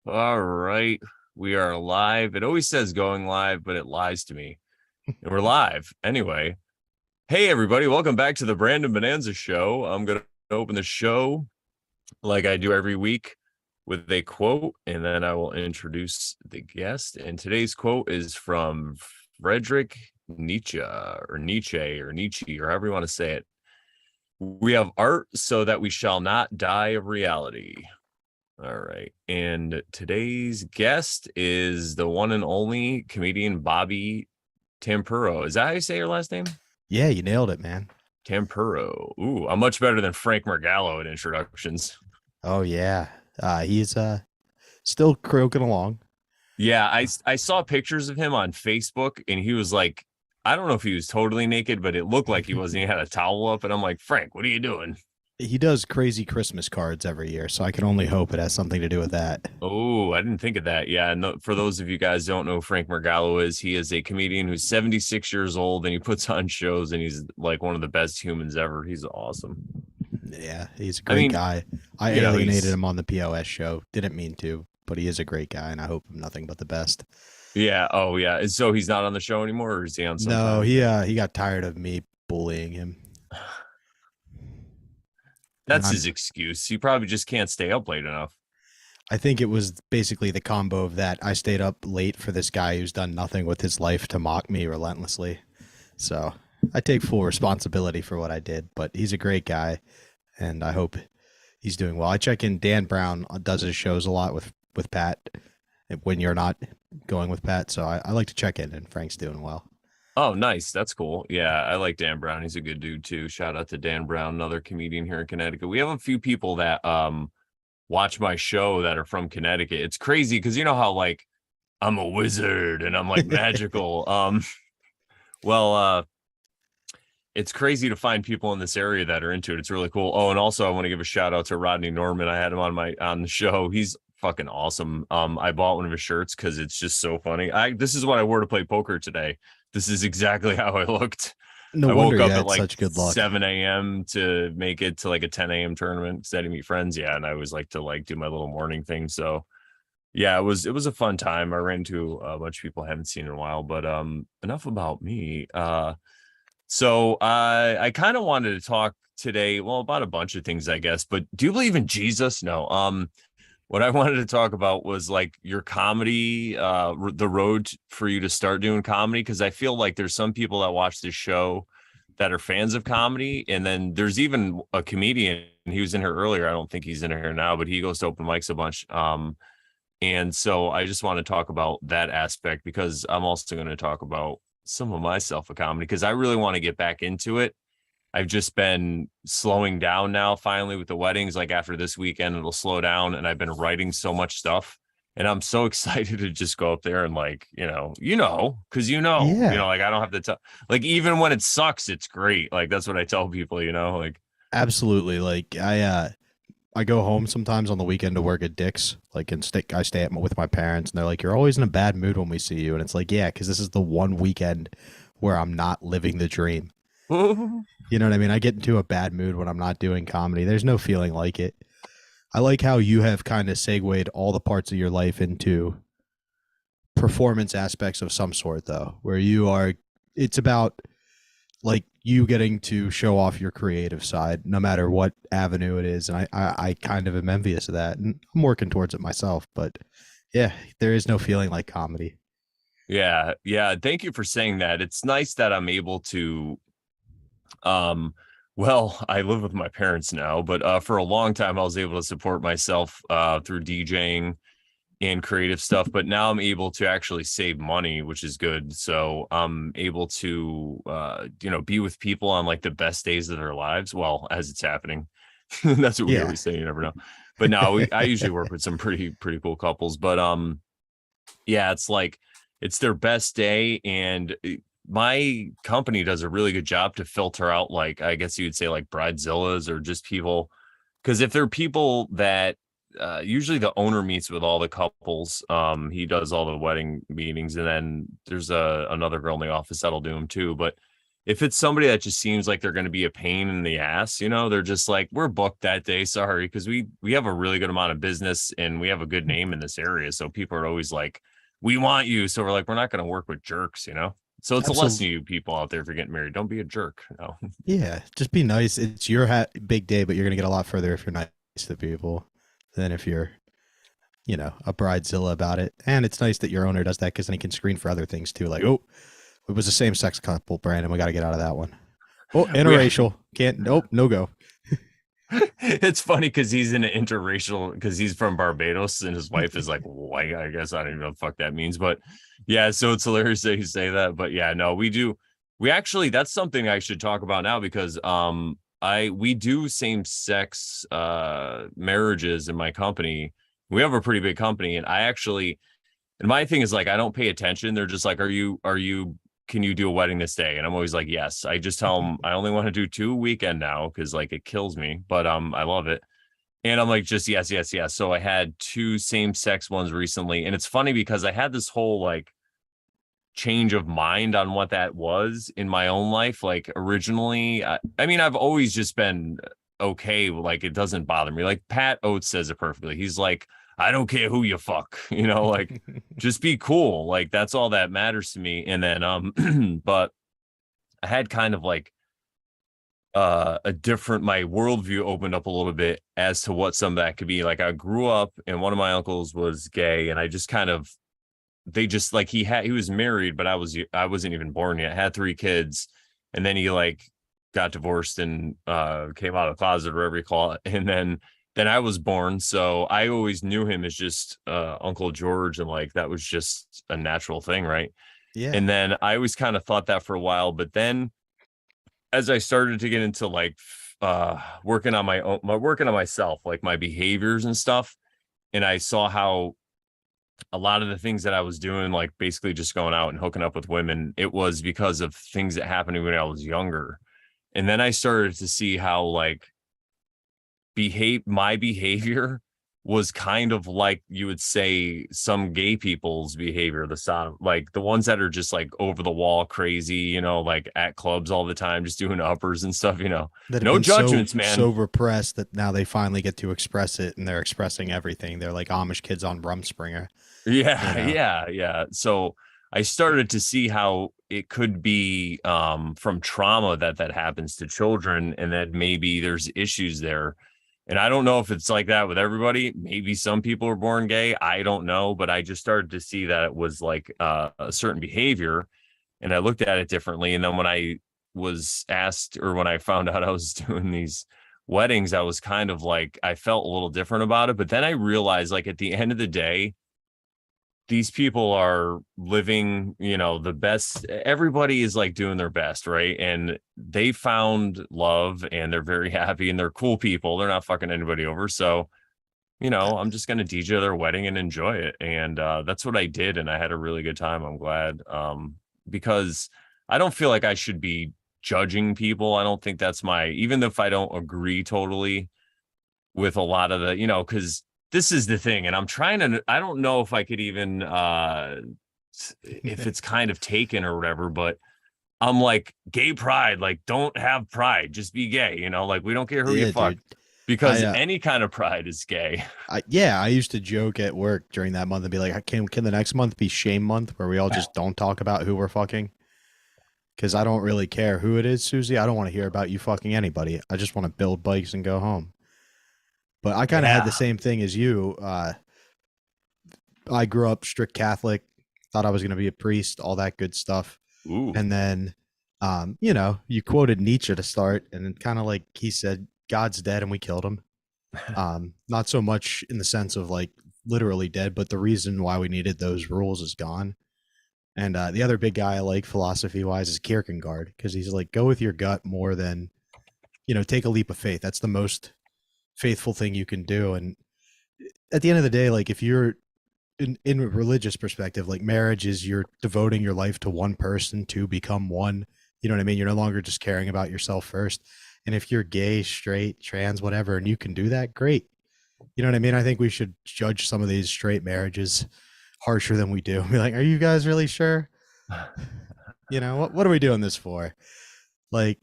All right. We are live. It always says going live, but it lies to me. And we're live anyway. Hey, everybody. Welcome back to the Brandon Bonanza show. I'm going to open the show like I do every week with a quote, and then I will introduce the guest. And today's quote is from Friedrich Nietzsche or Nietzsche or Nietzsche or however you want to say it. We have art so that we shall not die of reality. All right. And today's guest is the one and only comedian Bobby Tamburro. Is that how you say your last name? Yeah, you nailed it, man. Tamburro. Ooh, I'm much better than Frank Margallo at introductions. Oh yeah. He's still croaking along. Yeah, I saw pictures of him on Facebook and he was like, I don't know if he was totally naked, but it looked like he wasn't. He had a towel up, and I'm like, Frank, what are you doing? He does crazy Christmas cards every year, so I can only hope it has something to do with that. Oh, I didn't think of that. Yeah, no, for those of you guys who don't know who Frank Margallo is, he is a comedian who's 76 years old and he puts on shows and he's like one of the best humans ever. He's awesome. Yeah, he's a I great mean, guy. I alienated he's him on the P.O.S. show. Didn't mean to, but he is a great guy, and I hope him nothing but the best. yeah, oh yeah. And so he's not on the show anymore, or is he on No, sometimes? he got tired of me bullying him, and That's his excuse. He probably just can't stay up late enough. I think it was basically the combo of that. I stayed up late for this guy who's done nothing with his life to mock me relentlessly. So I take full responsibility for what I did, but he's a great guy, and I hope he's doing well. I check in. Dan Brown does his shows a lot with Pat when you're not going with Pat, so I like to check in, and Frank's doing well. Oh, nice. That's cool. Yeah, I like Dan Brown. He's a good dude too. Shout out to Dan Brown, another comedian here in Connecticut. We have a few people that watch my show that are from Connecticut. It's crazy because you know how like I'm a wizard and I'm like magical. Well, it's crazy to find people in this area that are into it. It's really cool. Oh, and also I want to give a shout out to Rodney Norman. I had him on the show. He's fucking awesome. I bought one of his shirts because it's just so funny. This is what I wore to play poker today. This is exactly how I looked. No I wonder woke you up at had like such good luck. 7 a.m. to make it to like a 10 a.m. tournament because I didn't meet friends. Yeah, and I was like to like do my little morning thing. So yeah, it was a fun time. I ran into a bunch of people I haven't seen in a while, but enough about me. So I kind of wanted to talk today, well, about a bunch of things, I guess. But do you believe in Jesus? No. What I wanted to talk about was like your comedy, the road for you to start doing comedy, because I feel like there's some people that watch this show that are fans of comedy, and then there's even a comedian. He was in here earlier. I don't think he's in here now, but he goes to open mics a bunch. And so I just want to talk about that aspect because I'm also going to talk about some of myself a comedy because I really want to get back into it. I've just been slowing down now finally with the weddings. Like after this weekend, it'll slow down. And I've been writing so much stuff. And I'm so excited to just go up there and like, because Yeah, like I don't have to tell, like, even when it sucks, it's great. Like, that's what I tell people, like, absolutely. Like I go home sometimes on the weekend to work at Dick's, like I stay with my parents, and they're like, "You're always in a bad mood when we see you," and it's like, yeah, because this is the one weekend where I'm not living the dream. You know what I mean? I get into a bad mood when I'm not doing comedy. There's no feeling like it. I like how you have kind of segued all the parts of your life into performance aspects of some sort, though, where you are. It's about like you getting to show off your creative side, no matter what avenue it is, and I kind of am envious of that, and I'm working towards it myself. But yeah, there is no feeling like comedy. yeah. Yeah. Thank you for saying that. It's nice that I'm able to, well, I live with my parents now, but for a long time I was able to support myself through DJing and creative stuff, but now I'm able to actually save money, which is good. So I'm able to be with people on like the best days of their lives, well, as it's happening. That's what we Yeah, always say, you never know. But now I usually work with some pretty cool couples, but yeah, it's like it's their best day, and my company does a really good job to filter out, like, I guess you'd say like bridezillas or just people, because if they're people that usually the owner meets with all the couples, he does all the wedding meetings, and then there's another girl in the office that'll do them too. But if it's somebody that just seems like they're going to be a pain in the ass, they're just like, we're booked that day, sorry, because we have a really good amount of business and we have a good name in this area, so people are always like, we want you, so we're like, we're not going to work with jerks. So it's a lesson Absolutely. to you people out there, if you're getting married, don't be a jerk. Yeah, just be nice. It's your big day, but you're gonna get a lot further if you're nice to people than if you're, a bridezilla about it. And it's nice that your owner does that because then he can screen for other things too. Like, oh, it was a same sex couple, Brandon. We got to get out of that one. Oh, we interracial. Can't. Nope. No go. It's funny because he's in an interracial, because he's from Barbados and his wife is like white. I guess I don't even know what the fuck that means, but yeah, so it's hilarious that you say that. But yeah, no, we do. We actually, that's something I should talk about now, because we do same sex marriages in my company. We have a pretty big company, and I actually, and my thing is like, I don't pay attention. They're just like, are you can you do a wedding this day? And I'm always like, yes. I just tell them I only want to do 2 weekend now, because like it kills me, but I love it. And I'm like, just yes, yes, yes. So I had 2 same-sex ones recently. And it's funny because I had this whole like change of mind on what that was in my own life. Like originally, I mean, I've always just been okay. Like it doesn't bother me. Like Pat Oates says it perfectly. He's like, I don't care who you fuck, like just be cool. Like that's all that matters to me. And then, but I had kind of like a different, my worldview opened up a little bit as to what some of that could be. Like I grew up and one of my uncles was gay, and I just kind of, they just like, he was married, but I wasn't even born yet, had 3 kids, and then he like got divorced and came out of the closet or whatever you call it. And then I was born, so I always knew him as just Uncle George, and like that was just a natural thing, right? Yeah. And then I always kind of thought that for a while, but then as I started to get into like working on working on myself, like my behaviors and stuff, and I saw how a lot of the things that I was doing, like basically just going out and hooking up with women, it was because of things that happened to me when I was younger. And then I started to see how like my behavior was kind of like, you would say, some gay people's behavior, the sound, like the ones that are just like over the wall crazy, like at clubs all the time, just doing uppers and stuff. That have No been so judgments, man. so repressed that now they finally get to express it, and they're expressing everything. They're like Amish kids on Rumspringer. You Yeah, know. yeah, yeah. So I started to see how it could be from trauma that happens to children, and that maybe there's issues there. And I don't know if it's like that with everybody. Maybe some people are born gay. I don't know, but I just started to see that it was like a certain behavior, and I looked at it differently. And then when I was asked, or when I found out I was doing these weddings, I was kind of like, I felt a little different about it. But then I realized, like, at the end of the day, these people are living, the best. Everybody is like doing their best, right? And they found love and they're very happy and they're cool people. They're not fucking anybody over. So, I'm just going to DJ their wedding and enjoy it. And that's what I did. And I had a really good time. I'm glad, because I don't feel like I should be judging people. I don't think that's even if I don't agree totally with a lot of because this is the thing, and I don't know if I could even if it's kind of taken or whatever, but I'm like, gay pride, like don't have pride, just be gay, like we don't care who you Yeah, fuck, dude. I because any kind of pride is gay. I used to joke at work during that month and be like, can the next month be shame month where we all just don't talk about who we're fucking? Because I don't really care who it is, Susie. I don't want to hear about you fucking anybody. I just want to build bikes and go home. But I kind of had the Yeah. same thing as you. I grew up strict Catholic, thought I was going to be a priest, all that good stuff. Ooh. And then, you quoted Nietzsche to start, and kind of like he said, God's dead and we killed him. Not so much in the sense of like literally dead, but the reason why we needed those rules is gone. And the other big guy I like philosophy wise is Kierkegaard, because he's like, go with your gut more than, take a leap of faith. That's the most faithful thing you can do. And at the end of the day, like if you're in a religious perspective, like marriage is you're devoting your life to one person to become one. You know what I mean? You're no longer just caring about yourself first. And if you're gay, straight, trans, whatever, and you can do that, great. You know what I mean? I think we should judge some of these straight marriages harsher than we do. Be like, are you guys really sure? What are we doing this for? Like,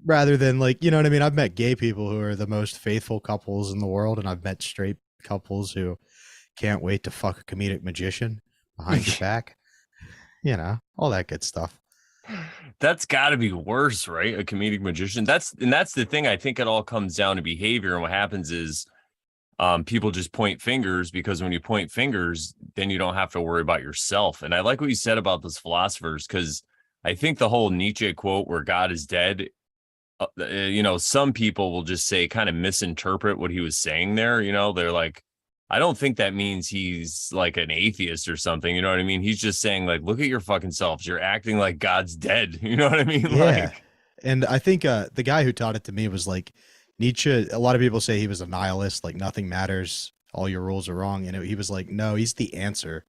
rather than like, you know what I mean? I've met gay people who are the most faithful couples in the world, and I've met straight couples who can't wait to fuck a comedic magician behind your back. You know, all that good stuff. That's got to be worse, right? A comedic magician. That's the thing. I think it all comes down to behavior, and what happens is people just point fingers, because when you point fingers, then you don't have to worry about yourself. And I like what you said about those philosophers, because I think the whole Nietzsche quote where God is dead, some people will just say, kind of misinterpret what he was saying there. They're like, I don't think that means he's like an atheist or something. You know what I mean? He's just saying, like, look at your fucking selves. You're acting like God's dead. You know what I mean? Yeah. Like, And I think the guy who taught it to me was like Nietzsche. A lot of people say he was a nihilist, like nothing matters, all your rules are wrong. And he was like, no, he's the answer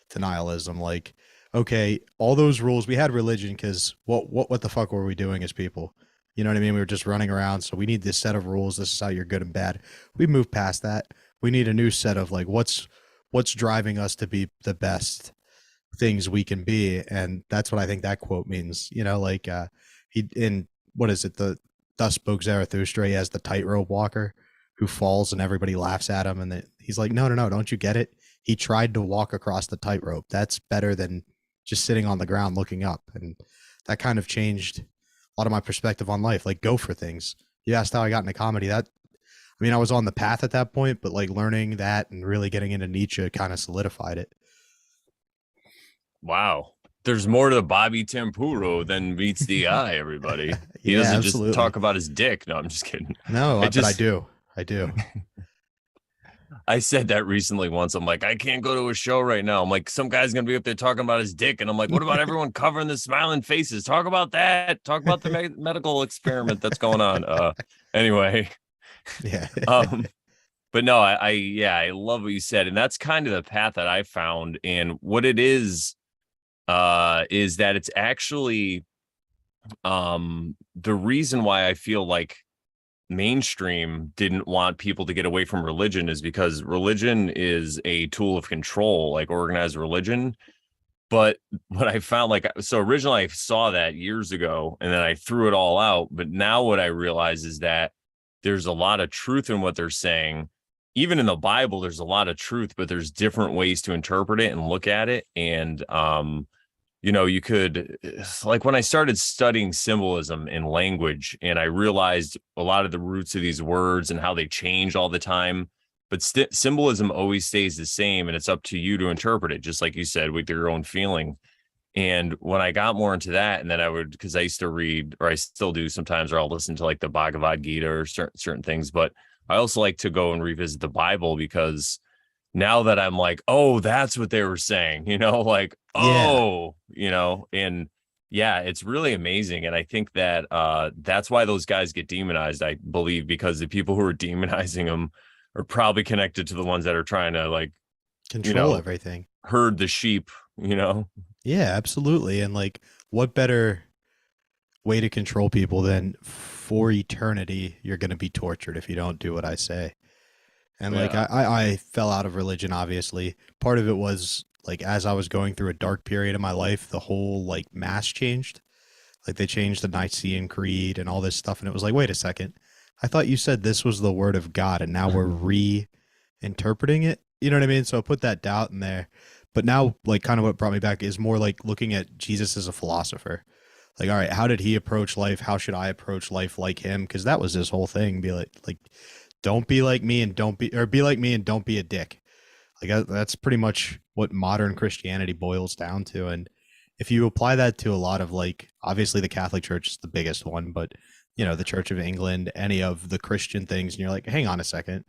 to nihilism. Like, okay, all those rules, we had religion because what the fuck were we doing as people? You know what I mean? We were just running around. So we need this set of rules. This is how you're good and bad. We moved past that. We need a new set of like what's driving us to be the best things we can be. And that's what I think that quote means. You know, like he in what is it, the thus spoke Zarathustra as the tightrope walker who falls and everybody laughs at him, and he's like, no, don't you get it? He tried to walk across the tightrope. That's better than just sitting on the ground looking up. And that kind of changed a lot of my perspective on life. Like, go for things. You asked how I got into comedy. I mean, I was on the path at that point, but like learning that and really getting into Nietzsche kind of solidified it. wow. There's more to Bobby Tamburro than meets the eye, everybody. He Yeah, doesn't just absolutely. talk about his dick. No, I'm just kidding. No, I but I just do. I do. I said that recently once. I'm like, I can't go to a show right now. I'm like, some guy's gonna be up there talking about his dick, and I'm like, what about everyone covering the smiling faces? Talk about that. Talk about the medical experiment that's going on. Anyway, Yeah. um, but no, yeah, I love what you said, and that's kind of the path that I found. And what it is that it's actually the reason why I feel like mainstream didn't want people to get away from religion is because religion is a tool of control, like organized religion. But what I found, like, so originally I saw that years ago and then I threw it all out. But now what I realize is that there's a lot of truth in what they're saying. Even in the Bible, there's a lot of truth, but there's different ways to interpret it and look at it. And you could, like, when I started studying symbolism in language, and I realized a lot of the roots of these words and how they change all the time, but symbolism always stays the same, and it's up to you to interpret it, just like you said, with your own feeling. And when I got more into that, and then I would, because I used to read, or I still do sometimes, or I'll listen to like the Bhagavad Gita or certain things, but I also like to go and revisit the Bible, because now that I'm like, oh, that's what they were saying, like, Yeah. oh, and yeah, it's really amazing. And I think that that's why those guys get demonized, I believe, because the people who are demonizing them are probably connected to the ones that are trying to, like, you Control know, everything. herd the sheep. Yeah, absolutely. And like, what better way to control people than for eternity, you're going to be tortured if you don't do what I say. And like, Yeah. I fell out of religion, obviously. Part of it was like, as I was going through a dark period of my life, the whole like mass changed. Like, they changed the Nicene Creed and all this stuff. And it was like, wait a second. I thought you said this was the word of God, and now we're reinterpreting it. You know what I mean? So I put that doubt in there. But now, like, kind of what brought me back is more like looking at Jesus as a philosopher. Like, all right, how did he approach life? How should I approach life like him? Because that was his whole thing. Be like, don't be like me and don't be, or be like me and don't be a dick. Like, that's pretty much what modern Christianity boils down to. And if you apply that to a lot of, like, obviously the Catholic Church is the biggest one, but the Church of England, any of the Christian things, and you're like, hang on a second,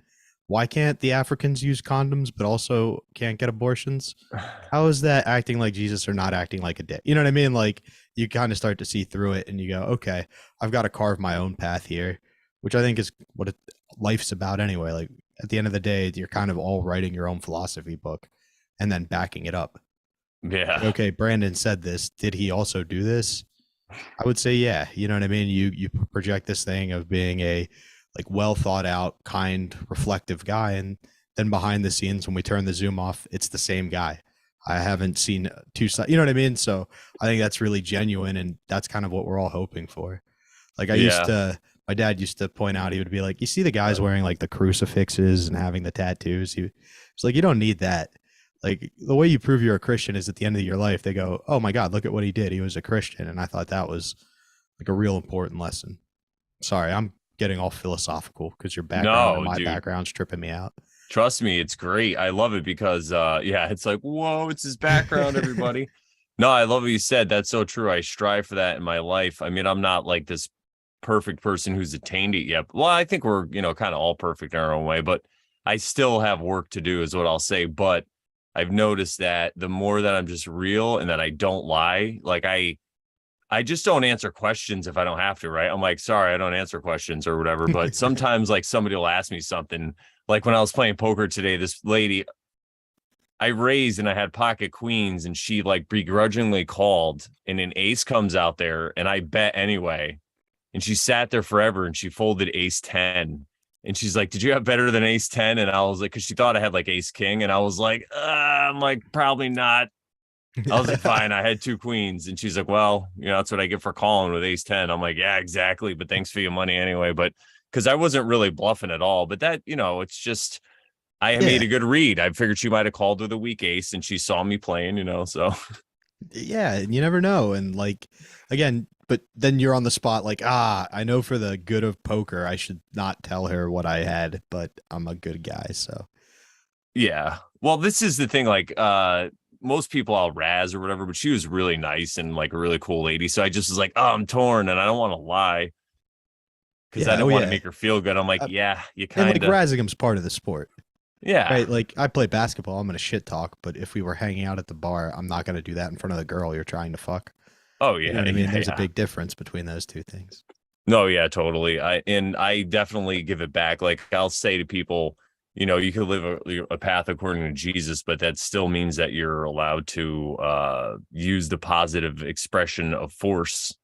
why can't the Africans use condoms but also can't get abortions? How is that acting like Jesus or not acting like a dick? You know what I mean? Like, you kind of start to see through it and you go, okay, I've got to carve my own path here, which I think is what life's about anyway. Like, at the end of the day, you're kind of all writing your own philosophy book and then backing it up. Like, Yeah. okay, Brandon said this. Did he also do this? I would say, yeah. You know what I mean? You project this thing of being a like well thought out, kind, reflective guy, and then behind the scenes, when we turn the Zoom off, it's the same guy. I haven't seen two sides. You know what I mean? So I think that's really genuine, and that's kind of what we're all hoping for. Like Yeah. my dad used to point out, he would be like, "You see the guys wearing like the crucifixes and having the tattoos." He was like, "You don't need that. Like the way you prove you're a Christian is at the end of your life, they go, oh my God, look at what he did. He was a Christian." And I thought that was like a real important lesson. Sorry, I'm getting all philosophical because your background and No, my dude. background's tripping me out. Trust me, it's great. I love it because yeah, it's like, whoa, it's his background, everybody. No, I love what you said. That's so true. I strive for that in my life. I mean, I'm not like this perfect person who's attained it yet. Well, I think we're, kind of all perfect in our own way, but I still have work to do, is what I'll say. But I've noticed that the more that I'm just real and that I don't lie, like I just don't answer questions if I don't have to, right? I'm like, sorry, I don't answer questions or whatever. But sometimes like somebody will ask me something. Like when I was playing poker today, this lady, I raised and I had pocket queens and she like begrudgingly called and an ace comes out there and I bet anyway. And she sat there forever and she folded ace 10. And she's like, did you have better than ace 10? And I was like, because she thought I had like ace king. And I was like, I'm like, probably not. I was like, fine, I had two queens. And she's like, well, that's what I get for calling with ace 10. I'm like, yeah, exactly. But thanks for your money anyway. But because I wasn't really bluffing at all. But that, it's just, I made Yeah. a good read. I figured she might have called with a weak ace and she saw me playing, so. Yeah. And you never know. And like, again, but then you're on the spot like, I know for the good of poker, I should not tell her what I had, but I'm a good guy. So, Yeah. Well, this is the thing. Like, most people I'll razz or whatever, but she was really nice and like a really cool lady. So I just was like, oh, I'm torn and I don't want to lie because I yeah. Oh, didn't want to yeah. make her feel good. I'm like, Uh, yeah, you and like kind of, Razzigam's part of the sport. yeah. Right, like I play basketball, I'm gonna shit talk, but if we were hanging out at the bar, I'm not gonna do that in front of the girl you're trying to fuck. Oh, You know yeah. what I mean? Yeah. There's a Yeah. big difference between those two things. No, yeah, totally. I definitely give it back. Like I'll say to people, you could live a path according to Jesus, but that still means that you're allowed to use the positive expression of force.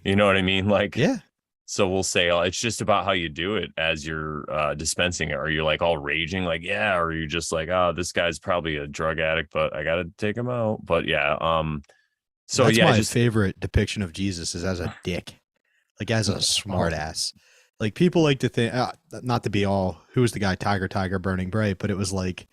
You know what I mean? Like, Yeah. so we'll say it's just about how you do it as you're dispensing it. Are you like all raging, like, yeah, or are you just like, oh, this guy's probably a drug addict, but I gotta take him out. But yeah, so That's yeah, my just favorite depiction of Jesus is as a dick, like as a smart ass. Like people like to think, not to be all, who was the guy, Tiger, Tiger, Burning Bright, but it was like,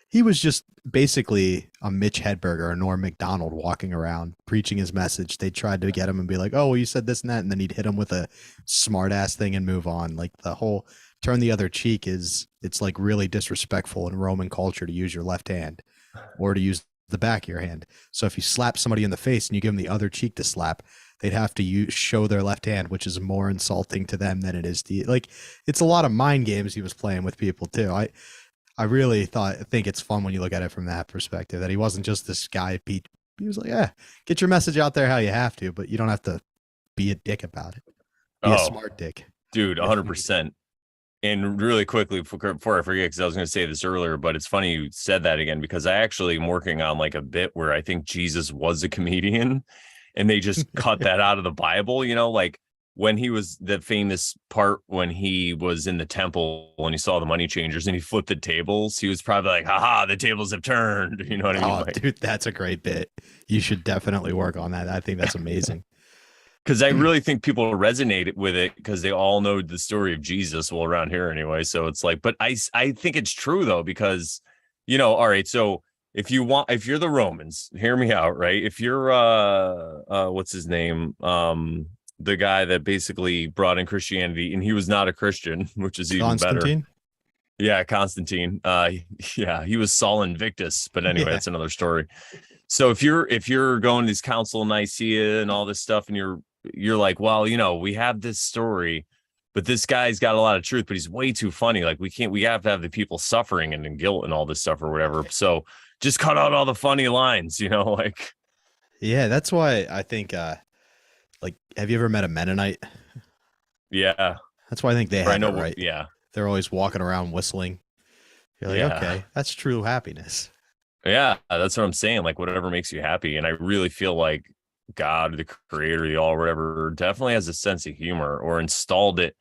he was just basically a Mitch Hedberg or Norm Macdonald walking around preaching his message. They tried to get him and be like, "Oh, well, you said this and that," and then he'd hit him with a smart ass thing and move on. Like the whole turn the other cheek it's like really disrespectful in Roman culture to use your left hand or to use the back of your hand. So if you slap somebody in the face and you give them the other cheek to slap, they'd have to show their left hand, which is more insulting to them than it is to you. Like it's a lot of mind games he was playing with people too. I really think it's fun when you look at it from that perspective, that he wasn't just this guy. He was like, yeah, get your message out there how you have to, but you don't have to be a dick about it. Be a oh, smart dick. dude, If need be. 100%. And really quickly before I forget, because I was going to say this earlier, but it's funny you said that again, because I actually am working on like a bit where I think Jesus was a comedian and they just cut that out of the Bible, like when he was the famous part when he was in the temple and he saw the money changers and he flipped the tables, he was probably like, haha, the tables have turned. You know what I mean? Oh, Like, dude, that's a great bit. You should definitely work on that. I think that's amazing. because I really think people resonate with it because they all know the story of Jesus. Well, around here anyway. So it's like, but I think it's true though, because, all right. So if you're the Romans, hear me out, right? If you're, what's his name? The guy that basically brought in Christianity and he was not a Christian, which is even better. Constantine? Yeah. Constantine. Yeah, he was Saul Invictus, but anyway, Yeah. that's another story. So if you're going to this Council of Nicaea and all this stuff and you're like, well, we have this story, but this guy's got a lot of truth, but he's way too funny. Like we have to have the people suffering and guilt and all this stuff or whatever. So just cut out all the funny lines, like, Yeah, that's why I think like have you ever met a Mennonite? yeah, That's why I think they or I have it know, right. yeah, They're always walking around whistling. You're like, yeah, okay, that's true happiness. yeah. That's what I'm saying. Like whatever makes you happy. And I really feel like God, the creator, the all, whatever, definitely has a sense of humor or installed it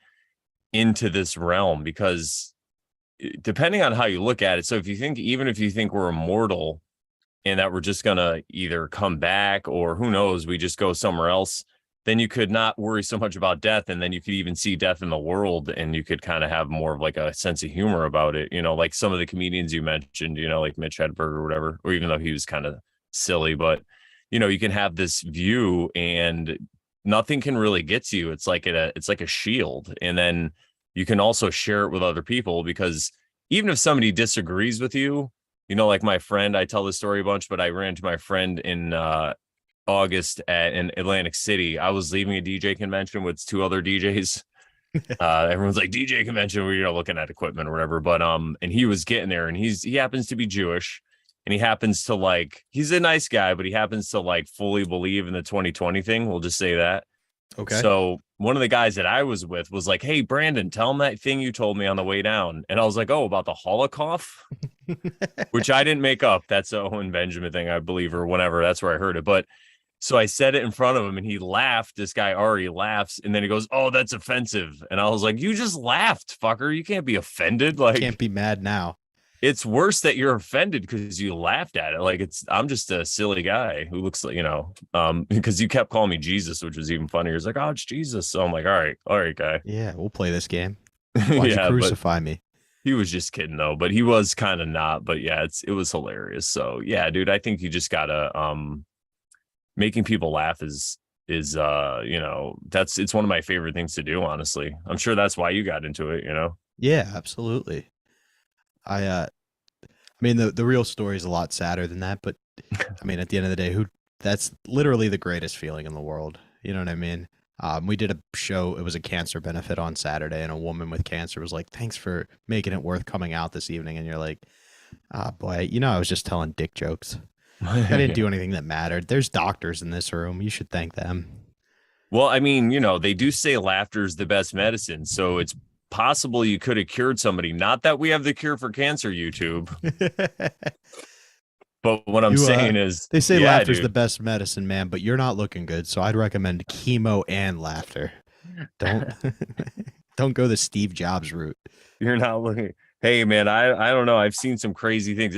into this realm because depending on how you look at it. So even if you think we're immortal and that we're just gonna either come back or who knows, we just go somewhere else, then you could not worry so much about death, and then you could even see death in the world, and you could kind of have more of like a sense of humor about it. Like some of the comedians you mentioned, like Mitch Hedberg or whatever, or even though he was kind of silly, but you can have this view and nothing can really get to you. It's like a shield, and then you can also share it with other people because even if somebody disagrees with you, like my friend, I tell this story a bunch, but I ran into my friend in August in Atlantic City. I was leaving a DJ convention with two other DJs. Everyone's like DJ convention, we're looking at equipment or whatever. But and he was getting there, and he happens to be Jewish, and he happens to he's a nice guy, but he happens to fully believe in the 2020 thing. We'll just say that. Okay. So one of the guys that I was with was like, "Hey, Brandon, tell him that thing you told me on the way down." And I was like, "Oh, about the Holocaust," which I didn't make up. That's a Owen Benjamin thing, I believe, or whatever. That's where I heard it. But so I said it in front of him, and he laughed. This guy Ari laughs, and then he goes, "Oh, that's offensive." And I was like, "You just laughed, fucker. You can't be offended. Can't be mad now." It's worse that you're offended because you laughed at it. I'm just a silly guy who looks like, because you kept calling me Jesus, which was even funnier. It's like, "Oh, it's Jesus." So I'm like, all right, guy. Yeah, we'll play this game. Why'd you crucify me? He was just kidding though, but he was kind of not. But yeah, it was hilarious. So yeah, dude, I think you just gotta making people laugh is it's one of my favorite things to do, honestly. I'm sure that's why you got into it. Yeah, absolutely. I mean the real story is a lot sadder than that, but I mean at the end of the day, that's literally the greatest feeling in the world. You know what I mean? We did a show, it was a cancer benefit on Saturday, and a woman with cancer was like, "Thanks for making it worth coming out this evening." And you're like, boy, I was just telling dick jokes. I didn't do anything that mattered. There's doctors in this room. You should thank them. Well, I mean, they do say laughter is the best medicine. So it's possible you could have cured somebody. Not that we have the cure for cancer, YouTube. But what I'm saying is, they say laughter's the best medicine, man, but you're not looking good. So I'd recommend chemo and laughter. Don't go the Steve Jobs route. You're not looking. Hey, man, I don't know. I've seen some crazy things.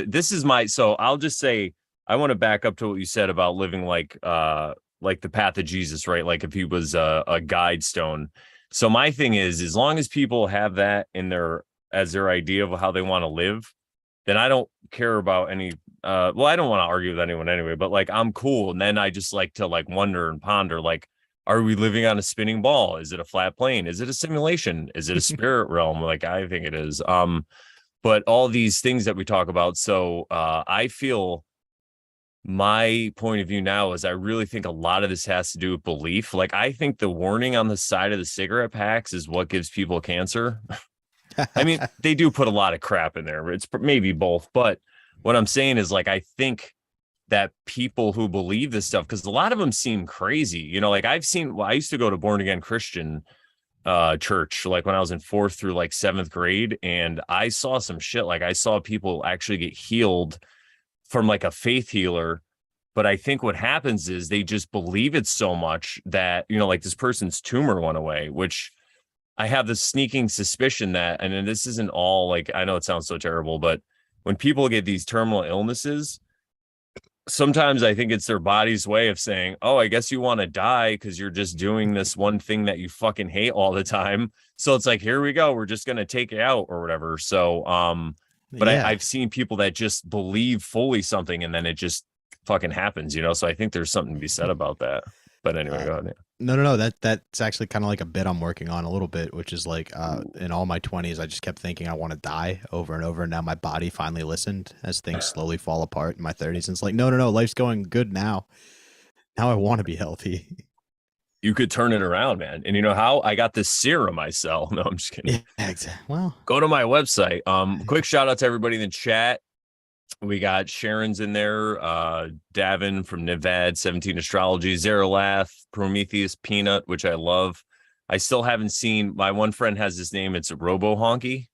So I'll just say, I want to back up to what you said about living like the path of Jesus, right? Like if he was a guide stone. So my thing is, as long as people have that as their idea of how they want to live, then I don't care about any. I don't want to argue with anyone anyway, but I'm cool. And then I just like to wonder and ponder, are we living on a spinning ball? Is it a flat plane? Is it a simulation? Is it a spirit realm? I think it is. But all these things that we talk about. So I feel my point of view now is I really think a lot of this has to do with belief. I think the warning on the side of the cigarette packs is what gives people cancer. I mean, they do put a lot of crap in there. It's maybe both, but what I'm saying is I think that people who believe this stuff, because a lot of them seem crazy, I used to go to Born Again Christian church, when I was in 4th through 7th grade, and I saw some shit. I saw people actually get healed from a faith healer. But I think what happens is they just believe it so much that, this person's tumor went away, which I have this sneaking suspicion that, and this isn't all I know it sounds so terrible, but when people get these terminal illnesses, sometimes I think it's their body's way of saying, "Oh, I guess you want to die because you're just doing this one thing that you fucking hate all the time." So it's here we go. We're just going to take it out or whatever. So, but yeah. I've seen people that just believe fully something and then it just fucking happens, So I think there's something to be said about that. But anyway, go ahead. Yeah. No. That's actually kind of like a bit I'm working on a little bit, which is in all my 20s, I just kept thinking I want to die over and over. And now my body finally listened as things slowly fall apart in my 30s. And it's no, life's going good now. Now I want to be healthy. You could turn it around, man. And you know how? I got this serum I sell. No, I'm just kidding. Yeah, exactly. Well, go to my website. Quick shout out to everybody in the chat. We got Sharon's in there, Davin from Nevad, 17 Astrology, Zeralath, Prometheus, Peanut, which I love. I still haven't seen, my one friend has this name, it's Robo Honky.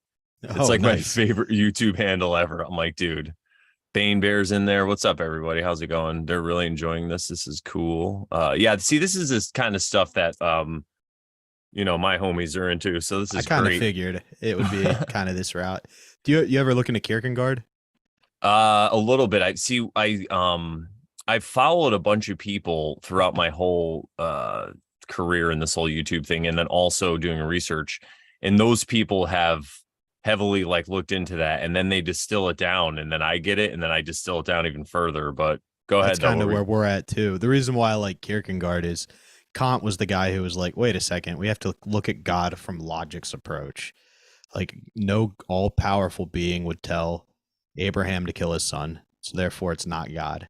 It's nice. My favorite YouTube handle ever. I'm like, dude, Bane Bear's in there. What's up, everybody? How's it going? They're really enjoying this. This is cool. Yeah, see, this is this kind of stuff that my homies are into. So this is I kind of figured it would be kind of this route. Do you ever look into Kierkegaard? A little bit. I see. I followed a bunch of people throughout my whole career in this whole YouTube thing, and then also doing research. And those people have heavily like looked into that, and then they distill it down, and then I get it, and then I distill it down even further. But go That's ahead though. kind What of were where you? we're at too. The reason why I like Kierkegaard is Kant was the guy who was like, wait a second, we have to look at God from logic's approach. Like, no all powerful being would tell Abraham to kill his son, so therefore it's not God.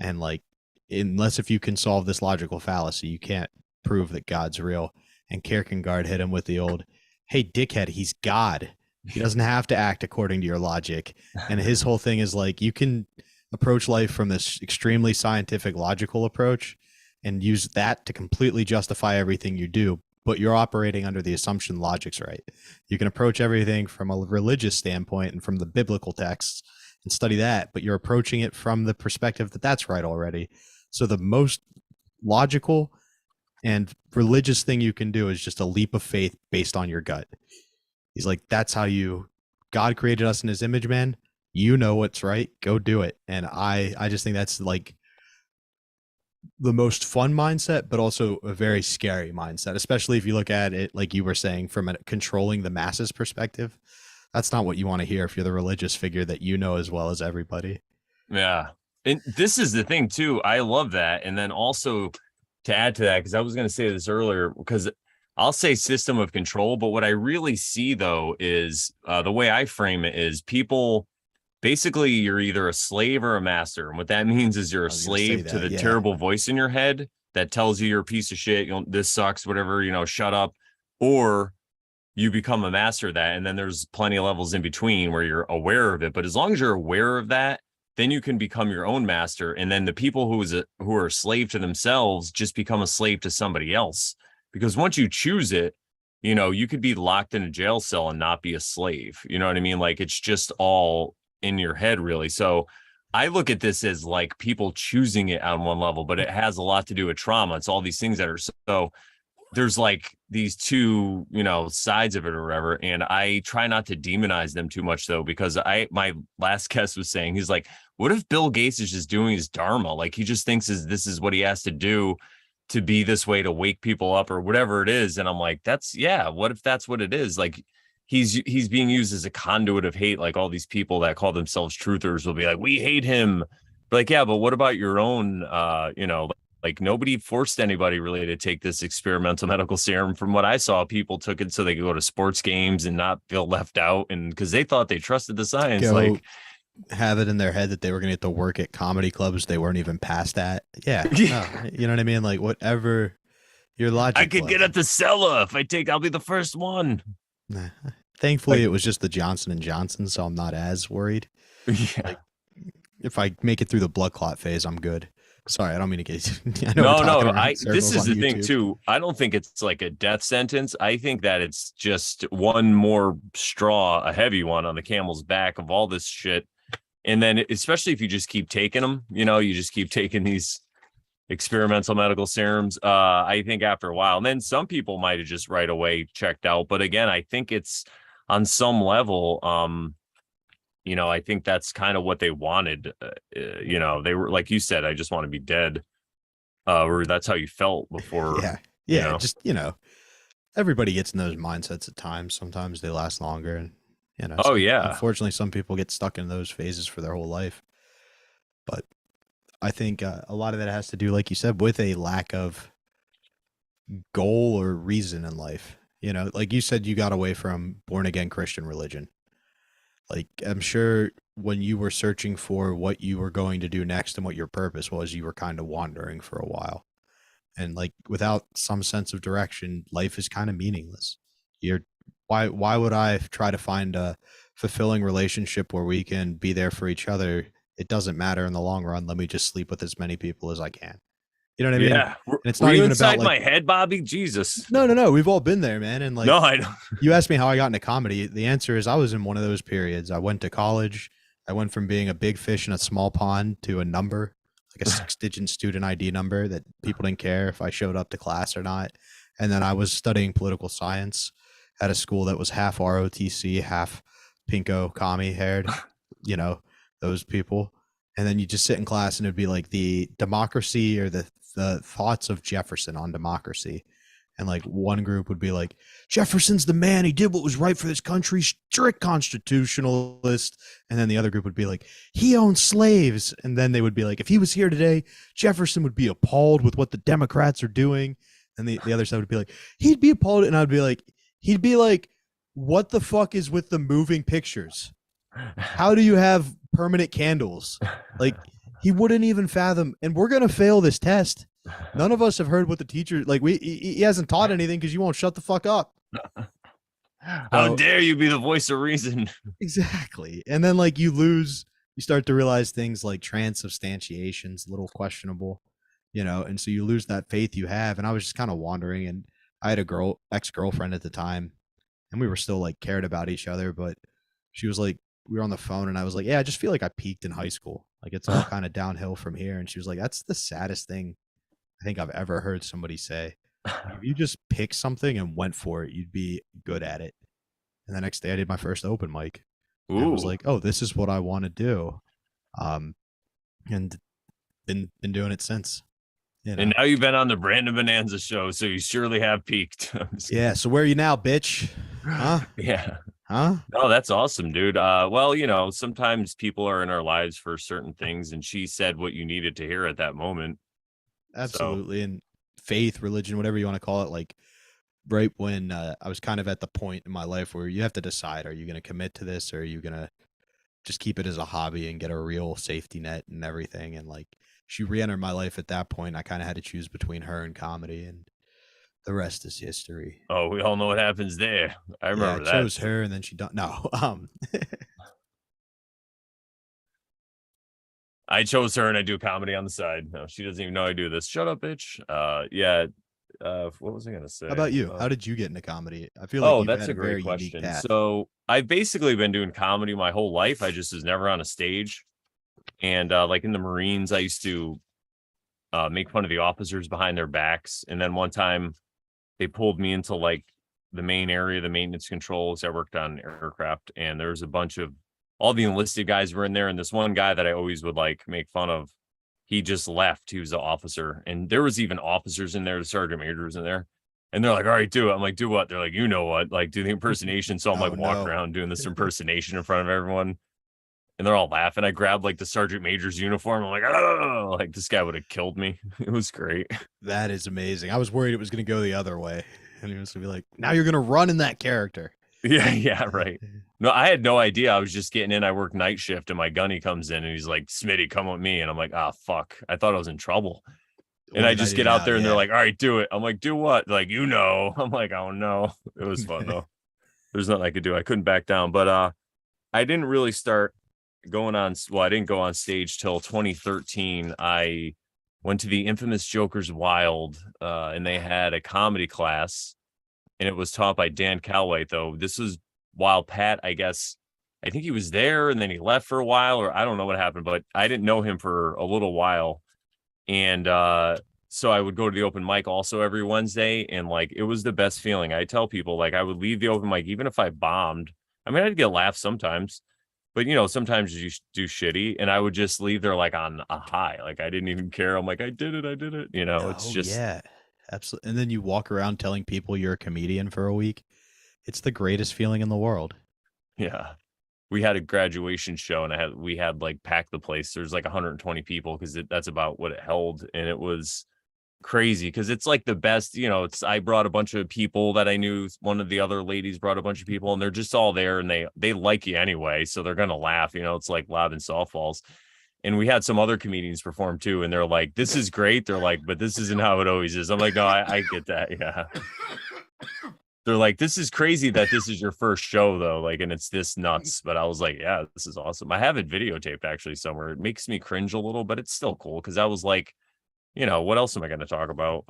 And like, unless if you can solve this logical fallacy, you can't prove that God's real. And Kierkegaard hit him with the old, "Hey, dickhead, he's God. He doesn't have to act according to your logic." And his whole thing is like, you can approach life from this extremely scientific, logical approach and use that to completely justify everything you do. But you're operating under the assumption logic's right. You can approach everything from a religious standpoint and from the biblical texts and study that, but you're approaching it from the perspective that that's right already. So the most logical and religious thing you can do is just a leap of faith based on your gut. He's like, that's how you, God created us in his image, man. You know what's right. Go do it. And I just think that's like the most fun mindset, but also a very scary mindset, especially if you look at it, like you were saying, from a controlling the masses perspective. That's not what you want to hear if you're the religious figure that you know as well as everybody. Yeah. And this is the thing too. I love that. And then also to add to that, because I was going to say this earlier, because I'll say system of control, but what I really see though is the way I frame it is people basically you're either a slave or a master. And what that means is you're a I was going to say slave to that. the Yeah. terrible voice in your head that tells you you're a piece of shit, this sucks, whatever, shut up. Or you become a master of that. And then there's plenty of levels in between where you're aware of it. But as long as you're aware of that, then you can become your own master. And then the people who are a slave to themselves just become a slave to somebody else. Because once you choose it, you could be locked in a jail cell and not be a slave. You know what I mean? Like it's just all in your head, really. So I look at this as like people choosing it on one level, but it has a lot to do with trauma. It's all these things that are so there's like these two, sides of it or whatever. And I try not to demonize them too much though, because my last guest was saying, he's like, what if Bill Gates is just doing his dharma? Like he just thinks this is what he has to do to be this way, to wake people up or whatever it is. And I'm like, what if that's what it is? Like he's being used as a conduit of hate. Like all these people that call themselves truthers will be like, we hate him. Like, yeah, but what about your own, like nobody forced anybody really to take this experimental medical serum. From what I saw, people took it so they could go to sports games and not feel left out, and because they thought they trusted the science. Go Like, have it in their head that they were going to get to work at comedy clubs they weren't even past that. Yeah. No, you know what I mean? Like, whatever your I logic could get was. at the cellar if I take. I'll be the first one. Nah. Thankfully, Like, it was just the Johnson and Johnson, so I'm not as worried. yeah. Like, if I make it through the blood clot phase, I'm good. Sorry, I don't mean to get. I know we're No, talking no. around I This circles is on the thing YouTube. too. I don't think it's like a death sentence. I think that it's just one more straw, a heavy one on the camel's back of all this shit. And then, especially if you just keep taking them, you just keep taking these experimental medical serums. I think after a while, and then some people might have just right away checked out. But again, I think it's on some level, I think that's kind of what they wanted. They were like you said, I just want to be dead. Or that's how you felt before, Yeah, you yeah. know. Just everybody gets in those mindsets at times. Sometimes they last longer, and Oh yeah, unfortunately, some people get stuck in those phases for their whole life. But I think a lot of that has to do, like you said, with a lack of goal or reason in life. Like you said, you got away from born again Christian religion. Like, I'm sure when you were searching for what you were going to do next and what your purpose was, you were kind of wandering for a while. And like, without some sense of direction, life is kind of meaningless. You're why would I try to find a fulfilling relationship where we can be there for each other? It doesn't matter in the long run. Let me just sleep with as many people as I can. You know what I mean? And yeah. it's Were not you even about inside like, my head, Bobby? Jesus. no, no, no. We've all been there, man. And No, like, I don't. you asked me how I got into comedy. The answer is I was in one of those periods. I went to college. I went from being a big fish in a small pond to a number, like a 6-digit student ID number that people didn't care if I showed up to class or not. And then I was studying political science at a school that was half ROTC, half pinko commie haired, you know, those people. And then you just sit in class and it'd be like the democracy or the thoughts of Jefferson on democracy. And like one group would be like, Jefferson's the man. He did what was right for this country, strict constitutionalist. And then the other group would be like, he owned slaves. And then they would be like, if he was here today, Jefferson would be appalled with what the Democrats are doing. And the other side would be like, he'd be appalled. And I'd be like, he'd be like, what the fuck is with the moving pictures? How do you have permanent candles? Like, he wouldn't even fathom. And we're going to fail this test. None of us have heard what the teacher, like, he hasn't taught anything because you won't shut the fuck up. How dare you be the voice of reason? Exactly. And then like you start to realize things like transubstantiation's a little questionable, and so you lose that faith you have. And I was just kind of wandering, and I had a ex-girlfriend at the time, and we were still like cared about each other, but she was like, we were on the phone and I was like, yeah, I just feel like I peaked in high school. Like it's all kind of downhill from here. And she was like, that's the saddest thing I think I've ever heard somebody say. If you just pick something and went for it, you'd be good at it. And the next day I did my first open mic. And it was like, oh, this is what I want to do. And been doing it since. And now you've been on the Brandon Bonanza show, so you surely have peaked. Yeah, so where are you now, bitch? Huh? Yeah. Huh? No, that's awesome, dude. Well, sometimes people are in our lives for certain things, and she said what you needed to hear at that moment. Absolutely. So. And faith, religion, whatever you want to call it, like right when I was kind of at the point in my life where you have to decide, are you going to commit to this, or are you going to just keep it as a hobby and get a real safety net and everything? And like she re-entered my life at that point. I kind of had to choose between her and comedy, and the rest is history. Oh, we all know what happens there. I remember that. I chose her, and then she don't. No, I chose her, and I do comedy on the side. No, she doesn't even know I do this. Shut up, bitch. Yeah. What was I gonna say? How about you? How did you get into comedy? I feel like that's a great question. So I've basically been doing comedy my whole life. I just was never on a stage. And like in the Marines, I used to make fun of the officers behind their backs. And then one time they pulled me into like the main area, the maintenance controls. I worked on aircraft, and there was a bunch of all the enlisted guys were in there. And this one guy that I always would like make fun of, he just left. He was an officer, and there was even officers in there, the sergeant majors in there. And they're like, all right, do it. I'm like, do what? They're like, you know what? Like, do the impersonation. So I'm like walking around doing this impersonation in front of everyone. And they're all laughing. I grabbed like the sergeant major's uniform. I'm like, oh, like this guy would have killed me. It was great. That is amazing. I was worried it was going to go the other way. And he was going to be like, now you're going to run in that character. Yeah, right. No, I had no idea. I was just getting in. I work night shift, and my gunny comes in and he's like, Smitty, come with me. And I'm like, fuck. I thought I was in trouble. And I just get out there and they're like, all right, do it. I'm like, do what? They're like, I'm like, oh no. It was fun though. There's nothing I could do. I couldn't back down. But I didn't really start going on. Well, I didn't go on stage till 2013. I went to the infamous Joker's Wild, and they had a comedy class, and it was taught by Dan Calway. Though this was while Pat, I think he was there and then he left for a while, or I don't know what happened, but I didn't know him for a little while. And so I would go to the open mic also every Wednesday, and like it was the best feeling. I tell people, like, I would leave the open mic even if I bombed. I mean, I'd get laughs sometimes, but sometimes you do shitty, and I would just leave there like on a high. Like I didn't even care. I'm like, I did it. It's just absolutely. And then you walk around telling people you're a comedian for a week. It's the greatest feeling in the world. Yeah. We had a graduation show, and we had like packed the place. There's like 120 people because that's about what it held. And it was crazy because it's like the best, I brought a bunch of people that I knew. One of the other ladies brought a bunch of people, and they're just all there, and they like you anyway. So they're going to laugh, it's like lobbing softballs. And we had some other comedians perform too. And they're like, this is great. They're like, but this isn't how it always is. I'm like, no, I get that. Yeah. They're like, this is crazy that this is your first show though. Like, and it's this nuts. But I was like, yeah, this is awesome. I have it videotaped actually somewhere. It makes me cringe a little, but it's still cool. Cause I was like, what else am I going to talk about?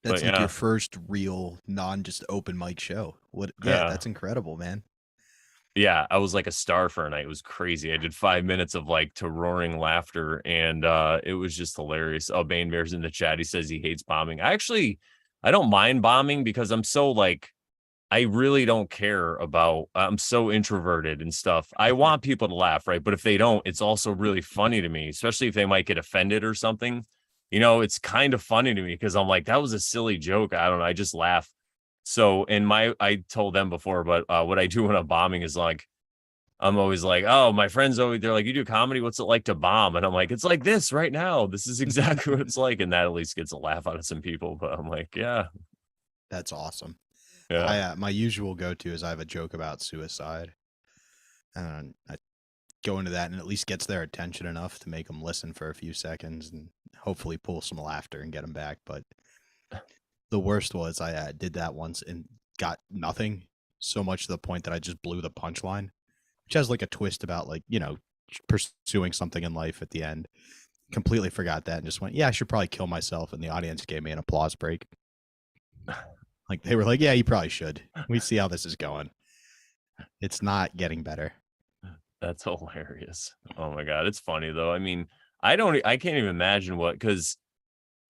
That's like your first real just open mic show. That's incredible, man. Yeah. I was like a star for a night. It was crazy. I did 5 minutes of like to roaring laughter, and it was just hilarious. Oh, Bane Bear's in the chat. He says he hates bombing. I don't mind bombing because I'm so like, I really don't care about, I'm so introverted and stuff. I want people to laugh, right? But if they don't, it's also really funny to me, especially if they might get offended or something. It's kind of funny to me because I'm like, that was a silly joke. I don't know. I just laugh. So, I told them before, but what I do when I'm bombing is like, I'm always like, oh, my friends always, they're like, you do comedy? What's it like to bomb? And I'm like, it's like this right now. This is exactly what it's like. And that at least gets a laugh out of some people. But I'm like, yeah, That's awesome. yeah. My usual go-to is I have a joke about suicide, and I go into that and at least gets their attention enough to make them listen for a few seconds and hopefully pull some laughter and get them back. But the worst was I did that once and got nothing, so much to the point that I just blew the punchline, which has like a twist about like, pursuing something in life at the end. Completely forgot that and just went, yeah, I should probably kill myself. And the audience gave me an applause break. Like they were like, yeah, you probably should. We see how this is going. It's not getting better. That's hilarious. Oh my God. It's funny though. I mean, I can't even imagine because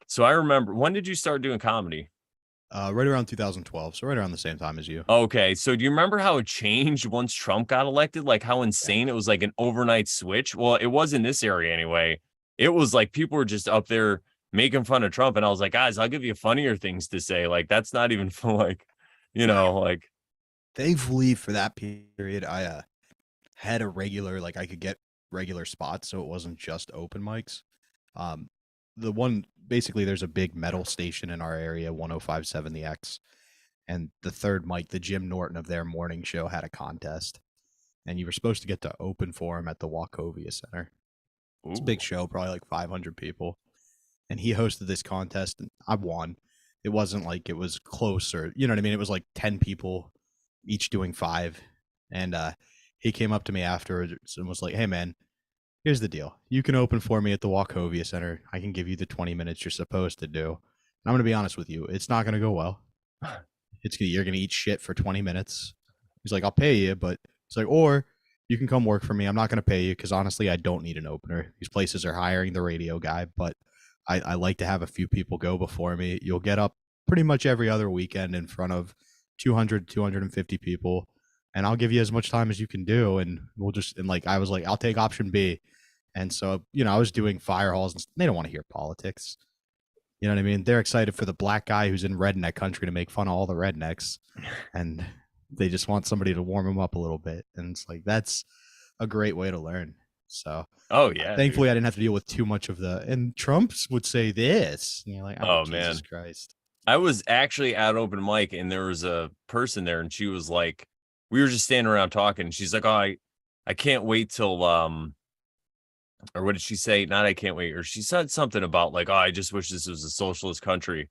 so I remember, when did you start doing comedy? Right around 2012, so right around the same time as you. Okay. So do you remember how it changed once Trump got elected? Like how Yeah. insane it was, like an overnight switch? Well, it was in this area anyway. It was like people were just up there making fun of Trump. And I was like, guys, I'll give you funnier things to say. Like, that's not even for like, like, Thankfully for that period, I had a regular, like I could get regular spots, so it wasn't just open mics. Um, the one basically there's a big metal station in our area, 105.7 the X, and the third mic, the Jim Norton of their morning show, had a contest, and you were supposed to get to open for him at the Wachovia Center. It's a big ooh, show, probably like 500 people, and he hosted this contest, and I won. It wasn't like it was close, or you know what I mean. It was like 10 people, each doing five, and he came up to me afterwards and was like, "Hey man, here's the deal. You can open for me at the Wachovia Center. I can give you the 20 minutes you're supposed to do. And I'm going to be honest with you. It's not going to go well. You're going to eat shit for 20 minutes." He's like, "I'll pay you," but he's like, "Or you can come work for me. I'm not going to pay you because honestly, I don't need an opener. These places are hiring the radio guy, but I like to have a few people go before me. You'll get up pretty much every other weekend in front of 200, 250 people, and I'll give you as much time as you can do. And we'll just," and like, I was like, "I'll take option B." And so, I was doing fire halls and they don't want to hear politics. You know what I mean? They're excited for the black guy who's in redneck country to make fun of all the rednecks. And they just want somebody to warm them up a little bit. And it's like, that's a great way to learn. So oh yeah, thankfully dude. I didn't have to deal with too much of and Trumps would say this. And you're like, oh, Oh Jesus man. Christ. I was actually at open mic and there was a person there and she was like, we were just standing around talking. She's like, oh, I can't wait till, or what did she say? Not I can't wait. Or she said something about like, oh, I just wish this was a socialist country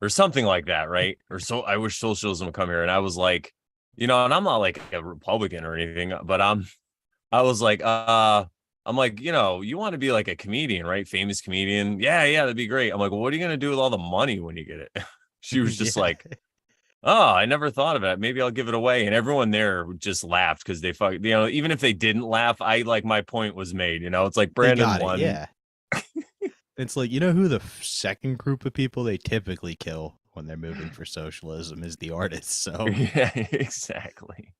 or something like that. Right. Or so I wish socialism would come here. And I was like, and I'm not like a Republican or anything, but I was like, I'm like, you want to be like a comedian, right? Famous comedian. Yeah, yeah, that'd be great. I'm like, well, what are you gonna do with all the money when you get it? She was just Yeah. like, oh, I never thought of it. Maybe I'll give it away. And everyone there just laughed because even if they didn't laugh, I like my point was made. It's like They Brandon got it. won. Yeah. It's like, you know who the second group of people they typically kill when they're moving for socialism is the artists. So, Yeah, exactly.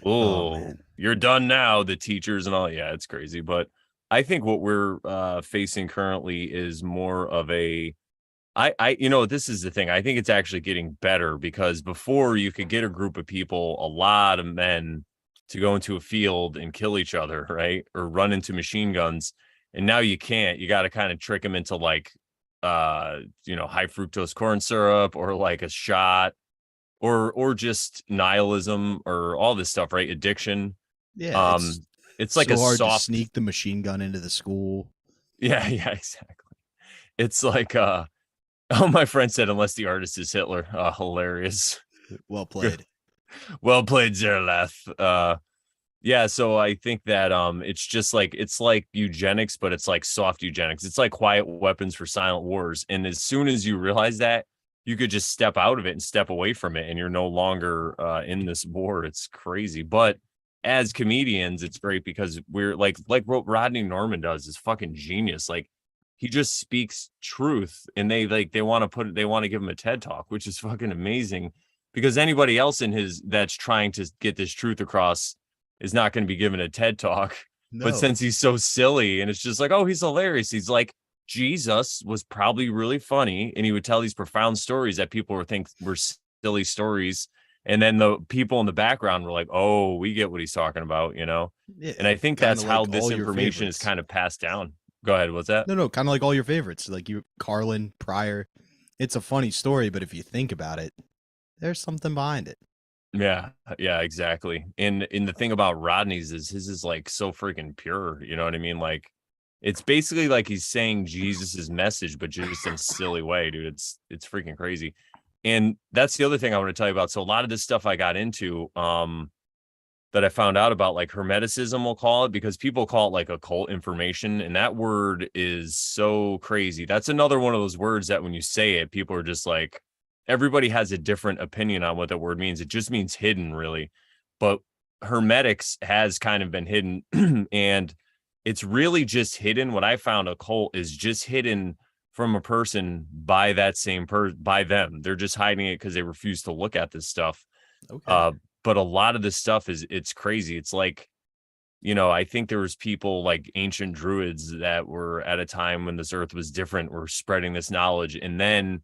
oh Oh, man. you're done now, the teachers and all. Yeah, it's crazy. But I think what we're facing currently is more of a this is the thing. I think it's actually getting better because before you could get a group of people, a lot of men, to go into a field and kill each other, right? Or run into machine guns. And now you can't. You got to kind of trick them into like high fructose corn syrup or like a shot or just nihilism or all this stuff, right? Addiction. Yeah, it's It's like a so hard to soft, sneak the machine gun into the school. yeah, yeah, exactly. It's like oh, my friend said, unless the artist is Hitler. Hilarious. Well played. Well played, Zerleth. Yeah, so I think that it's like eugenics, but it's like soft eugenics. It's like quiet weapons for silent wars. And as soon as you realize that, you could just step out of it and step away from it, and you're no longer in this war. It's crazy. But as comedians, it's great because we're like what Rodney Norman does is fucking genius. Like he just speaks truth, and they want to give him a TED talk, which is fucking amazing. because anybody else in his that's trying to get this truth across is not going to be given a TED talk. But No. since he's so silly and it's just like, oh, he's hilarious. He's like, Jesus was probably really funny, and he would tell these profound stories that people were think were silly stories. And then the people in the background were like, oh, we get what he's talking about, you know? And Yeah, I think kind that's of how like this all your information is favorites. kind of passed down. Go ahead. What's that? No, no, kind of like all your favorites, like you, Carlin, Pryor. It's a funny story, but if you think about it, there's something behind it. Yeah, yeah, exactly. And the thing about Rodney's is his is like so freaking pure. You know what I mean? Like it's basically like he's saying Jesus's message, but just in a silly way, dude. It's freaking crazy. And that's the other thing I want to tell you about. So a lot of this stuff I got into, that I found out about, like Hermeticism, we'll call it, because people call it like occult information. And that word is so crazy. That's another one of those words that when you say it, people are just like, everybody has a different opinion on what that word means. It just means hidden, really. But Hermetics has kind of been hidden. And it's really just hidden. What I found occult is just hidden from a person by that same by them. They're just hiding it because they refuse to look at this stuff. Okay. uh but a lot of this stuff is it's crazy. It's like, you know, I think there was people like ancient druids that were at a time when this earth was different, were spreading this knowledge, and then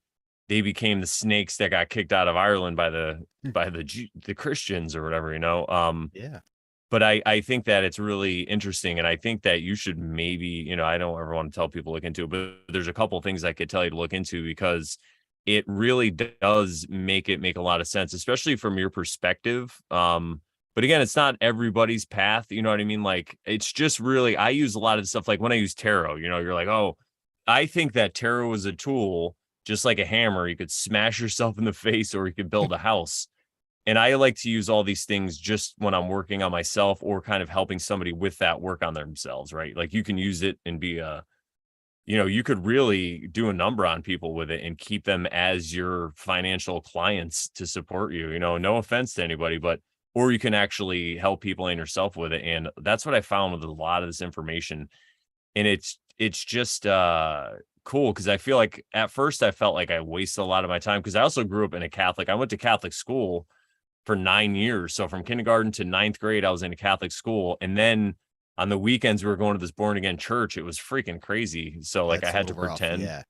they became the snakes that got kicked out of Ireland by the Christians or whatever, you know. Yeah. But I think that it's really interesting, and I think that you should maybe, you know, I don't ever want to tell people to look into it, but there's a couple of things I could tell you to look into, because it really does make it make a lot of sense, especially from your perspective. But again, it's not everybody's path, you know what I mean? Like it's just really, I use a lot of the stuff like when I use tarot, you know, you're like, oh, I think that tarot is a tool, just like a hammer. You could smash yourself in the face or you could build a house. And I like to use all these things just when I'm working on myself or kind of helping somebody with that work on themselves, right? Like you can use it and be a, you know, you could really do a number on people with it and keep them as your financial clients to support you, you know, no offense to anybody, but, or you can actually help people and yourself with it. And that's what I found with a lot of this information. And it's just cool, because I feel like at first I felt like I wasted a lot of my time, because I also grew up in a Catholic, I went to Catholic school for 9 years. So from kindergarten to ninth grade, I was in a Catholic school. And then on the weekends, we were going to this born again church. It was freaking crazy. So like I That's a had to little rough. pretend, Yeah.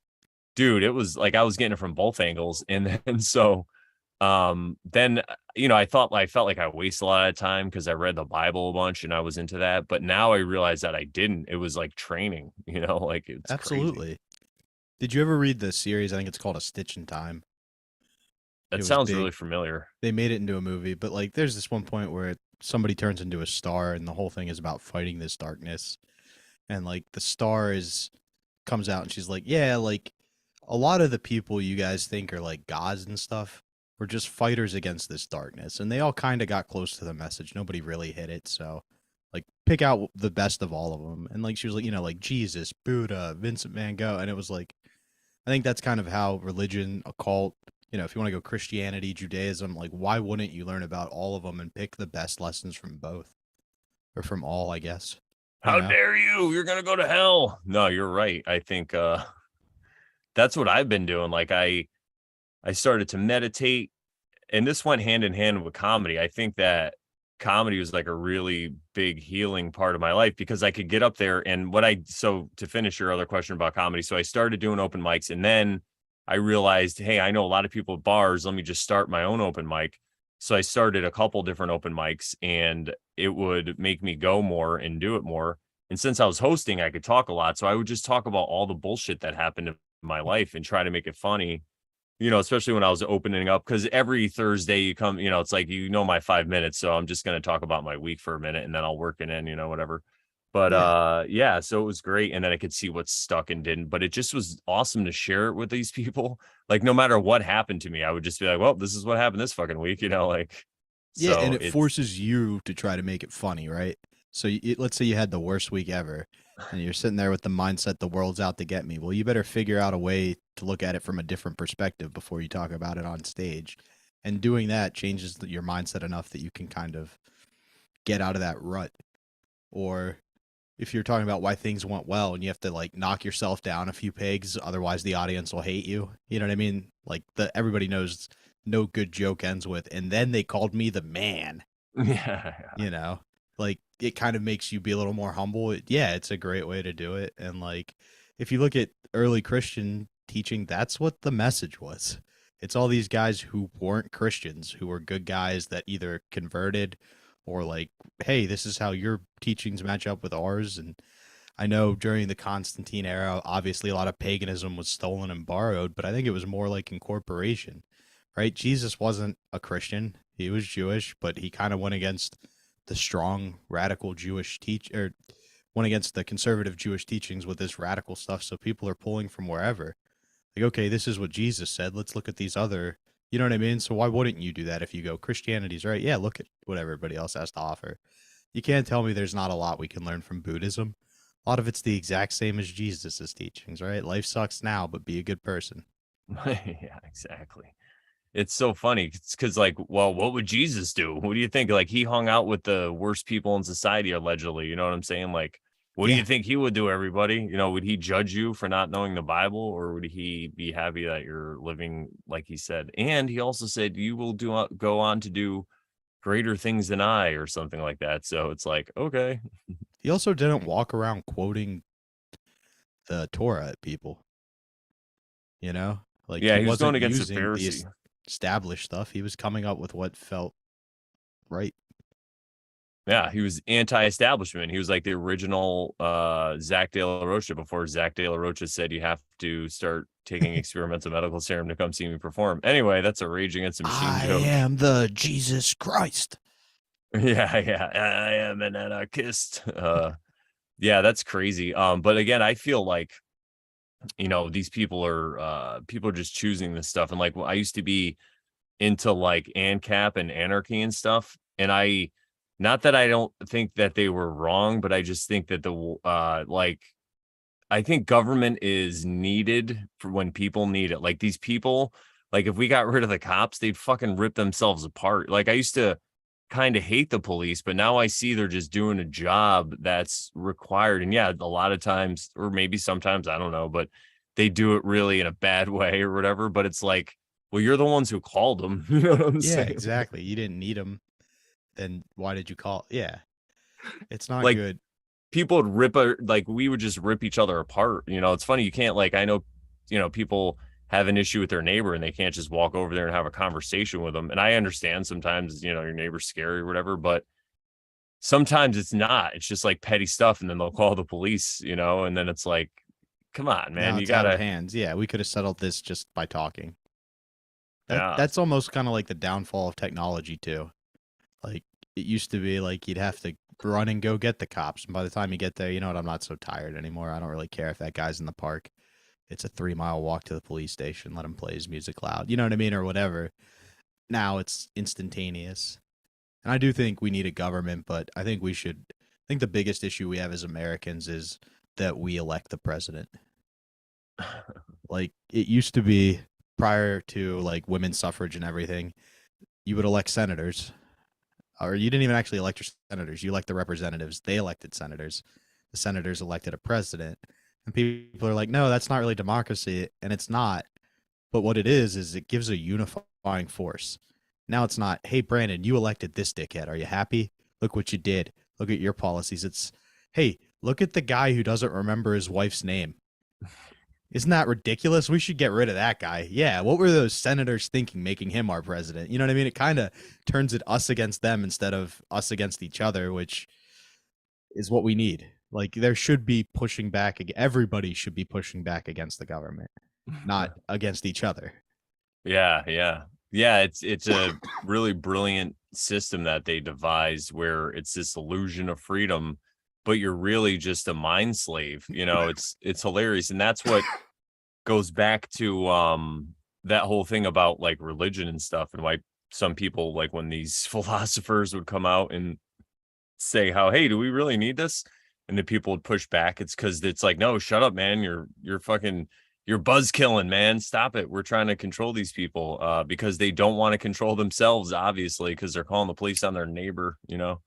dude, it was like I was getting it from both angles. And then so then you know, I felt like I wasted a lot of time because I read the Bible a bunch and I was into that. But now I realize that I didn't. It was like training, you know, like it's crazy. Absolutely. Did you ever read the series? I think it's called A Stitch in Time. It That was sounds really big. familiar. They made it into a movie, but like there's this one point where somebody turns into a star and the whole thing is about fighting this darkness. And like the star is comes out and she's like, "Yeah, like a lot of the people you guys think are like gods and stuff were just fighters against this darkness." And they all kind of got close to the message. Nobody really hit it, so like pick out the best of all of them. And like she was like, you know, like Jesus, Buddha, Vincent Van Gogh, and it was like I think that's kind of how religion, occult, you know, if you want to go Christianity, Judaism, like why wouldn't you learn about all of them and pick the best lessons from both or from all, I guess, you How know? dare you? You're gonna go to hell. No, you're right. I think that's what I've been doing. Like I started to meditate, and this went hand in hand with comedy. I think that comedy was like a really big healing part of my life, because I could get up there and so to finish your other question about comedy, so I started doing open mics, and then I realized, hey, I know a lot of people at bars. Let me just start my own open mic. So I started a couple different open mics, and it would make me go more and do it more. And since I was hosting, I could talk a lot. So I would just talk about all the bullshit that happened in my life and try to make it funny, you know, especially when I was opening up, because every Thursday you come, you know, it's like, you know, my 5 minutes. So I'm just going to talk about my week for a minute and then I'll work it in, you know, whatever. But Yeah. yeah, so it was great. And then I could see what stuck and didn't, but it just was awesome to share it with these people. Like no matter what happened to me, I would just be like, well, this is what happened this fucking week, you know, like, Yeah, and so it it's forces you to try to make it funny, right? So let's say you had the worst week ever and you're sitting there with the mindset the world's out to get me. Well, you better figure out a way to look at it from a different perspective before you talk about it on stage. And doing that changes your mindset enough that you can kind of get out of that rut. Or if you're talking about why things went well and you have to like knock yourself down a few pegs, otherwise the audience will hate you. You know what I mean? Like everybody knows no good joke ends with, and then they called me the man. Yeah. You know, like it kind of makes you be a little more humble. Yeah, it's a great way to do it. And like, if you look at early Christian teaching, that's what the message was. It's all these guys who weren't Christians, who were good guys that either converted or like, hey, this is how your teachings match up with ours. And I know during the Constantine era, obviously a lot of paganism was stolen and borrowed, but I think it was more like incorporation, right? Jesus wasn't a Christian. He was Jewish, but he kind of went against the strong radical Jewish or went against the conservative Jewish teachings with this radical stuff. So people are pulling from wherever. Like, okay, this is what Jesus said. Let's look at these other, you know what I mean? So why wouldn't you do that if you go Christianity's right? Yeah, look at what everybody else has to offer. You can't tell me there's not a lot we can learn from Buddhism. A lot of it's the exact same as Jesus's teachings, right? Life sucks now, but be a good person. Yeah, exactly. It's so funny. It's because, like, well, what would Jesus do? What do you think? Like, he hung out with the worst people in society, allegedly. You know what I'm saying? Like, what do you Yeah. think he would do, everybody? You know, would he judge you for not knowing the Bible, or would he be happy that you're living like he said? And he also said, you will go on to do greater things than I, or something like that. So it's like, okay. He also didn't walk around quoting the Torah at people, you know? Like Yeah, he he was going wasn't against the using the Pharisee. established stuff. He was coming up with what felt right. Yeah, he was anti-establishment. He was like the original Zach De La Rocha before Zach De La Rocha said you have to start taking experimental medical serum to come see me perform. Anyway, that's a Rage Against the Machine I joke. am the Jesus Christ. Yeah, yeah, I am an anarchist. Yeah, that's crazy. But again, I feel like, you know, these people are just choosing this stuff. And like, I used to be into like ANCAP and anarchy and stuff. And I, not that I don't think that they were wrong, but I just think that like, I think government is needed for when people need it. Like these people, like if we got rid of the cops, they'd fucking rip themselves apart. Like I used to kind of hate the police, but now I see they're just doing a job that's required. And yeah, a lot of times, or maybe sometimes, I don't know, but they do it really in a bad way or whatever. But it's like, well, you're the ones who called them. You know what I'm Yeah, saying? exactly. You didn't need him. Then why did you call? Yeah, it's not Like good. people would like we would just rip each other apart. You know, it's funny. You can't, like, I know, you know, people have an issue with their neighbor and they can't just walk over there and have a conversation with them. And I understand sometimes, you know, your neighbor's scary or whatever, but sometimes it's not. It's just like petty stuff. And then they'll call the police, you know, and then it's like, come on, man, Now you it's out of gotta, hands. Yeah, we could have settled this just by talking. yeah. That's almost kind of like the downfall of technology too. Like it used to be like you'd have to run and go get the cops, and by the time you get there, you know what? I'm not so tired anymore. I don't really care if that guy's in the park. It's a 3 mile walk to the police station. Let him play his music loud. You know what I mean, or whatever. Now it's instantaneous, and I do think we need a government, but I think we should. I think the biggest issue we have as Americans is that we elect the president. Like it used to be prior to like women's suffrage and everything, you would elect senators, or you didn't even actually elect your senators. You elect the representatives. They elected senators. The senators elected a president. And people are like, no, that's not really democracy. And it's not. But what it is it gives a unifying force. Now it's not, hey, Brandon, you elected this dickhead. Are you happy? Look what you did. Look at your policies. It's, hey, look at the guy who doesn't remember his wife's name. Isn't that ridiculous? We should get rid of that guy. Yeah, what were those senators thinking making him our president? You know what I mean? It kind of turns it us against them instead of us against each other, which is what we need. Like there should be pushing back. Everybody should be pushing back against the government, not against each other. Yeah, yeah. Yeah, it's a really brilliant system that they devised where it's this illusion of freedom, but you're really just a mind slave. You know, it's hilarious. And that's what goes back to that whole thing about like religion and stuff, and why some people, like when these philosophers would come out and say how, hey, do we really need this? And the people would push back. It's because it's like, no, shut up, man. You're fucking, you're buzz killing, man. Stop it. We're trying to control these people because they don't want to control themselves, obviously, because they're calling the police on their neighbor, you know,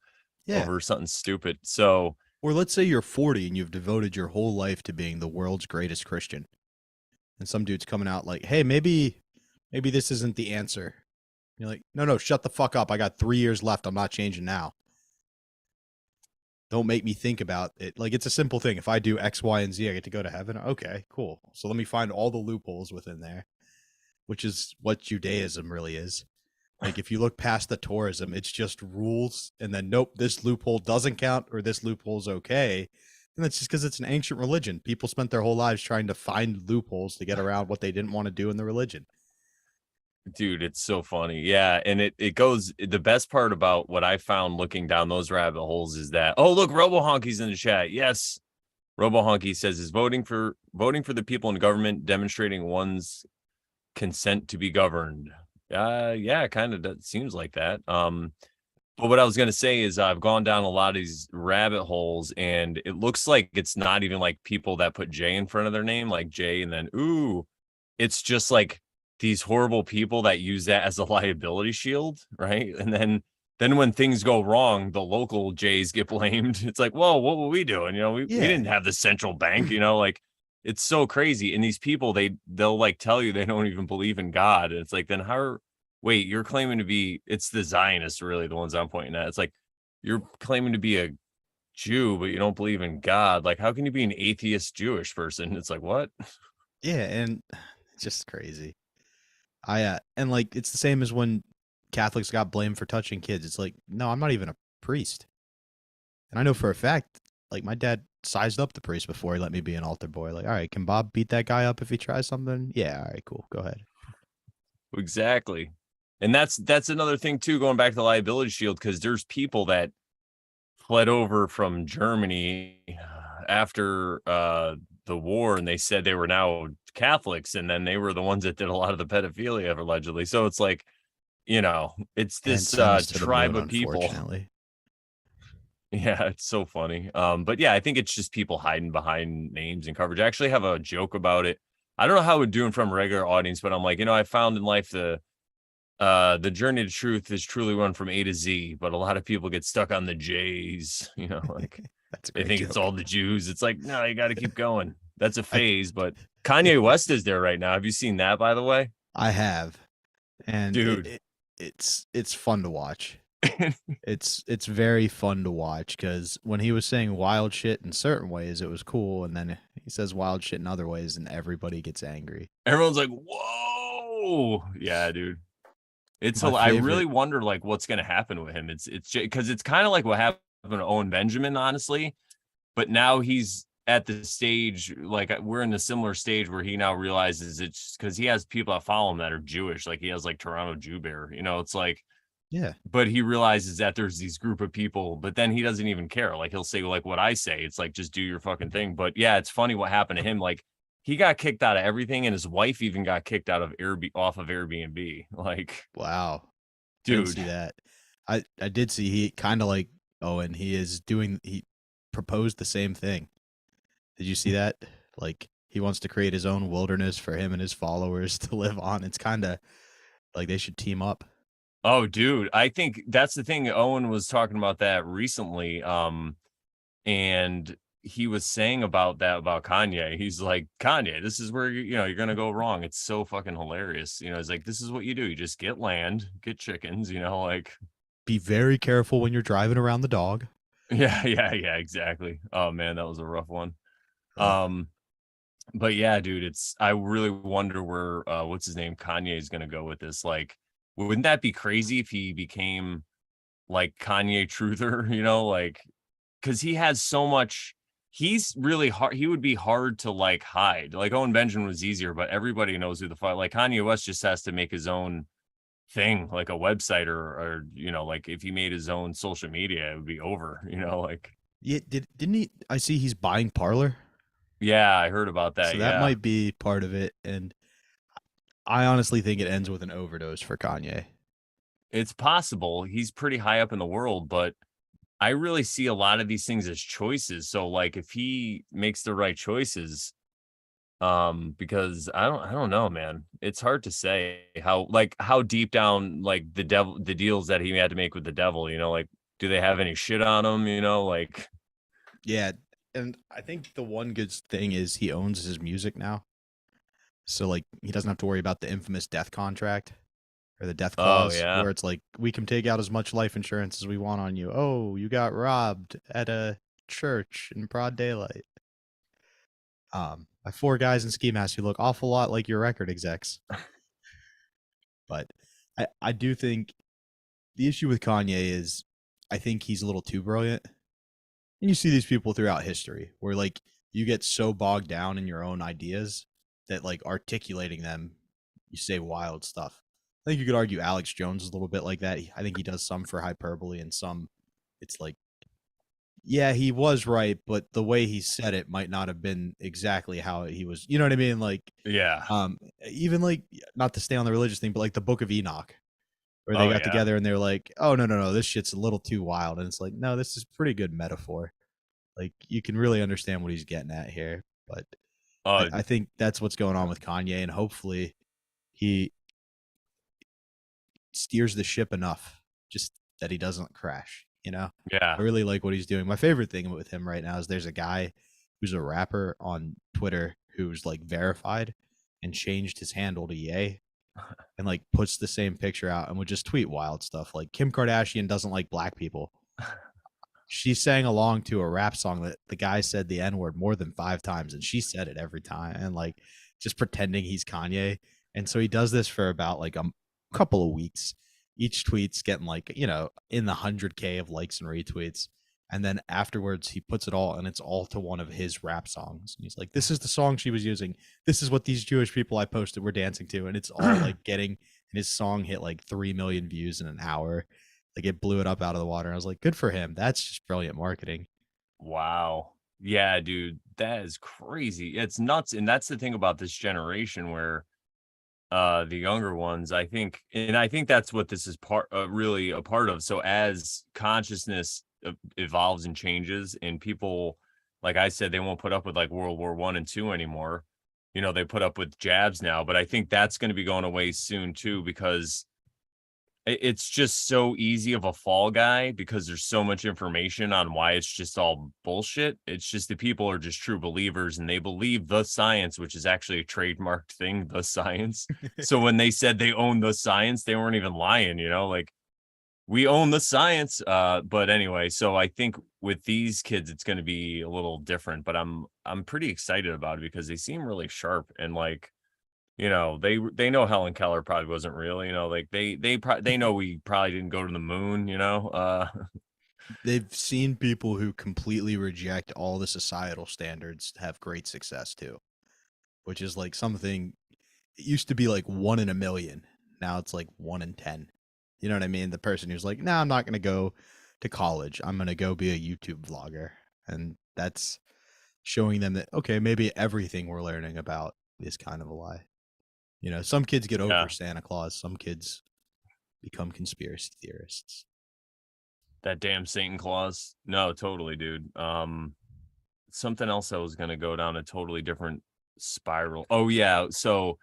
Yeah. over something stupid. So Or let's say you're 40 and you've devoted your whole life to being the world's greatest Christian. And some dude's coming out like, "Hey, maybe this isn't the answer." You're like, no, no, shut the fuck up. I got 3 years left. I'm not changing now. Don't make me think about it. Like, it's a simple thing. If I do X, Y, and Z, I get to go to heaven. Okay, cool. So let me find all the loopholes within there, which is what Judaism really is. Like, if you look past the tourism, it's just rules, and then nope, this loophole doesn't count, or this loophole's okay. And that's just because it's an ancient religion. People spent their whole lives trying to find loopholes to get around what they didn't want to do in the religion. Dude, it's so funny. Yeah, and it goes, the best part about what I found looking down those rabbit holes is that, oh look, Robo Honky's in the chat. Yes. Robo Honky says, is voting for the people in government demonstrating one's consent to be governed. Yeah, it kind of seems like that. But what I was gonna say is I've gone down a lot of these rabbit holes, and it looks like it's not even like people that put J in front of their name, like J and then ooh. It's just like these horrible people that use that as a liability shield, right? And then when things go wrong, the local J's get blamed. It's like, whoa, what were we doing? You know, we Yeah, didn't have the central bank, you know, like it's so crazy. And these people, they'll like tell you they don't even believe in God. And it's like, then how wait, you're claiming to be, it's the Zionists really the ones I'm pointing at. It's like you're claiming to be a Jew, but you don't believe in God. Like, how can you be an atheist Jewish person? It's like, what? yeah, and it's just crazy. And like it's the same as when Catholics got blamed for touching kids. It's like, no, I'm not even a priest. And I know for a fact, like my dad sized up the priest before he let me be an altar boy. Like, all right, can Bob beat that guy up if he tries something? Yeah, all right, cool, go ahead. Exactly. And that's another thing too, going back to the liability shield, because there's people that fled over from Germany after the war, and they said they were now Catholics, and then they were the ones that did a lot of the pedophilia allegedly. So it's like, you know, it's And this sent us to the tribe moon, of people. unfortunately. Yeah, it's so funny. But yeah, I think it's just people hiding behind names and coverage. I actually have a joke about it. I don't know how it would do in front of a regular audience, but I'm like, you know, I found in life the journey to truth is truly run from A to Z, but a lot of people get stuck on the J's, you know, like That's a they great think it's joke. all the Jews. It's like, no, you got to keep going. That's a I phase, but Kanye West is there right now. Have you seen that, by the way? I have, and Dude. it's fun to watch. It's very fun to watch because when he was saying wild shit in certain ways, it was cool, and then he says wild shit in other ways, and everybody gets angry. Everyone's like, whoa. Yeah, dude. My I really favorite, wonder like what's going to happen with him. It's because it's kind of like what happened to Owen Benjamin, honestly. But now he's at the stage, like we're in a similar stage where he now realizes it's because he has people that follow him that are Jewish, like he has like Toronto Jew Bear, you know. It's like, yeah, but he realizes that there's these group of people, but then he doesn't even care. Like he'll say like what I say. It's like just do your fucking thing. But yeah, it's funny what happened to him. Like he got kicked out of everything, and his wife even got kicked out of Airbnb. Like, wow, I didn't dude. see that. I did see he kind of like Owen. He proposed the same thing. Did you see that? Like he wants to create his own wilderness for him and his followers to live on. It's kind of like they should team up. Oh, dude, I think that's the thing. Owen was talking about that recently. And he was saying about that about Kanye. He's like, Kanye, this is where you know you're gonna go wrong. It's so fucking hilarious. You know, it's like this is what you do. You just get land, get chickens, you know, like Be very careful when you're driving around the dog. yeah, exactly. Oh man, that was a rough one. Ugh. Um, but yeah, dude, it's I really wonder where what's his name, Kanye is gonna go with this. Like, wouldn't that be crazy if he became like Kanye Truther, you know, like because he has so much. He's really hard. He would be hard to like hide. Like Owen Benjamin was easier, but everybody knows who the fuck. Like Kanye West just has to make his own thing, like a website or you know, like if he made his own social media, it would be over. You know, like Yeah, didn't he? I see he's buying Parlor, yeah, I heard about so that. that Yeah, might be part of it. And I honestly think it ends with an overdose for Kanye. it's possible. He's pretty high up in the world, but I really see a lot of these things as choices. So like if he makes the right choices, because I don't know, man, it's hard to say how deep down like the deals that he had to make with the devil, you know, like do they have any shit on him, you know, like Yeah, and I think the one good thing is he owns his music now, so like he doesn't have to worry about the infamous death contract. or the death Oh clause, yeah. where it's like we can take out as much life insurance as we want on you. Oh, you got robbed at a church in broad daylight. By four guys in ski masks who look awful lot like your record execs. But I do think the issue with Kanye is I think he's a little too brilliant. And you see these people throughout history where like you get so bogged down in your own ideas that like articulating them, you say wild stuff. I think you could argue Alex Jones is a little bit like that. I think he does some for hyperbole and some it's like, yeah, he was right, but the way he said it might not have been exactly how he was. You know what I mean? Like, Yeah. um, even like not to stay on the religious thing, but like the Book of Enoch, where they Oh got yeah. together and they're like, "Oh no, this shit's a little too wild," and it's like, no, this is pretty good metaphor. Like you can really understand what he's getting at here, but Oh I think that's what's going on with Kanye, and hopefully he steers the ship enough, just that he doesn't crash. You know, I yeah. really like what he's doing. My favorite thing with him right now is there's a guy who's a rapper on Twitter who's like verified and changed his handle to Yay and like puts the same picture out and would just tweet wild stuff like Kim Kardashian doesn't like black people. She sang along to a rap song that the guy said the N word more than 5 times, and she said it every time, and like just pretending he's Kanye. And so he does this for about like a couple of weeks. Each tweet's getting like in the 100K of likes and retweets, and then afterwards he puts it all, and it's all to one of his rap songs. And he's like, "This is the song she was using. This is what these Jewish people I posted were dancing to," and it's all like getting. And his song hit like 3 million views in an hour. Like it blew it up out of the water. I was like, good for him. That's just brilliant marketing. Wow. Yeah, dude, that is crazy. It's nuts. And that's the thing about this generation where the younger ones, I think that's what this is really a part of. So as consciousness evolves and changes and people, like I said, they won't put up with like World War I and II anymore. They put up with jabs now, but I think that's going to be going away soon too, because it's just so easy of a fall guy because there's so much information on why it's just all bullshit. It's just the people are just true believers and they believe the science, which is actually a trademarked thing, the science. So when they said they own the science, they weren't even lying, like we own the science. But anyway, so I think with these kids, it's going to be a little different, but I'm pretty excited about it because they seem really sharp and like, they know Helen Keller probably wasn't real, like they know we probably didn't go to the moon, They've seen people who completely reject all the societal standards have great success too, which is like something it used to be like 1 in a million. Now it's like 1 in 10. You know what I mean? The person who's like, nah, I'm not going to go to college. I'm going to go be a YouTube vlogger. And that's showing them that, okay, maybe everything we're learning about is kind of a lie. Some kids get over yeah, Santa Claus. Some kids become conspiracy theorists. that damn Satan Claus. No, totally, dude. Something else I was gonna go down a totally different spiral. Oh yeah, so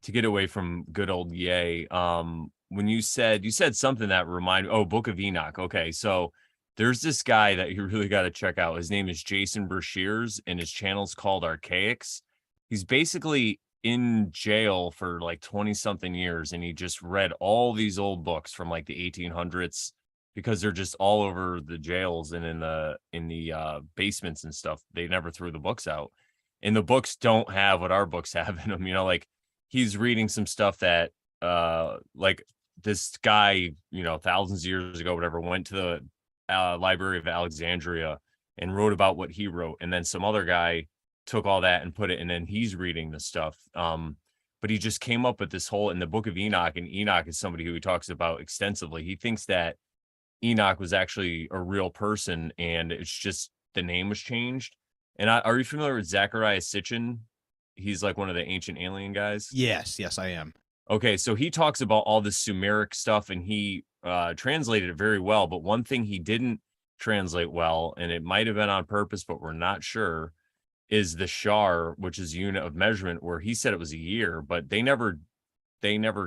to get away from good old Yay, when you said something that reminded Book of Enoch. Okay, so there's this guy that you really got to check out. His name is Jason Bershears, and his channel's called Archaics. He's basically in jail for like 20 something years, and he just read all these old books from like the 1800s because they're just all over the jails and in the basements and stuff. They never threw the books out, and the books don't have what our books have in them. Like he's reading some stuff that like this guy, thousands of years ago, whatever, went to the Library of Alexandria and wrote about what he wrote, and then some other guy took all that and put it, and then he's reading the stuff. But he just came up with this whole in the Book of Enoch, and Enoch is somebody who he talks about extensively. He thinks that Enoch was actually a real person, and it's just the name was changed. And are you familiar with Zachariah Sitchin? He's like one of the ancient alien guys. Yes, I am. Okay, so he talks about all this Sumeric stuff and he translated it very well. But one thing he didn't translate well, and it might have been on purpose, but we're not sure, is the shar, which is unit of measurement, where he said it was a year, but they never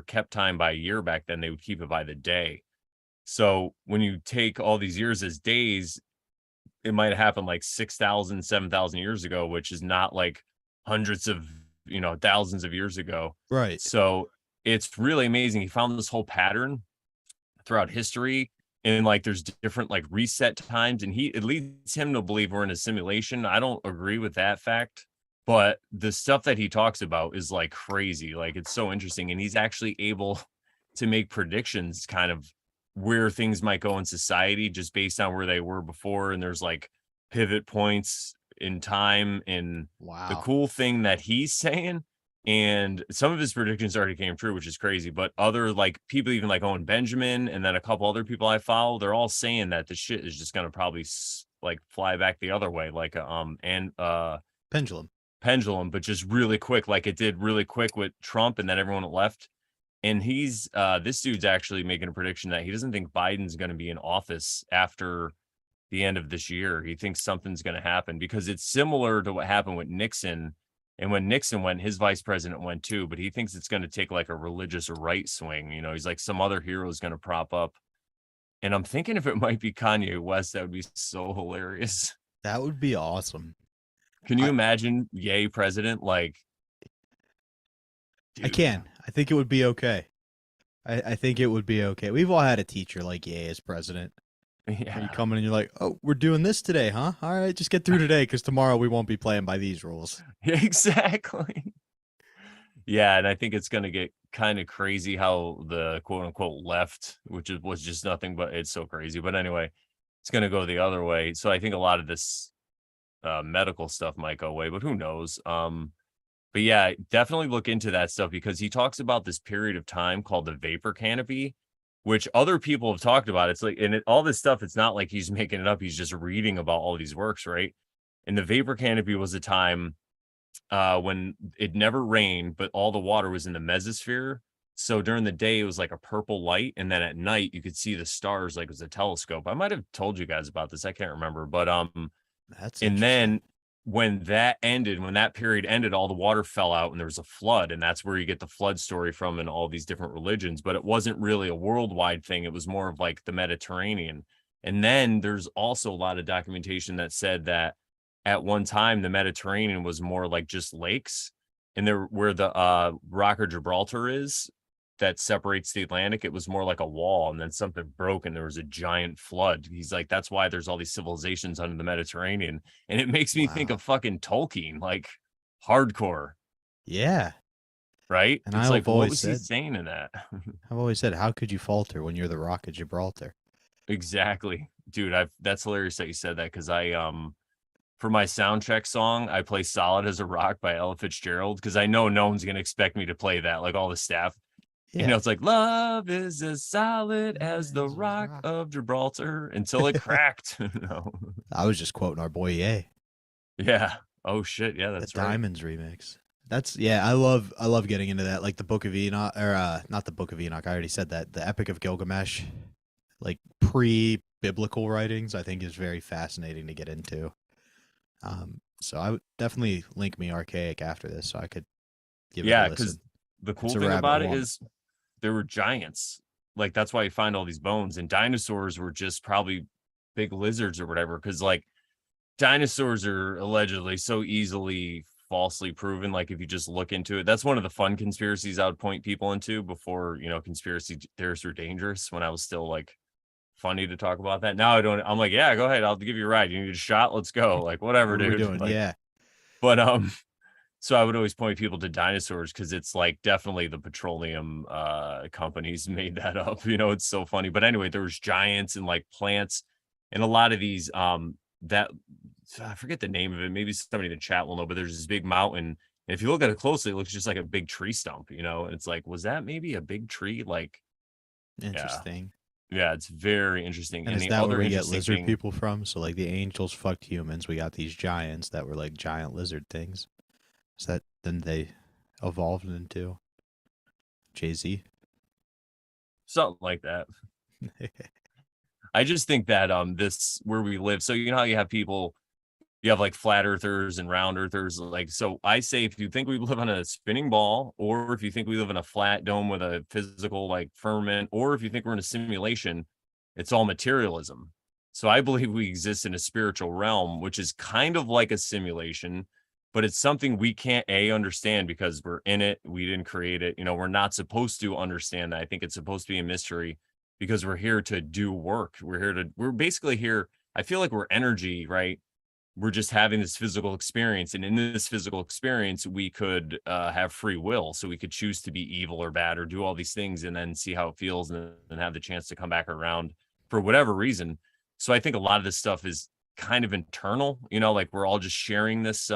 kept time by a year back then. They would keep it by the day. So when you take all these years as days, it might have happened like 6,000, 7,000 years ago, which is not like hundreds of, thousands of years ago. Right. So it's really amazing. He found this whole pattern throughout history, and like there's different like reset times, and he it leads him to believe we're in a simulation. I don't agree with that fact, but the stuff that he talks about is like crazy. Like it's so interesting, and he's actually able to make predictions kind of where things might go in society just based on where they were before, and there's like pivot points in time. And the Wow. cool thing that he's saying, and some of his predictions already came true, which is crazy, but other like people, even like Owen Benjamin and then a couple other people I follow, they're all saying that the shit is just going to probably like fly back the other way, like and Pendulum. pendulum, but just really quick, like it did really quick with Trump and then everyone left. And he's this dude's actually making a prediction that he doesn't think Biden's going to be in office after the end of this year. He thinks something's going to happen because it's similar to what happened with Nixon. And when Nixon went, his vice president went too, but he thinks it's going to take like a religious right swing. You know, he's like some other hero is going to prop up. And I'm thinking if it might be Kanye West, that would be so hilarious. That would be awesome. Can you I imagine Yay president? Like, I dude, can. I think it would be okay. I think it would be okay. We've all had a teacher like Ye as president. Where you yeah, come in and you're like, oh, we're doing this today, huh? All right, just get through today because tomorrow we won't be playing by these rules. exactly. Yeah, and I think it's going to get kind of crazy how the quote unquote left, which was just nothing but it's so crazy. But anyway, it's going to go the other way. So I think a lot of this medical stuff might go away, but who knows? But yeah, definitely look into that stuff because he talks about this period of time called the vapor canopy, which other people have talked about. It's like, and all this stuff, it's not like he's making it up. He's just reading about all these works, right? And the vapor canopy was a time when it never rained, but all the water was in the mesosphere. So during the day, it was like a purple light. And then at night, you could see the stars like it was a telescope. I might have told you guys about this. I can't remember. But That's and interesting. then when that ended, when that period ended, all the water fell out and there was a flood. And that's where you get the flood story from in all these different religions. But it wasn't really a worldwide thing. It was more of like the Mediterranean. And then there's also a lot of documentation that said that at one time the Mediterranean was more like just lakes. And there where the Rock of Gibraltar is that separates the Atlantic, it was more like a wall, and then something broke and there was a giant flood. He's like, that's why there's all these civilizations under the Mediterranean. And it makes me think Wow. of fucking Tolkien, like hardcore, Yeah. right? And It's like, I've what always was he said, saying in that? how could you falter when you're the Rock of Gibraltar? Exactly. Dude, I've that's hilarious that you said that because I for my sound check song, I play Solid as a Rock by Ella Fitzgerald because I know no one's gonna expect me to play that, like all the staff. You know, Yeah. it's like love is as solid as the As a rock rock. of Gibraltar until it cracked. No. I was just quoting our boy Ye, Yeah. Oh shit. Yeah, the that's right. Diamonds remix. That's yeah, I love getting into that, like the Book of Enoch, or not the Book of Enoch. I already said that. The Epic of Gilgamesh, like pre-biblical writings, I think is very fascinating to get into. So I would definitely link me Archaic after this, so I could give it a Yeah, because listen. the It's cool a thing rabbit about hole. it is there were giants. Like that's why you find all these bones. And dinosaurs were just probably big lizards or whatever. Cause like dinosaurs are allegedly so easily falsely proven. Like if you just look into it, that's one of the fun conspiracies I would point people into before, you know, conspiracy theorists were dangerous when I was still like funny to talk about that. Now I don't, I'm like, yeah, go ahead. I'll give you a ride. You need a shot? Let's go. Like, whatever, What are we dude. doing? Like, Yeah. but, so I would always point people to dinosaurs because it's like definitely the petroleum companies made that up. You know, it's so funny. But anyway, there was giants and like plants and a lot of these that I forget the name of it. Maybe somebody in the chat will know, but there's this big mountain. And if you look at it closely, it looks just like a big tree stump, you know, and it's like, was that maybe a big tree? Like, yeah, Interesting. yeah, it's very interesting. And And is the that where other we get interesting lizard thing, people from? So like the angels fucked humans. We got these giants that were like giant lizard things. Is that then they evolved into Jay-Z? something like that. I just think that this where we live. So you know how you have people, you have like flat earthers and round earthers. Like, so I say if you think we live on a spinning ball, or if you think we live in a flat dome with a physical like firmament, or if you think we're in a simulation, it's all materialism. So I believe we exist in a spiritual realm, which is kind of like a simulation. but it's something we can't understand because we're in it. We didn't create it. You know, we're not supposed to understand that. I think it's supposed to be a mystery because we're here to do work. We're basically here. I feel like we're energy, right? We're just having this physical experience, and in this physical experience we could have free will, so we could choose to be evil or bad or do all these things and then see how it feels, and then have the chance to come back around for whatever reason. So I think a lot of this stuff is kind of internal, you know, like we're all just sharing this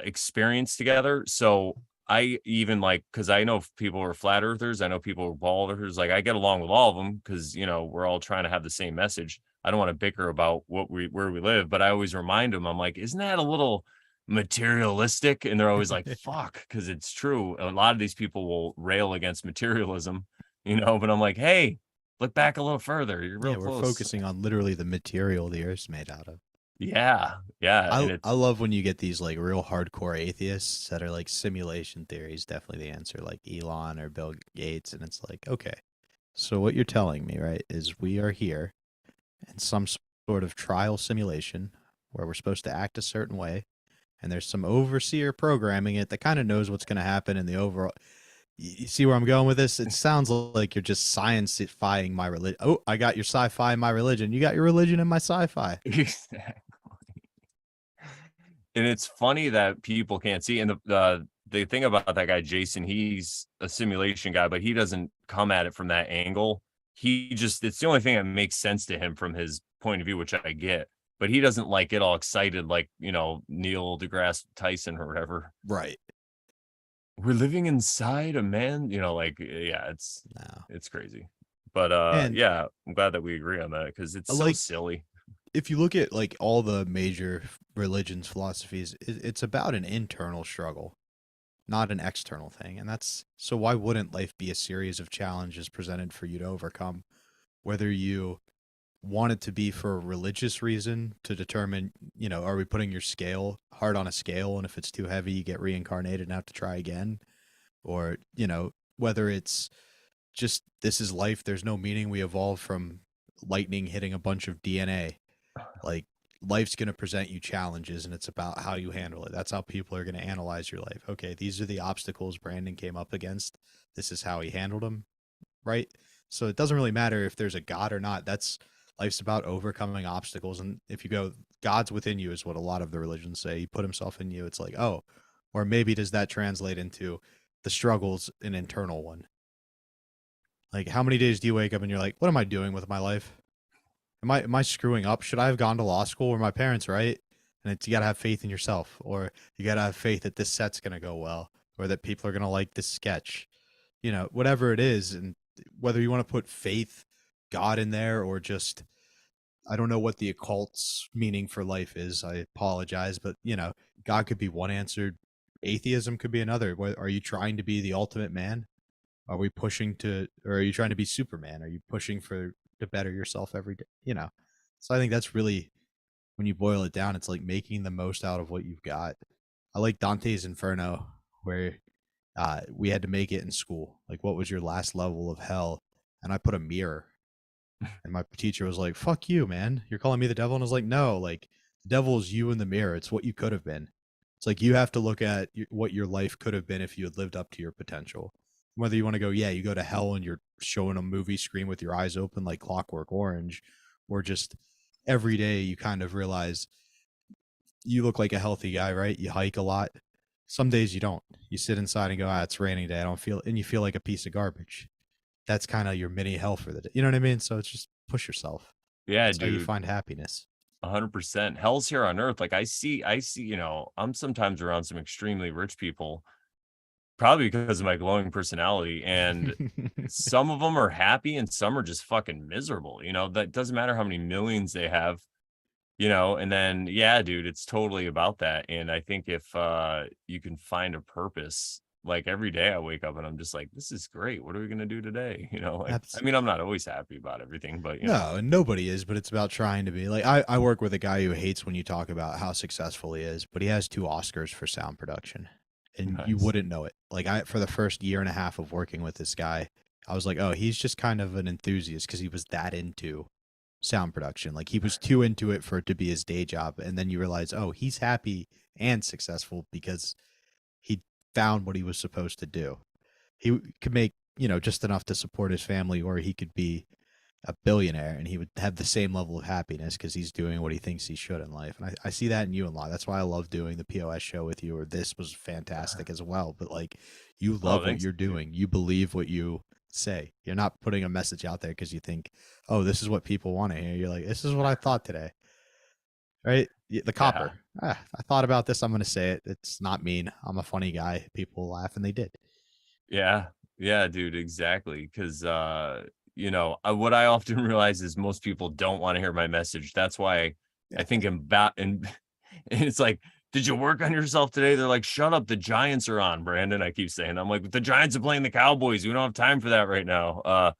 experience together. So I even like, because I know people are flat earthers, I know people are ball earthers, like I get along with all of them because, you know, we're all trying to have the same message. I don't want to bicker about where we live, but I always remind them, I'm like, isn't that a little materialistic? And they're always like, fuck, because it's true. A lot of these people will rail against materialism, you know, but I'm like, hey, look back a little further. You're Yeah, real we're close. focusing on literally the material the Earth's made out of. Yeah. Yeah. And I it's love when you get these like real hardcore atheists that are like simulation theory is definitely the answer, like Elon or Bill Gates, and it's like, okay, so what you're telling me, right, is we are here in some sort of trial simulation where we're supposed to act a certain way, and there's some overseer programming it that kind of knows what's going to happen in the overall. You see where I'm going with this? It sounds like you're just science-ifying my religion. Oh, I got your sci-fi in my religion. You got your religion in my sci-fi. and it's funny that people can't see. And the thing about that guy Jason, he's a simulation guy, but he doesn't come at it from that angle. He just it's the only thing that makes sense to him from his point of view, which I get. But he doesn't like get all excited like, you know, Neil deGrasse Tyson or whatever. Right. We're living inside a man, you know, like yeah, No. it's crazy. But And yeah, I'm glad that we agree on that because it's so like silly. if you look at like all the major religions, philosophies, it's about an internal struggle, not an external thing. And that's so why wouldn't life be a series of challenges presented for you to overcome, whether you want it to be for a religious reason to determine, you know, are we putting your scale hard on a scale, and if it's too heavy, you get reincarnated and have to try again, or, you know, whether it's just this is life, there's no meaning, we evolved from lightning hitting a bunch of DNA. Like life's going to present you challenges and it's about how you handle it. That's how people are going to analyze your life. Okay, these are the obstacles Brandon came up against. This is how he handled them, right? So it doesn't really matter if there's a God or not. That's life's about overcoming obstacles. And if you go, God's within you is what a lot of the religions say. He put himself in you. It's like, oh, or maybe does that translate into the struggles an internal one? Like how many days do you wake up and you're like, what am I doing with my life? Am I screwing up? Should I have gone to law school? Were my parents right? And it's you gotta have faith in yourself, or you gotta have faith that this set's gonna go well, or that people are gonna like this sketch. You know, whatever it is, and whether you want to put faith, God in there, or just I don't know what the occult's meaning for life is. I apologize, but you know, God could be one answer, atheism could be another. Are you trying to be the ultimate man? Are we pushing to, or are you trying to be Superman? Are you pushing for to better yourself every day? You know, so I think that's really when you boil it down, it's like making the most out of what you've got. I like Dante's Inferno, where we had to make it in school. Like, what was your last level of hell? And I put a mirror, and my teacher was like, "Fuck you, man! You're calling me the devil." And I was like, "No, like the devil is you in the mirror. It's what you could have been. It's like you have to look at what your life could have been if you had lived up to your potential. Whether you want to go, yeah, you go to hell and you're showing a movie screen with your eyes open like Clockwork Orange, or just every day you kind of realize you look like a healthy guy, right? You hike a lot. Some days you don't. You sit inside and go, ah, it's raining day. I don't feel, and you feel like a piece of garbage. That's kind of your mini hell for the day. You know what I mean? So it's just push yourself. Yeah, That's how you dude. find happiness. 100%. Hell's here on earth. Like I see, you know, I'm sometimes around some extremely rich people, probably because of my glowing personality. And some of them are happy and some are just fucking miserable. You know, that doesn't matter how many millions they have, you know, and then, yeah, dude, it's totally about that. And I think if you can find a purpose, like every day I wake up and I'm just like, this is great. What are we going to do today? You know, like, I Abs- mean, I'm not always happy about everything, but you know, no, and nobody is, but it's about trying to be. Like I work with a guy who hates when you talk about how successful he is, but he has 2 Oscars for sound production. And you nice. wouldn't know it. Like I for the first year and a half of working with this guy, I was like, oh, he's just kind of an enthusiast because he was that into sound production. Like he was too into it for it to be his day job. And then you realize, oh, he's happy and successful because he found what he was supposed to do. He could make, just enough to support his family, or he could be a billionaire and he would have the same level of happiness because he's doing what he thinks he should in life. And I see that in you a lot. That's why I love doing the POS show with you, or this was fantastic as well. But like, you Oh, love what thanks, you're dude. doing. You believe what you say. You're not putting a message out there because you think, oh, this is what people want to hear. You're like, this is what I thought today. Right? The Yeah. copper. I thought about this. I'm going to say it. It's not mean. I'm a funny guy. People laugh, and they did. Yeah. Yeah, dude, exactly. Cause what I often realize is most people don't want to hear my message. That's why I think about and and it's like, did you work on yourself today? They're like, shut up, the Giants are on, Brandon. I keep saying, I'm like, the Giants are playing the Cowboys. We don't have time for that right now.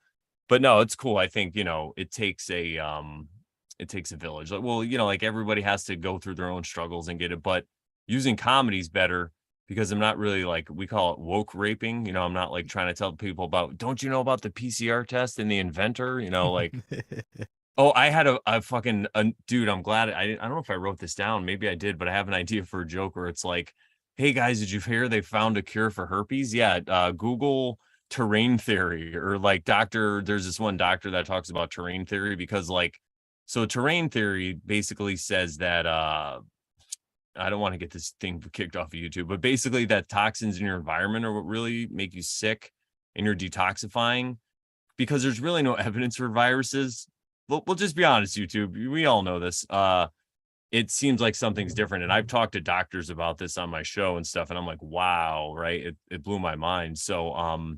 But no, it's cool. I think, it takes a village. Like, well, like everybody has to go through their own struggles and get it, but using comedy's better because I'm not really like, we call it woke raping. I'm not like trying to tell people about, don't you know about the PCR test and the inventor? Like, oh, I had a fucking dude. I'm glad I don't know if I wrote this down. Maybe I did, but I have an idea for a joke where it's like, hey guys, did you hear they found a cure for herpes? Yeah, Google terrain theory, or like there's this one doctor that talks about terrain theory because like, so terrain theory basically says that I don't want to get this thing kicked off of YouTube, but basically that toxins in your environment are what really make you sick and you're detoxifying because there's really no evidence for viruses. We'll just be honest, YouTube. We all know this. It seems like something's different. And I've talked to doctors about this on my show and stuff. And I'm like, wow, right. It blew my mind. So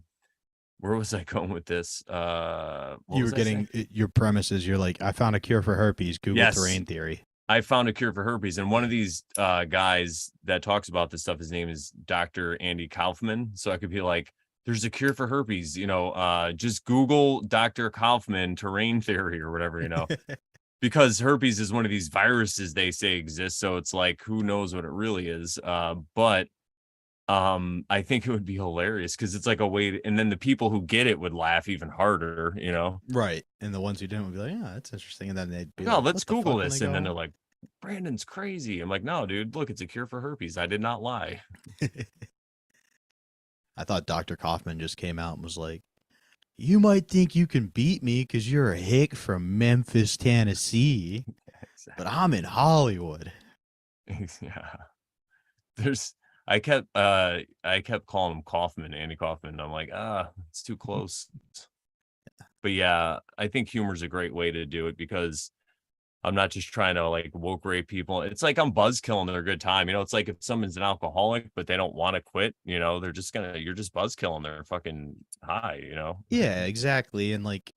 where was I going with this? What You was were I saying? getting your premises. You're like, I found a cure for herpes. Google Yes. terrain theory. I found a cure for herpes. And one of these guys that talks about this stuff, his name is Dr. Andy Kaufman. So I could be like, there's a cure for herpes, just Google Dr. Kaufman terrain theory or whatever, because herpes is one of these viruses they say exists. So it's like, who knows what it really is. But I think it would be hilarious because it's like a way to, and then the people who get it would laugh even harder. Right. And the ones who didn't would be like, yeah, that's interesting. And then they'd be No, like, let's what the Google fuck? And they this. And then they're go, like, Brandon's crazy. I'm like, no, dude, look, it's a cure for herpes. I did not lie. I thought Dr. Kaufman just came out and was like, you might think you can beat me because you're a hick from Memphis, Tennessee, but I'm in Hollywood. Yeah. There's I kept calling him Kaufman, Andy Kaufman. I'm like, it's too close. But yeah, I think humor is a great way to do it because I'm not just trying to like woke rape people. It's like I'm buzzkilling their good time. It's like if someone's an alcoholic, but they don't want to quit, they're just you're just buzzkilling their fucking high. Yeah, exactly. And like,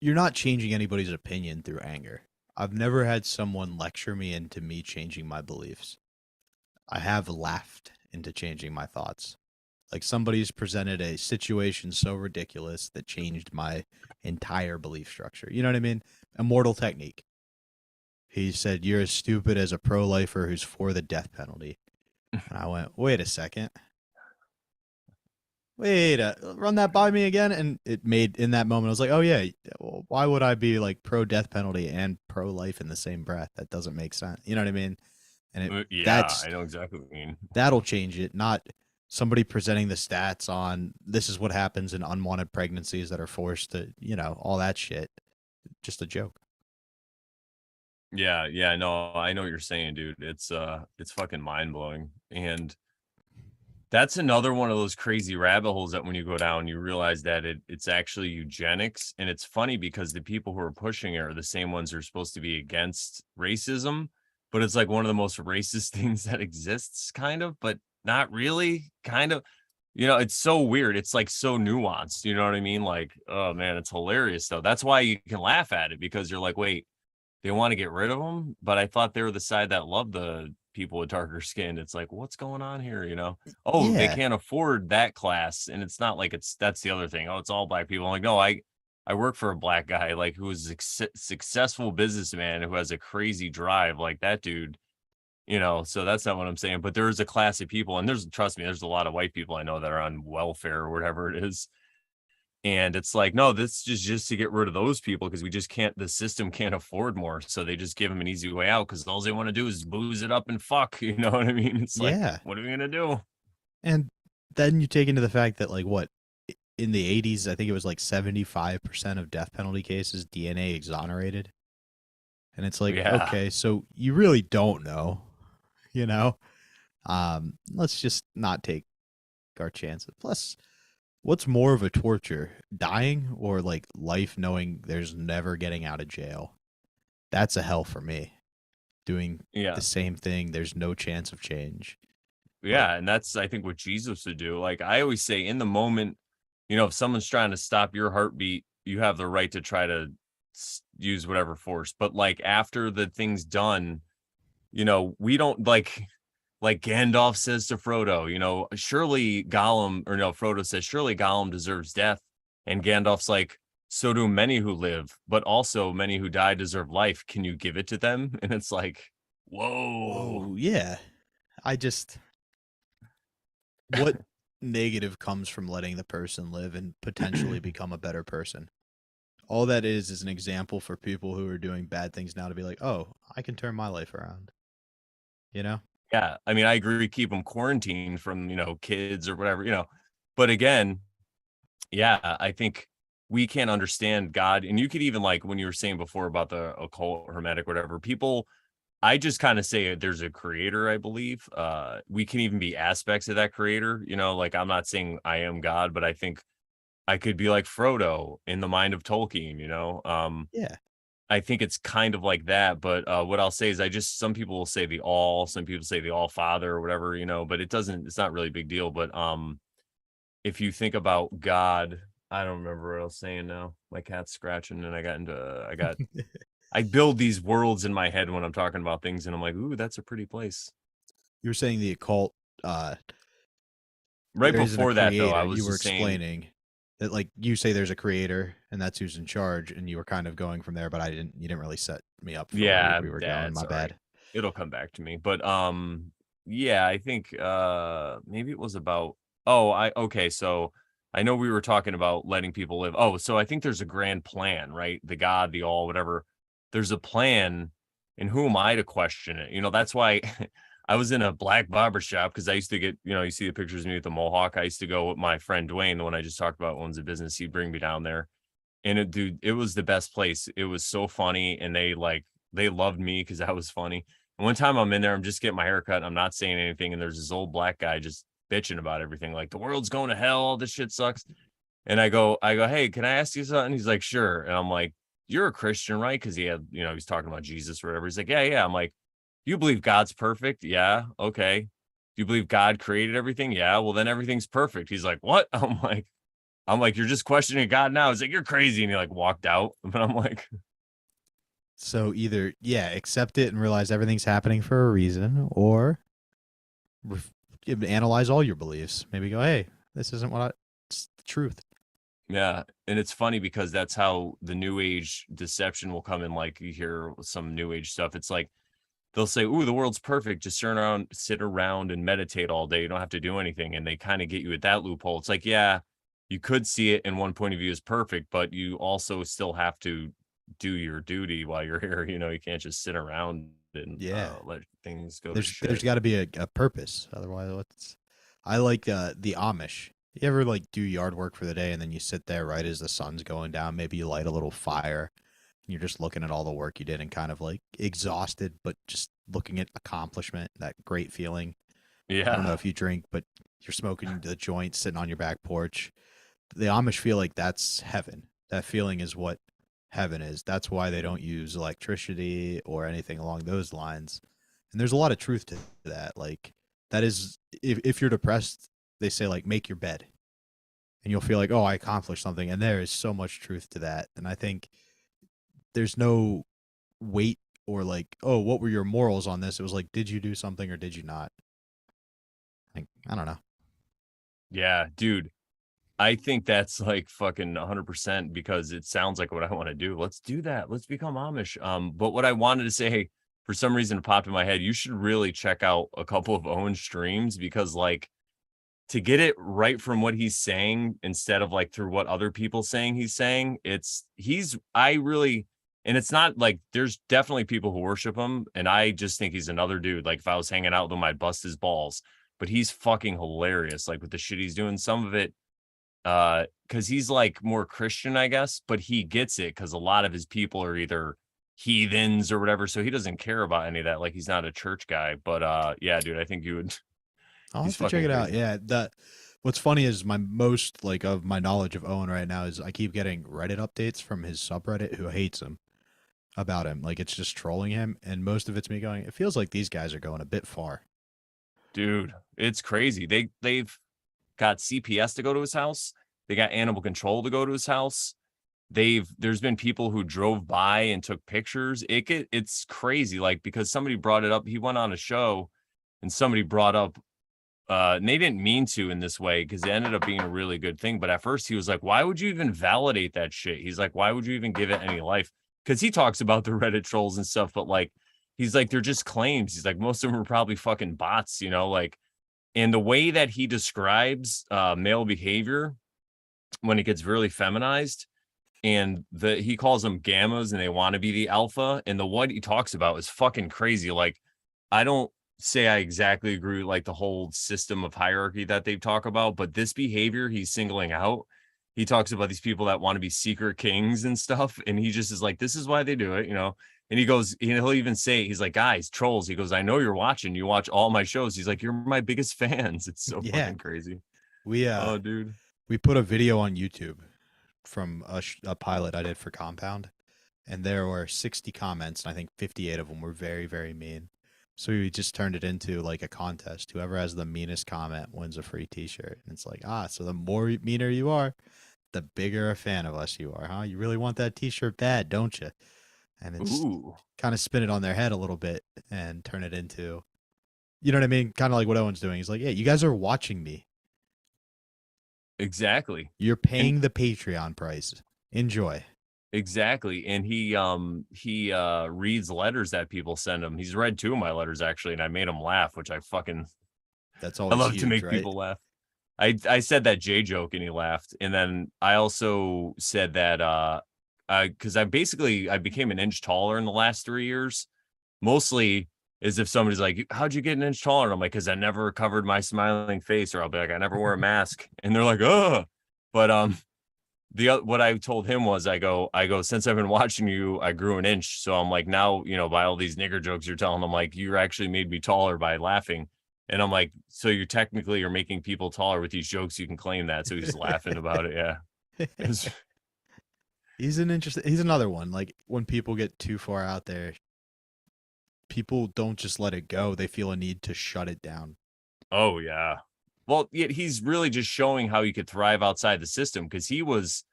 you're not changing anybody's opinion through anger. I've never had someone lecture me into me changing my beliefs. I have laughed into changing my thoughts. Like somebody's presented a situation so ridiculous that changed my entire belief structure. You know what I mean? Immortal Technique. He said, you're as stupid as a pro-lifer who's for the death penalty. And I went, wait a second. Run that by me again. And it made, in that moment, I was like, oh yeah, well, why would I be like pro death penalty and pro life in the same breath? That doesn't make sense. You know what I mean? And Yeah, I know exactly what you mean. that'll change it, not somebody presenting the stats on this is what happens in unwanted pregnancies that are forced to, all that shit. Just a joke. Yeah, no, I know what you're saying, dude. It's fucking mind blowing. And that's another one of those crazy rabbit holes that when you go down, you realize that it's actually eugenics. And it's funny because the people who are pushing it are the same ones who are supposed to be against racism, but it's like one of the most racist things that exists, kind of, but not really, kind of. It's so weird. It's like so nuanced. You know what I mean? Like, oh man, it's hilarious though. That's why you can laugh at it because you're like, wait, they want to get rid of them, but I thought they were the side that loved the people with darker skin. It's like, what's going on here? Oh, they Yeah. can't afford that class, and it's not like that's the other thing. Oh, it's all black people. I'm like, no, I work for a black guy like who is a successful businessman who has a crazy drive like that dude. So that's not what I'm saying, but there is a class of people, and trust me, there's a lot of white people I know that are on welfare or whatever it is, And it's like, no, this is just to get rid of those people because we just can't, the system can't afford more. So they just give them an easy way out because all they want to do is booze it up and fuck. You know what I mean? It's like, Yeah. what are we going to do? And then you take into the fact that, like, what, in the 80s, I think it was like 75% of death penalty cases, DNA exonerated. And it's like, Yeah. okay, so you really don't know, you know? Let's just not take our chances. Plus, what's more of a torture, dying or like life knowing there's never getting out of jail? That's a hell for me. Doing Yeah. the same thing, there's no chance of change. Like, Yeah. And that's, I think, what Jesus would do. Like I always say, in the moment, if someone's trying to stop your heartbeat, you have the right to try to use whatever force. But like after the thing's done, we don't like Gandalf says to Frodo, surely Gollum, or no, Frodo says, surely Gollum deserves death. And Gandalf's like, so do many who live, but also many who die deserve life. Can you give it to them? And it's like, whoa. whoa, yeah. I just, what negative comes from letting the person live and potentially become a better person? All that is an example for people who are doing bad things now to be like, oh, I can turn my life around. You know? Yeah. I mean, I agree, keep them quarantined from, kids or whatever, but again, yeah, I think we can't understand God. And you could even, like when you were saying before about the occult, hermetic, whatever, people, I just kind of say there's a creator, I believe. We can even be aspects of that creator, like I'm not saying I am God, but I think I could be like Frodo in the mind of Tolkien. Yeah. I think it's kind of like that. But what I'll say is some people will say the all, some people say the all father or whatever, but it's not really a big deal. But if you think about God, I don't remember what I was saying now. My cat's scratching and I build these worlds in my head when I'm talking about things and I'm like, ooh, that's a pretty place. You were saying the occult, Right there isn't a before that though, I creator. You was were just saying, explaining that, like, you say there's a creator and that's who's in charge, and you were kind of going from there, but you didn't really set me up for where yeah, we were going. that's My all right. bad. It'll come back to me. But yeah, I think maybe it was about, oh, okay, so I know we were talking about letting people live. Oh, so I think there's a grand plan, right? The God, the all, whatever. There's a plan, and who am I to question it? That's why I was in a black barber shop because I used to get, you see the pictures of me with the mohawk. I used to go with my friend Dwayne, the one I just talked about, owns a business. He'd bring me down there. And dude, it was the best place. It was so funny. And they loved me because I was funny. And one time I'm in there, I'm just getting my hair cut and I'm not saying anything. And there's this old black guy just bitching about everything. Like the world's going to hell. All this shit sucks. And I go, hey, can I ask you something? He's like, sure. And I'm like, you're a Christian, right? Because he had, he's talking about Jesus or whatever. He's like, yeah, yeah. I'm like, you believe God's perfect? Yeah. Okay. Do you believe God created everything? Yeah. Well, then everything's perfect. He's like, what? I'm like, you're just questioning God now. He's like, you're crazy. And he like walked out. But I'm like, So either, yeah, accept it and realize everything's happening for a reason, or analyze all your beliefs. Maybe go, hey, this isn't it's the truth. yeah. And it's funny because that's how the new age deception will come in. Like you hear some new age stuff. It's like, they'll say, ooh, the world's perfect. Just sit around and meditate all day. You don't have to do anything. And they kind of get you at that loophole. It's like, yeah, you could see it in one point of view as perfect, but you also still have to do your duty while you're here. You can't just sit around and Yeah. let things go to There's shit. got to be a purpose. Otherwise, I like the Amish. You ever like do yard work for the day and then you sit there right as the sun's going down? Maybe you light a little fire and you're just looking at all the work you did and kind of like exhausted, but just looking at accomplishment, that great feeling. I don't know Yeah. if you drink, but you're smoking the joint, sitting on your back porch. The Amish feel like that's heaven. That feeling is what heaven is. That's why they don't use electricity or anything along those lines. And there's a lot of truth to that. Like, that is, if you're depressed, they say like make your bed, and you'll feel like, oh, I accomplished something. And there is so much truth to that. And I think there's no weight or like, oh, what were your morals on this? It was like, did you do something or did you not? Like, I don't know. Yeah, dude. I think that's like fucking 100% because it sounds like what I want to do. Let's do that. Let's become Amish. But what I wanted to say, for some reason, it popped in my head. You should really check out a couple of Owen's streams because, like, to get it right from what he's saying instead of like through what other people saying he's saying, I really, and it's not like, there's definitely people who worship him, and I just think he's another dude. Like if I was hanging out with him, I'd bust his balls. But he's fucking hilarious, like with the shit he's doing. Some of it, because he's like more Christian, I guess, but he gets it because a lot of his people are either heathens or whatever, so he doesn't care about any of that. Like he's not a church guy. But yeah, dude, I think you would. I'll He's have to check fucking it out. crazy. Yeah, that. What's funny is my most like of my knowledge of Owen right now is I keep getting Reddit updates from his subreddit who hates him about him. Like it's just trolling him, and most of it's me going. It feels like these guys are going a bit far. Dude, it's crazy. They've got CPS to go to his house. They got animal control to go to his house. There's been people who drove by and took pictures. It's crazy. Like because somebody brought it up. He went on a show and somebody brought up and they didn't mean to in this way because it ended up being a really good thing. But at first he was like, why would you even validate that shit? He's like, why would you even give it any life? Because he talks about the Reddit trolls and stuff, but like he's like, they're just claims. He's like, most of them are probably fucking bots, like, and the way that he describes male behavior when it gets really feminized, and he calls them gammas and they want to be the alpha, and the what he talks about is fucking crazy. Like I don't say I exactly agree with like the whole system of hierarchy that they talk about, but this behavior he's singling out, he talks about these people that want to be secret kings and stuff, and he just is like, this is why they do it. And he goes, he'll even say, he's like, guys, trolls. He goes, I know you're watching. You watch all my shows. He's like, you're my biggest fans. It's so Yeah, fucking crazy. we Oh, dude. we put a video on YouTube from a pilot I did for Compound, and there were 60 comments, and I think 58 of them were very, very mean. So we just turned it into like a contest. Whoever has the meanest comment wins a free T-shirt. And it's like, so the more meaner you are, the bigger a fan of us you are, huh? You really want that T-shirt bad, don't you? And it's Ooh, kind of spin it on their head a little bit and turn it into, you know what I mean? Kind of like what Owen's doing. He's like, yeah, you guys are watching me. exactly. You're And paying the Patreon price. Enjoy. exactly. And he reads letters that people send him. He's read two of my letters actually, and I made him laugh, which That's I always love to huge, make right? people laugh. I said that J joke and he laughed. And then I also said that because I became an inch taller in the last 3 years, mostly as if somebody's like, how'd you get an inch taller? And I'm like, because I never covered my smiling face, or I'll be like, I never wear a mask. And they're like, oh, but what I told him was I go, since I've been watching you, I grew an inch. So I'm like, now, by all these nigger jokes you're telling, I'm like, you actually made me taller by laughing. And I'm like, so you're making people taller with these jokes. You can claim that. So he's laughing about it. Yeah. It's, He's another one. Like when people get too far out there, people don't just let it go. They feel a need to shut it down. oh yeah. Well, yet he's really just showing how you could thrive outside the system because he was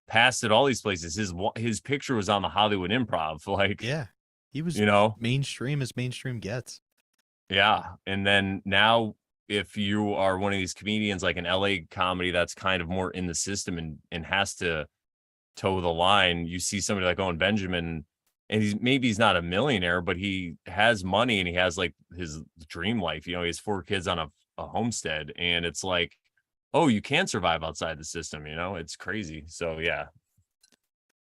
passed at all these places. His picture was on the Hollywood Improv. Like, Yeah. He was you know, mainstream as mainstream gets. Yeah. And then now, if you are one of these comedians like an LA comedy that's kind of more in the system and has to toe the line, you see somebody like Owen Benjamin, and he's not a millionaire, but he has money and he has like his dream life. He has 4 kids on a homestead, and it's like, oh, you can survive outside the system. It's crazy. So yeah,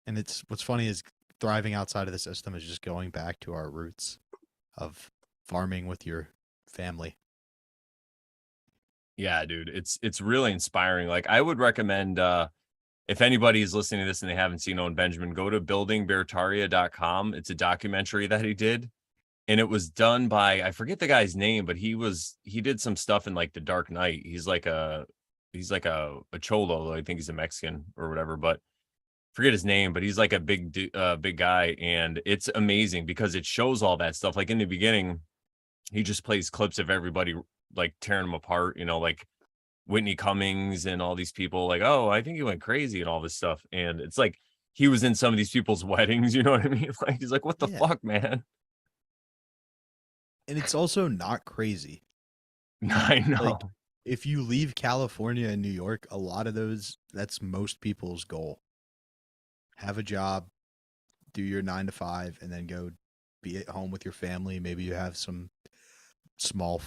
And it's what's funny is thriving outside of the system is just going back to our roots of farming with your family. yeah, dude, it's really inspiring. Like I would recommend if anybody is listening to this and they haven't seen Owen Benjamin, go to buildingbeartaria.com. It's a documentary that he did. And it was done by, I forget the guy's name, but he did some stuff in like the Dark Knight. He's like a cholo, I think he's a Mexican or whatever, but forget his name, but he's like a big guy. And it's amazing because it shows all that stuff. Like in the beginning, he just plays clips of everybody like tearing them apart, like Whitney Cummings and all these people like, oh, I think he went crazy and all this stuff. And it's like he was in some of these people's weddings, you know what I mean? Like he's like, what the Yeah. fuck, man? And it's also not crazy. I Like know. if you leave California and New York, a lot of that's most people's goal. Have a job, do your 9 to 5, and then go be at home with your family. Maybe you have some small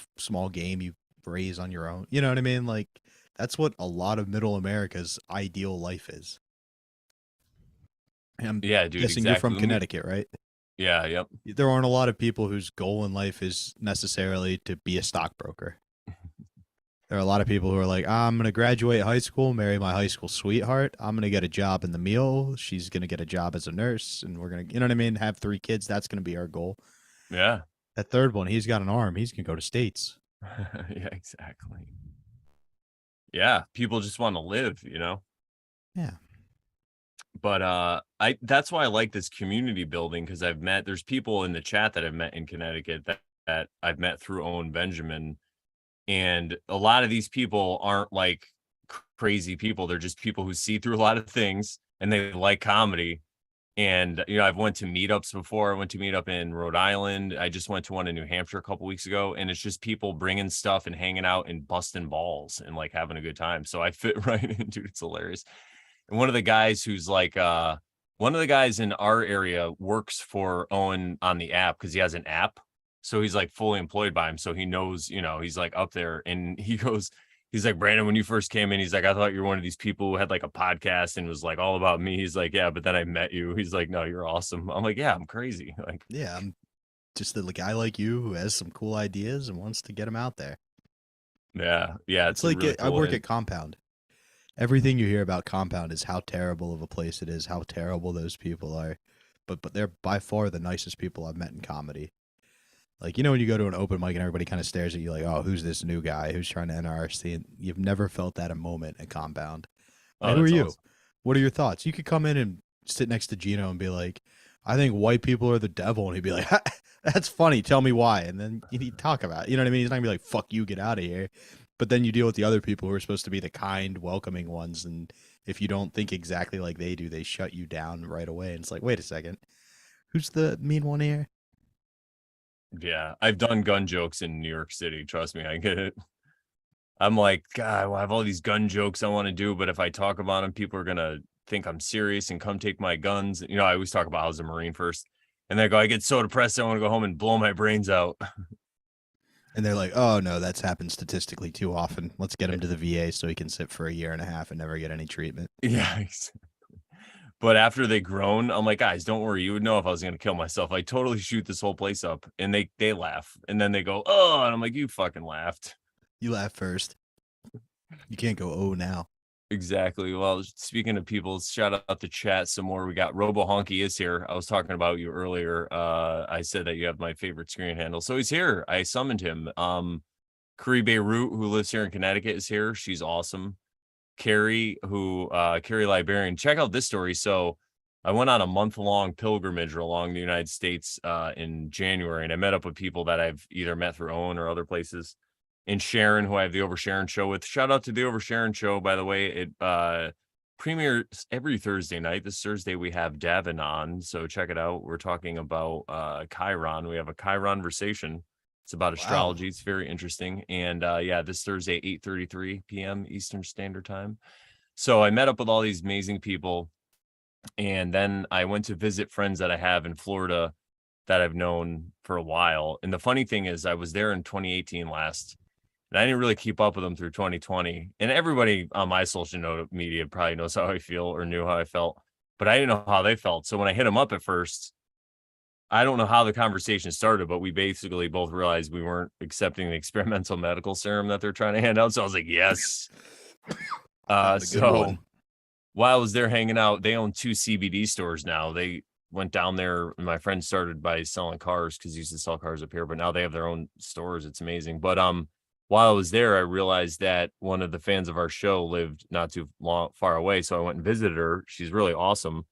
game you raise on your own. You know what I mean? Like that's what a lot of middle America's ideal life is. And I'm Yeah, dude, guessing you're exactly. from Connecticut, right? Yeah, yep. There aren't a lot of people whose goal in life is necessarily to be a stockbroker. There are a lot of people who are like, I'm going to graduate high school, marry my high school sweetheart. I'm going to get a job in the meal. She's going to get a job as a nurse. And we're going to, you know what I mean? Have 3 kids. That's going to be our goal. Yeah. That third one, he's got an arm. He's going to go to States. Yeah, exactly. Yeah, people just want to live, you know. Yeah. But I that's why I like this community building, because there's people in the chat that I've met in Connecticut that I've met through Owen Benjamin, and a lot of these people aren't like crazy people. They're just people who see through a lot of things and they like comedy. And I've went to meetups before. I went to meet up in Rhode Island. I just went to one in New Hampshire a couple weeks ago, and it's just people bringing stuff and hanging out and busting balls and like having a good time. So I fit right into it. It's hilarious. And one of the guys who's like one of the guys in our area works for Owen on the app, because he has an app. So he's like fully employed by him. So he knows, he's like up there, and he's like, Brandon, when you first came in, he's like, I thought you were one of these people who had like a podcast and was like all about me. He's like, yeah, but then I met you. He's like, no, you're awesome. I'm like, yeah, I'm crazy. Like, Yeah. I'm just a guy like you who has some cool ideas and wants to get them out there. yeah, It's it's like really I cool. work at Compound. Everything you hear about Compound is how terrible of a place it is, how terrible those people are. But they're by far the nicest people I've met in comedy. Like, when you go to an open mic and everybody kind of stares at you like, oh, who's this new guy who's trying to enter our scene? You've never felt that a moment at Compound. Oh, Like, who are that's you? awesome. What are your thoughts? You could come in and sit next to Gino and be like, I think white people are the devil. And he'd be like, that's funny. Tell me why. And then he'd talk about it. You know what I mean? He's not going to be like, fuck you, get out of here. But then you deal with the other people who are supposed to be the kind, welcoming ones. And if you don't think exactly like they do, they shut you down right away. And it's like, wait a second. Who's the mean one here? Yeah, I've done gun jokes in New York City. Trust me, I get it. I'm like, God, well, I have all these gun jokes I want to do, but if I talk about them, people are gonna think I'm serious and come take my guns. I always talk about I was a Marine first, and they go, I get so depressed, I want to go home and blow my brains out. And they're like, oh, no, that's happened statistically too often. Let's get him to the VA so he can sit for a year and a half and never get any treatment. Yeah. But after they grown, I'm like, guys, don't worry. You would know if I was gonna kill myself. I totally shoot this whole place up, and they laugh, and then they go, oh, and I'm like, you fucking laughed. You laugh first. You can't go, oh, now. Exactly. Well, speaking of people, shout out the chat some more. We got Robo Honky is here. I was talking about you earlier. I said that you have my favorite screen handle. So he's here. I summoned him. Curry Beirut, who lives here in Connecticut, is here. She's awesome. Carrie Liberian. Check out this story. So I went on a month-long pilgrimage along the United States in January, and I met up with people that I've either met through Owen or other places. And Sharon, who I have the Over Sharon show with. Shout out to the Over Sharon show, by the way. It premieres every Thursday night. This Thursday we have Davin on, so check it out. We're talking about Chiron. We have a Chiron conversation. It's about astrology. It's very interesting. And yeah, this Thursday, 8:33 p.m. Eastern Standard Time. So I met up with all these amazing people, and then I went to visit friends that I have in Florida that I've known for a while. And the funny thing is, I was there in 2018 last. And I didn't really keep up with them through 2020. And everybody on my social media probably knows how I feel or knew how I felt, but I didn't know how they felt. So when I hit them up at first, I don't know how the conversation started, but we basically both realized we weren't accepting the experimental medical serum that they're trying to hand out. So I was like, yes. So while I was there hanging out, they own 2 CBD stores now. They went down there, and my friend started by selling cars because he used to sell cars up here, but now they have their own stores. It's amazing. But while I was there, I realized that one of the fans of our show lived not too far away. So I went and visited her. She's really awesome.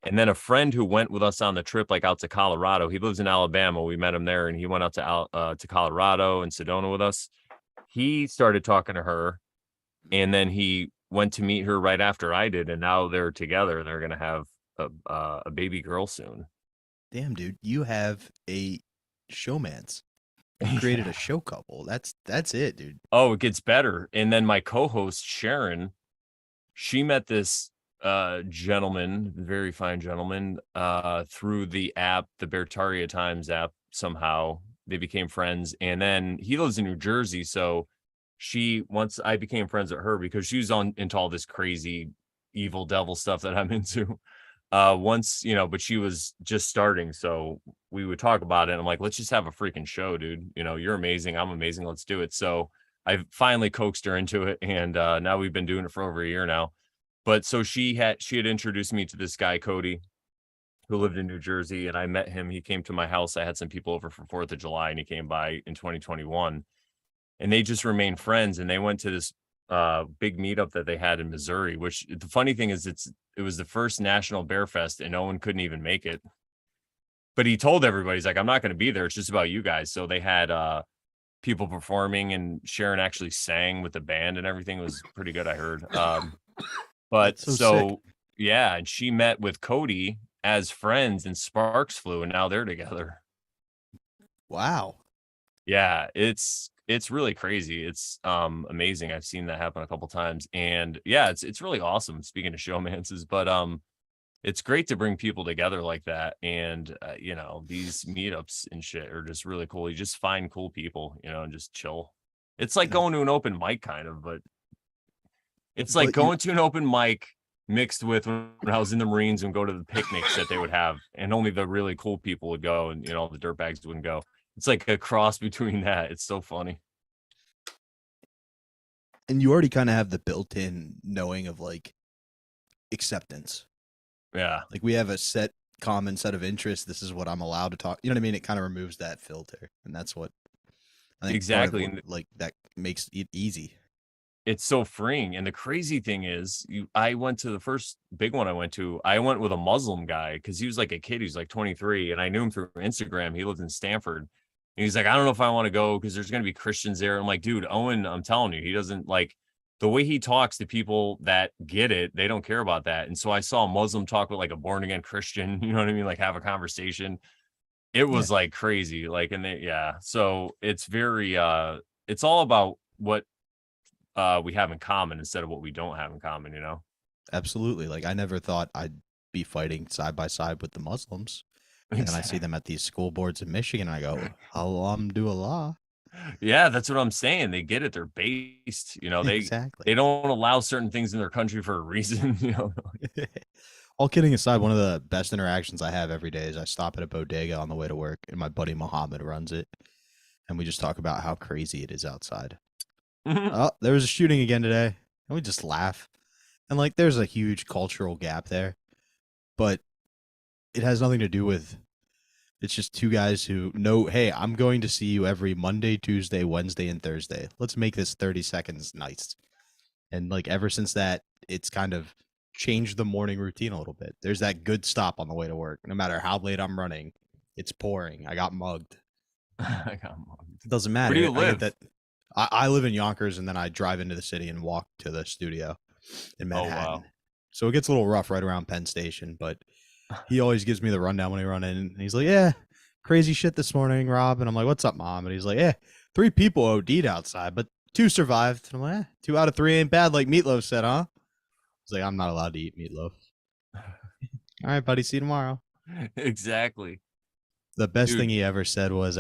And then a friend who went with us on the trip, like out to Colorado, he lives in Alabama. We met him there, and he went out to Colorado and Sedona with us. He started talking to her, and then he went to meet her right after I did. And now they're together. They're going to have a baby girl soon. Damn, dude, you have a showmance. You created a show couple. That's it, dude. Oh, it gets better. And then my co-host Sharon, she met this gentleman, very fine gentleman, through the app, the Bertaria Times app. Somehow they became friends, and then he lives in New Jersey, so she once I became friends with her because she was on into all this crazy evil devil stuff that I'm into. Once, but she was just starting, so we would talk about it. And I'm like, let's just have a freaking show, dude. You're amazing. I'm amazing. Let's do it. So I finally coaxed her into it, and now we've been doing it for over a year now. But so she had introduced me to this guy, Cody, who lived in New Jersey, and I met him. He came to my house. I had some people over for 4th of July, and he came by in 2021, and they just remained friends. And they went to this big meetup that they had in Missouri, which the funny thing is it was the first National Bear Fest, and no one couldn't even make it. But he told everybody, he's like, I'm not going to be there. It's just about you guys. So they had people performing, and Sharon actually sang with the band and everything. It was pretty good, I heard. But That's so sick. yeah, and she met with Cody as friends, and sparks flew, and now they're together. Wow. Yeah, it's really crazy. It's amazing. I've seen that happen a couple times. And yeah, it's really awesome, speaking of showmances, but it's great to bring people together like that. And these meetups and shit are just really cool. You just find cool people, and just chill. It's like And going to an open mic kind of, but it's like but you going to an open mic mixed with when I was in the Marines and go to the picnics that they would have, and only the really cool people would go, and the dirtbags wouldn't go. It's like a cross between that. It's so funny. and you already kind of have the built-in knowing of like acceptance. Yeah, Like we have a common set of interests. This is what I'm allowed to talk. You know what I mean? It kind of removes that filter, and that's what I think part of exactly. what And like that makes it easy. it's so freeing. And the crazy thing is, I went to the first big one I went to. I went with a Muslim guy because he was like a kid. He was like 23, and I knew him through Instagram. He lived in Stanford. And he's like, I don't know if I want to go because there's going to be Christians there. I'm like, dude, Owen, I'm telling you, he doesn't like the way he talks to people that get it. They don't care about that. And so I saw a Muslim talk with like a born again Christian, you know what I mean? Like have a conversation. It Yeah, was like crazy. Like, and yeah. So it's very, it's all about what we have in common instead of what we don't have in common. absolutely. Like I never thought I'd be fighting side by side with the Muslims, and then I see Exactly. them at these school boards in Michigan, and I go, "Alhamdulillah." Yeah, that's what I'm saying. They get it. They're based, Exactly. they don't allow certain things in their country for a reason. All kidding aside, one of the best interactions I have every day is I stop at a bodega on the way to work, and my buddy Mohammed runs it, and we just talk about how crazy it is outside. Oh, there was a shooting again today, and we just laugh. And like, there's a huge cultural gap there, but it has nothing to do with. It's just two guys who know, hey, I'm going to see you every Monday, Tuesday, Wednesday, and Thursday. Let's make this 30 seconds nice. And like ever since that, it's kind of changed the morning routine a little bit. There's that good stop on the way to work. No matter how late I'm running, it's pouring. I got mugged. I got mugged. It doesn't Where do matter. you I get live? that. I live in Yonkers, and then I drive into the city and walk to the studio in Oh Manhattan. wow. So it gets a little rough right around Penn Station, but he always gives me the rundown when he run in. And he's like, "Yeah, crazy shit this morning, Rob." And I'm like, "What's up, Mom?" And he's like, "Yeah, 3 people OD'd outside, but 2 survived." And I'm like, 2 out of 3 ain't bad, like Meatloaf said, huh? He's like, "I'm not allowed to eat meatloaf." All right, buddy. See you tomorrow. Exactly. The best thing Dude. he ever said was,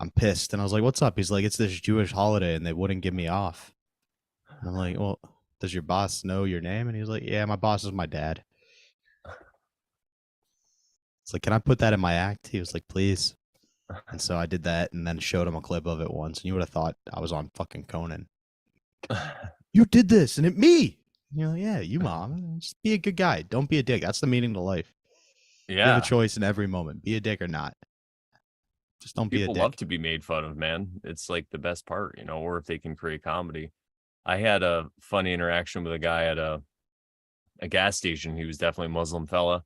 I'm pissed. And I was like, "What's up?" He's like, "It's this Jewish holiday and they wouldn't give me off." And I'm like, "Well, does your boss know your name?" And he was like, "Yeah, my boss is my dad." It's like, "Can I put that in my act?" He was like, "Please." And so I did that and then showed him a clip of it once. And you would have thought I was on fucking Conan. "You did this and it me." And you're like, "Yeah, you, Mom. Just be a good guy. Don't be a dick. That's the meaning to life. You have a Yeah. choice in every moment. Be a dick or not. Just don't be a People love dick." to be made fun of, man. It's like the best part, or if they can create comedy. I had a funny interaction with a guy at a gas station. He was definitely a Muslim fella.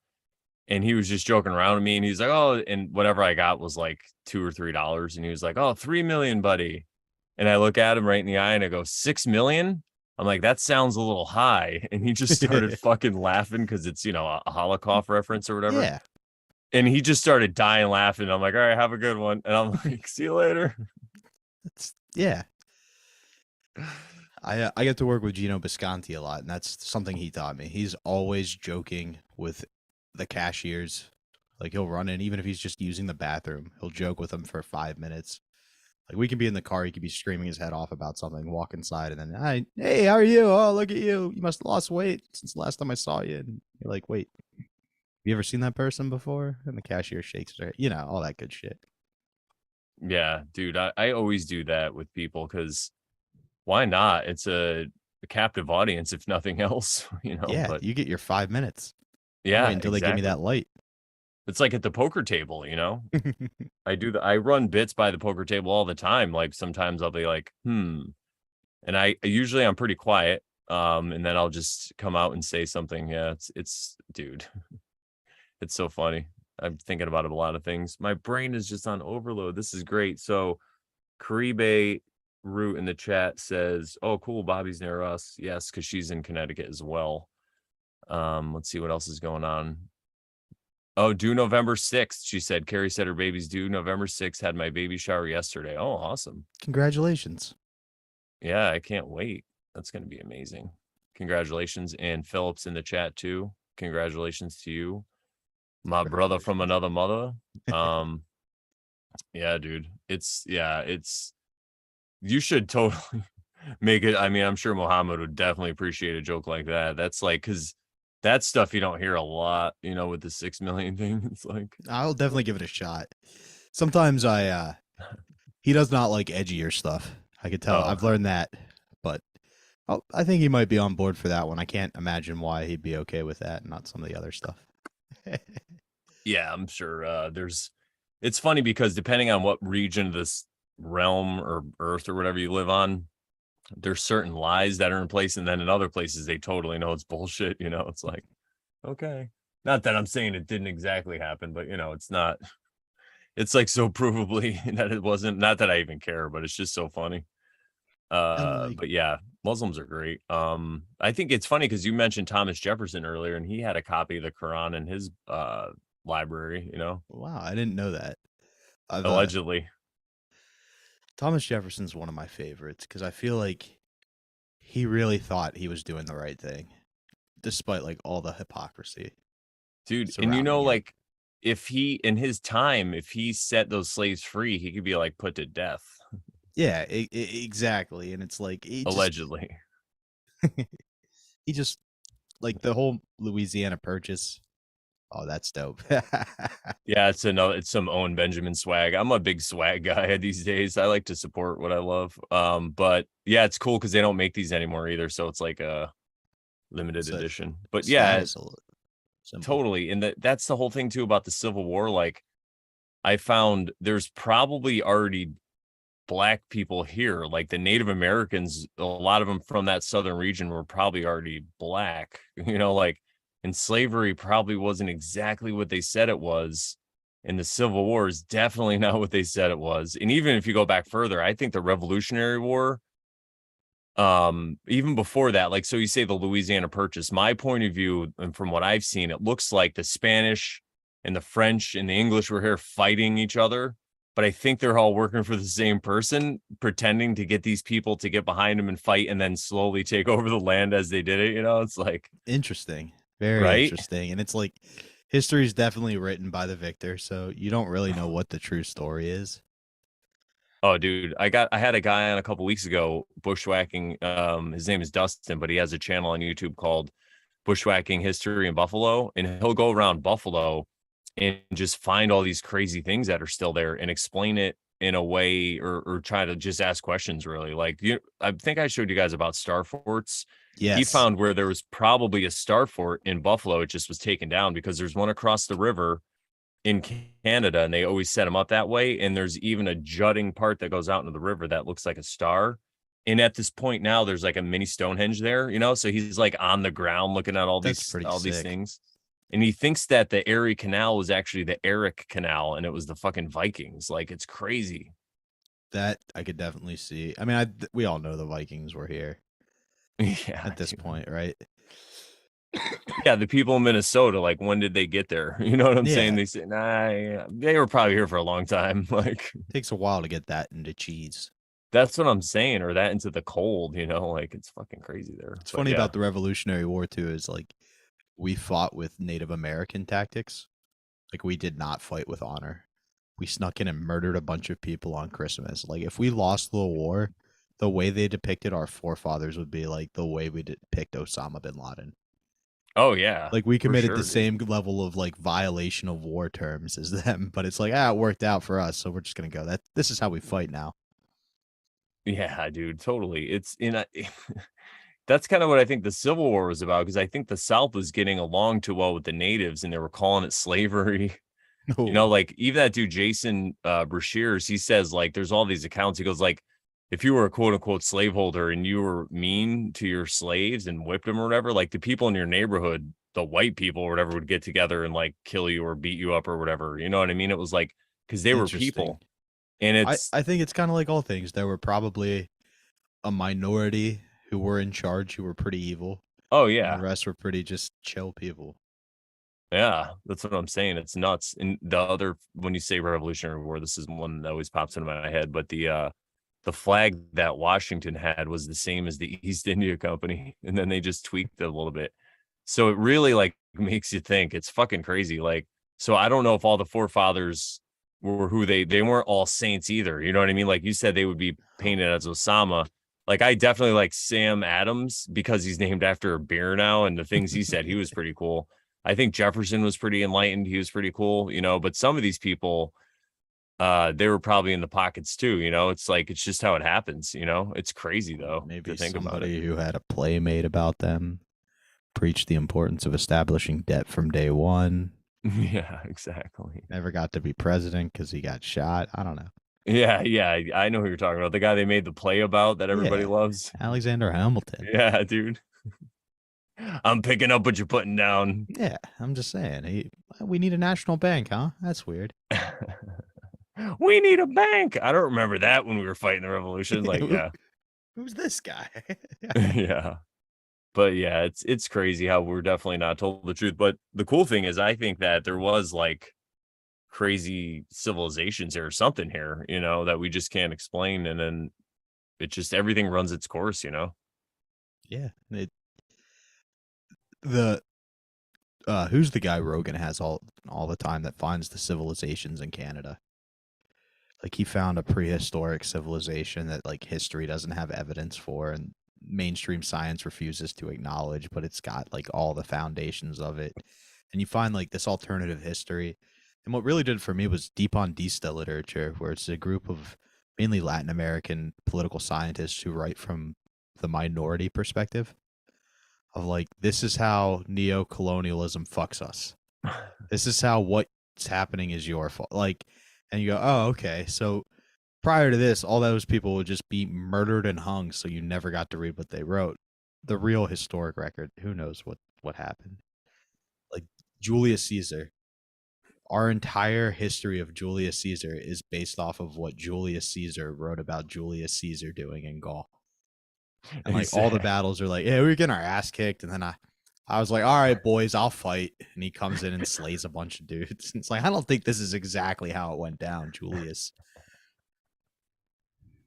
And he was just joking around with me. And he's like, oh, and whatever I got was like $2 or $3. And he was like, oh, 3 million, buddy. And I look at him right in the eye and I go, 6 million? I'm like, that sounds a little high. And he just started fucking laughing because it's, a Holocaust reference or whatever. Yeah. And he just started dying laughing. I'm like, all right, have a good one. And I'm like, see you later. Yeah. I get to work with Gino Bisconti a lot, and that's something he taught me. He's always joking with the cashiers. Like he'll run in, even if he's just using the bathroom, he'll joke with them for 5 minutes. Like we can be in the car, he could be screaming his head off about something, walk inside, and then, hey, how are you? Oh, look at you. You must have lost weight since the last time I saw you. And you're like, wait, have you ever seen that person before? And the cashier shakes her, all that good shit. Yeah, dude, I always do that with people because why not? It's a captive audience, if nothing else, Yeah, but you get your 5 minutes. I'm yeah, waiting until they give me exactly. that light. It's like at the poker table. I run bits by the poker table all the time. Like sometimes I'll be like, and usually I'm pretty quiet. And then I'll just come out and say something. Yeah, it's dude, it's so funny. I'm thinking about a lot of things. My brain is just on overload. This is great. So Caribe Root in the chat says, "Oh, cool, Bobby's near us." Yes, because she's in Connecticut as well. Let's see what else is going on. Oh, due November 6th. She said, Carrie said her baby's due November 6th. Had my baby shower yesterday. Oh, awesome. Congratulations. Yeah, I can't wait. That's going to be amazing. Congratulations. And Philip's in the chat too. Congratulations to you, my brother from Congratulations. another mother. Um, yeah, dude. It's you should totally make it. I mean, I'm sure Mohammed would definitely appreciate a joke like that. That's like because that's stuff you don't hear a lot, with the 6 million thing. It's like, I'll definitely give it a shot. Sometimes he does not like edgier stuff. I could tell. oh, I've learned that, but I think he might be on board for that one. I can't imagine why he'd be okay with that and not some of the other stuff. yeah, I'm sure it's funny because depending on what region of this realm or earth or whatever you live on, there's certain lies that are in place, and then in other places they totally know it's bullshit. It's like, okay, not that I'm saying it didn't exactly happen, but it's not. It's like so provably that it wasn't. Not that I even care, but it's just so funny. And like, But yeah, Muslims are great. I think it's funny because you mentioned Thomas Jefferson earlier, and he had a copy of the Quran in his library. wow, I didn't know that. I've Allegedly. Thomas Jefferson's one of my favorites because I feel like he really thought he was doing the right thing, despite like all the hypocrisy Dude, and surrounding him. like if he in his time, if he set those slaves free, he could be like put to death. Yeah, exactly. And it's like Allegedly. he just like the whole Louisiana Purchase. Oh, that's dope. Yeah, it's some Owen Benjamin swag. I'm a big swag guy these days. I like to support what I love. But yeah, it's cool because they don't make these anymore either. So it's like a limited It's a edition. But yeah, status symbol. totally. And that's the whole thing too about the Civil War. Like I found there's probably already black people here, like the Native Americans, a lot of them from that southern region were probably already black, like, and slavery probably wasn't exactly what they said it was. And the Civil War is definitely not what they said it was. And even if you go back further, I think the Revolutionary War, even before that, like, so you say the Louisiana Purchase, my point of view, and from what I've seen, it looks like the Spanish and the French and the English were here fighting each other, but I think they're all working for the same person, pretending to get these people to get behind them and fight and then slowly take over the land as they did it. It's like, Interesting. Very right? interesting. And it's like history is definitely written by the victor, so you don't really know what the true story is. Oh, dude, I had a guy on a couple weeks ago bushwhacking. His name is Dustin, but he has a channel on YouTube called Bushwhacking History in Buffalo, and he'll go around Buffalo and just find all these crazy things that are still there and explain it in a way, or try to just ask questions. Really, like I think I showed you guys about star forts. He Yes. found where there was probably a star fort in Buffalo. It just was taken down because there's one across the river in Canada, and they always set them up that way. And there's even a jutting part that goes out into the river that looks like a star. And at this point now, there's like a mini Stonehenge there, So he's like on the ground looking at That's pretty all these sick. things. And he thinks that the Erie Canal was actually the Eric Canal, and it was the fucking Vikings. Like, it's crazy. That I could definitely see. I mean, we all know the Vikings were here Yeah, at this dude. point, right? Yeah, the people in Minnesota, like, when did they get there? You know what I'm saying? Yeah. They say, nah, yeah, they were probably here for a long time. Like, Takes a while to get that into cheese. that's what I'm saying, or that into the cold, like it's fucking crazy there. It's But funny yeah. about the Revolutionary War too is like we fought with Native American tactics. Like we did not fight with honor. we snuck in and murdered a bunch of people on Christmas. Like if we lost the war, the way they depicted our forefathers would be like the way we depict Osama bin Laden. Oh yeah, Like we for committed the sure, dude. same level of like violation of war terms as them, but it's like it worked out for us, so we're just gonna go. That this is how we fight now. Yeah, dude, totally. It's in a that's kind of what I think the Civil War was about, because I think the South was getting along too well with the natives and they were calling it slavery. You know, No, like even that dude Jason Brashears, he says like there's all these accounts. He goes like, if you were a quote unquote slaveholder and you were mean to your slaves and whipped them or whatever, like the people in your neighborhood, the white people or whatever, would get together and like kill you or beat you up or whatever. You know what I mean? It was like because they were interesting. people, and I it's I think it's kind of like all things. There were probably a minority who were in charge who were pretty evil, oh and the yeah, rest were pretty just chill people. yeah, that's what I'm saying. It's nuts. And the other, when you say Revolutionary War, this is one that always pops into my head. But the flag that Washington had was the same as the East India Company, and then they just tweaked it a little bit. So it really like makes you think. It's fucking crazy. Like, so I don't know if all the forefathers were who they weren't all saints either. You know what I mean? Like you said, they would be Oh, painted as Osama. Like I definitely like Sam Adams because he's named after a beer now, and the things he said, he was pretty cool. I think Jefferson was pretty enlightened. He was pretty cool, you know, but some of these people, they were probably in the pockets too, you know. It's like it's just how it happens, you know. It's crazy though to maybe think about it. somebody who had a play made about them preached the importance of establishing debt from day one. Yeah, exactly. Never got to be president because he got shot. I don't know. Yeah, yeah, I know who you're talking about. The guy they made the play about that everybody Yeah, loves. Alexander Hamilton. Yeah, dude. I'm picking up what you're putting down. Yeah, I'm just saying. We need a national bank, huh? That's weird. We need a bank. I don't remember that when we were fighting the revolution. Like, yeah. Who's this guy? Yeah. But yeah, it's crazy how we're definitely not told the truth. But the cool thing is I think that there was like crazy civilizations here or something here, you know, that we just can't explain. And then it just everything runs its course, you know. Yeah. The who's the guy Rogan has all the time that finds the civilizations in Canada? Like he found a prehistoric civilization that like history doesn't have evidence for and mainstream science refuses to acknowledge, but it's got like all the foundations of it. And you find like this alternative history. And what really did it for me was Deep on Dista literature, where it's a group of mainly Latin American political scientists who write from the minority perspective of like this is how neo-colonialism fucks us. This is how what's happening is your fault. Like, and you go, oh, okay. So prior to this, all those people would just be murdered and hung, so you never got to read what they wrote. The real historic record, who knows what happened? Like Julius Caesar. Our entire history of Julius Caesar is based off of what Julius Caesar wrote about Julius Caesar doing in Gaul. And like all the Exactly. battles are like, yeah, we were getting our ass kicked, and then I was like, all right, boys, I'll fight. And he comes in and slays a bunch of dudes. It's like, I don't think this is exactly how it went down, Julius.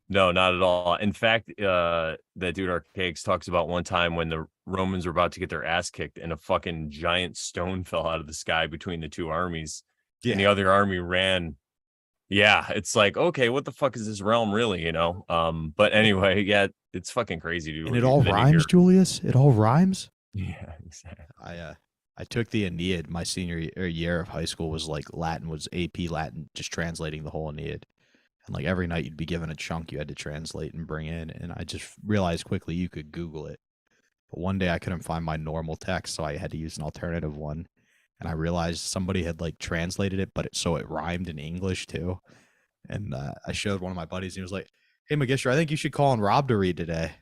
No, not at all. In fact, that dude Archaics talks about one time when the Romans were about to get their ass kicked and a fucking giant stone fell out of the sky between the two armies and Yeah. the other army ran. Yeah, it's like, okay, what the fuck is this realm really, you know? But anyway, yeah, it's fucking crazy, dude. And it all Then you rhymes, hear, Julius. It all rhymes. yeah, exactly. I took the Aeneid my year of high school was like Latin was AP Latin, just translating the whole Aeneid. And like every night you'd be given a chunk you had to translate and bring in. And I just realized quickly you could Google it. But one day I couldn't find my normal text, so I had to use an alternative one. And I realized somebody had like translated it, but so it rhymed in English too. And I showed one of my buddies, and he was like, "Hey, Magister, I think you should call on Rob to read today."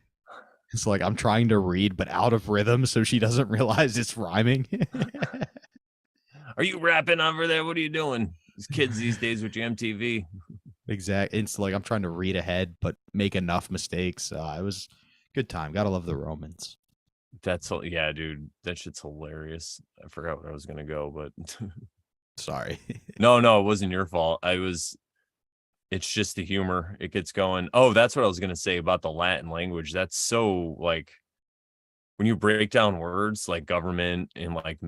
It's like I'm trying to read, but out of rhythm, so she doesn't realize it's rhyming. Are you rapping over there? What are you doing? These kids these days with your MTV. Exactly. It's like I'm trying to read ahead, but make enough mistakes. It was good time. Gotta love the Romans. Yeah, dude. That shit's hilarious. I forgot where I was gonna go, but Sorry. no, it wasn't your fault. It's just the humor. It gets going. Oh, that's what I was gonna say about the Latin language. That's so like when you break down words like government and like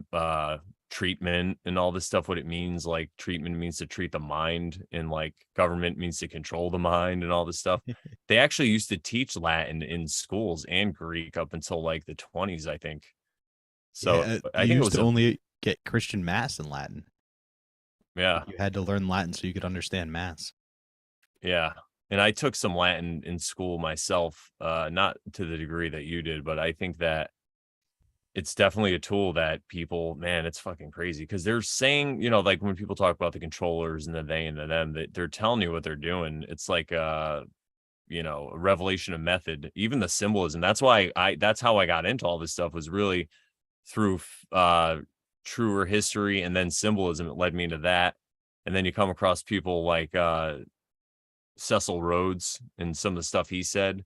treatment and all this stuff, what it means. Like treatment means to treat the mind, and like government means to control the mind and all this stuff. They actually used to teach Latin in schools and Greek up until like the 20s, I think. So Yeah, I you think it used was to a, only get Christian mass in Latin. yeah, Like you had to learn Latin so you could understand mass. yeah. And I took some Latin in school myself, not to the degree that you did, but I think that it's definitely a tool that people, man, it's fucking crazy because they're saying, like when people talk about the controllers and the they and the them, that they're telling you what they're doing. It's like a revelation of method, even the symbolism. That's why that's how I got into all this stuff, was really through truer history and then symbolism. It led me into that. And then you come across people like Cecil Rhodes and some of the stuff he said,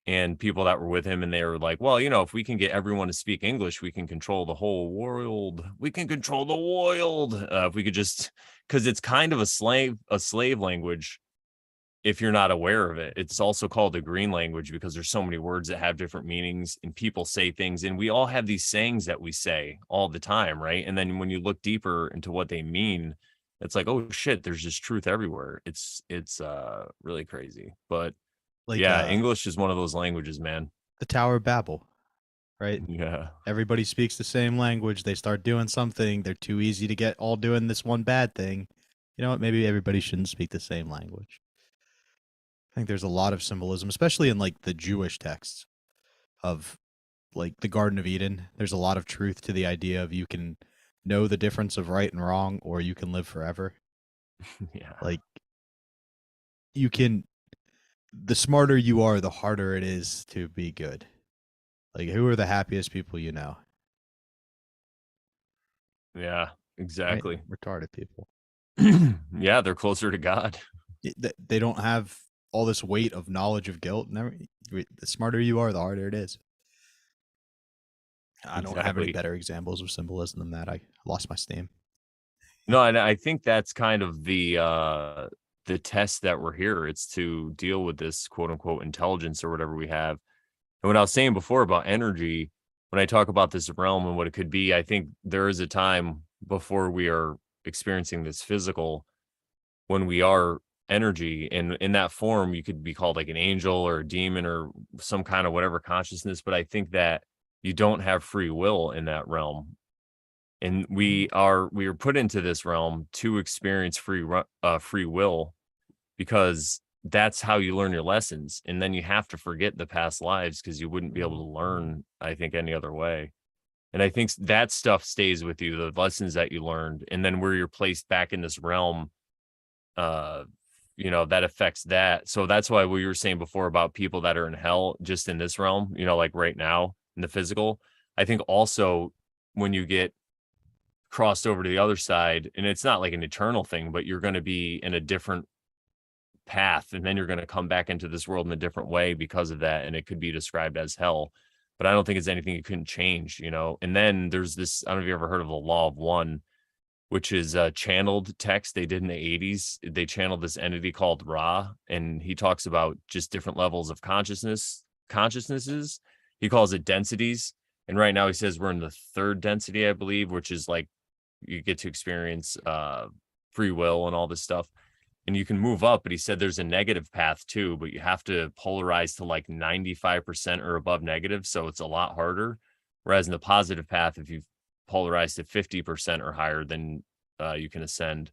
and people that were with him, and they were like, well, if we can get everyone to speak English, we can control the whole world. We can control the world. If we could just, because it's kind of a slave language if you're not aware of it. It's also called the green language because there's so many words that have different meanings, and people say things, and we all have these sayings that we say all the time, right? And then when you look deeper into what they mean, it's like, oh shit, there's just truth everywhere. It's really crazy. But Like yeah, English is one of those languages, man. the Tower of Babel, right? Yeah. Everybody speaks the same language. They start doing something. They're too easy to get all doing this one bad thing. You know what? Maybe everybody shouldn't speak the same language. I think there's a lot of symbolism, especially in like the Jewish texts of like the Garden of Eden. There's a lot of truth to the idea of you can know the difference of right and wrong, or you can live forever. Yeah. Like you can, the smarter you are, the harder it is to be good. Like who are the happiest people you know? Yeah, Right? exactly. Retarded people. Yeah, they're closer to God. They don't have all this weight of knowledge of guilt. The smarter you are, the harder it is. I don't have any Exactly. better examples of symbolism than that. I lost my steam. No, and I think that's kind of the test that we're here. It's to deal with this quote unquote intelligence or whatever we have. And what I was saying before about energy, when I talk about this realm and what it could be, I think there is a time before we are experiencing this physical, when we are energy, and in that form you could be called like an angel or a demon or some kind of whatever consciousness. But I think that you don't have free will in that realm, and we are put into this realm to experience free will, because that's how you learn your lessons. And then you have to forget the past lives because you wouldn't be able to learn, I think, any other way. And I think that stuff stays with you, the lessons that you learned, and then where you're placed back in this realm, uh that affects that. So that's why we were saying before about people that are in hell just in this realm, like right now in the physical. I think also when you get crossed over to the other side, and it's not like an eternal thing, but you're going to be in a different path, and then you're going to come back into this world in a different way because of that, and it could be described as hell. But I don't think it's anything you couldn't change. And then there's this, I don't know if you ever heard of the law of one, which is a channeled text they did in the 80s. They channeled this entity called Ra, and he talks about just different levels of consciousnesses. He calls it densities. And right now he says we're in the third density, I believe, which is like you get to experience free will and all this stuff. And you can move up, but he said there's a negative path too, but you have to polarize to like 95% or above negative. So it's a lot harder. Whereas in the positive path, if you've polarized to 50% or higher, then you can ascend.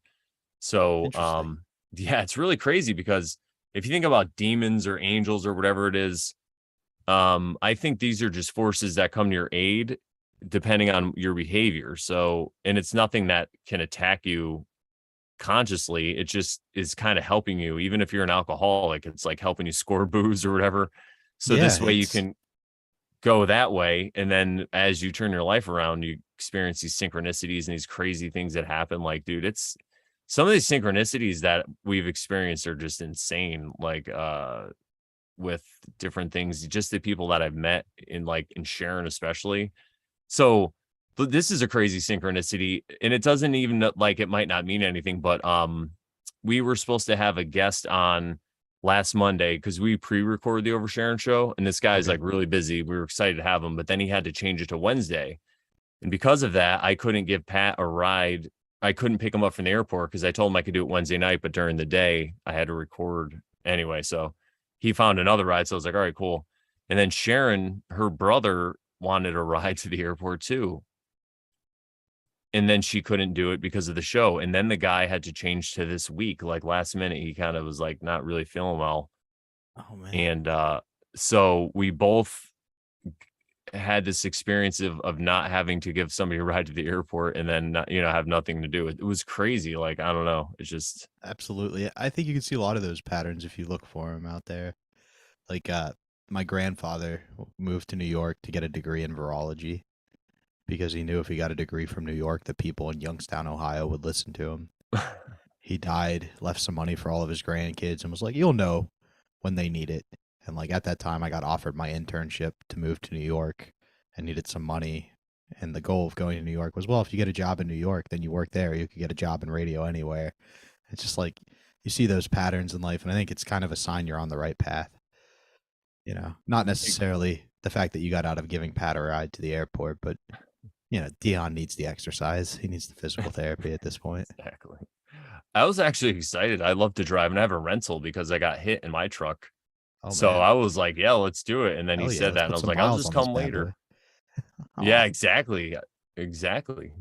So Interesting. yeah, it's really crazy because if you think about demons or angels or whatever it is, I think these are just forces that come to your aid depending on your behavior. So, and it's nothing that can attack you consciously. It just is kind of helping you. Even if you're an alcoholic, it's like helping you score booze or whatever. So Yeah, this way you it's can go that way, and then as you turn your life around, you experience these synchronicities and these crazy things that happen. Like, dude, it's some of these synchronicities that we've experienced are just insane. Like with different things, just the people that I've met in Sharon especially. So this is a crazy synchronicity, and it doesn't even, like, it might not mean anything, but we were supposed to have a guest on last Monday because we pre-recorded the Oversharon show, and this guy's okay. like really busy. We were excited to have him, but then he had to change it to Wednesday. And because of that, I couldn't give Pat a ride. I couldn't pick him up from the airport because I told him I could do it Wednesday night, but during the day I had to record anyway. So he found another ride. So I was like, all right, cool. And then Sharon, her brother, wanted a ride to the airport too. And then she couldn't do it because of the show. And then the guy had to change to this week. Like last minute, he kind of was like not really feeling well. Oh man. And so we both had this experience of not having to give somebody a ride to the airport and then not, have nothing to do. It was crazy. Like, I don't know. It's just Absolutely. I think you can see a lot of those patterns if you look for them out there. Like my grandfather moved to New York to get a degree in virology because he knew if he got a degree from New York, the people in Youngstown, Ohio would listen to him. He died, left some money for all of his grandkids, and was like, "You'll know when they need it." And like at that time, I got offered my internship to move to New York and needed some money. And the goal of going to New York was, well, if you get a job in New York, then you work there. You could get a job in radio anywhere. It's just like you see those patterns in life, and I think it's kind of a sign you're on the right path. Not necessarily the fact that you got out of giving Pat a ride to the airport, but Dion needs the exercise. He needs the physical therapy at this point. exactly. I was actually excited. I love to drive and I have a rental because I got hit in my truck. Oh So man, I was like, yeah, let's do it. And then he hell yeah, said let's that and put I was some like, I'll miles just on this come bad boy. later. Aw. Yeah, exactly. Exactly.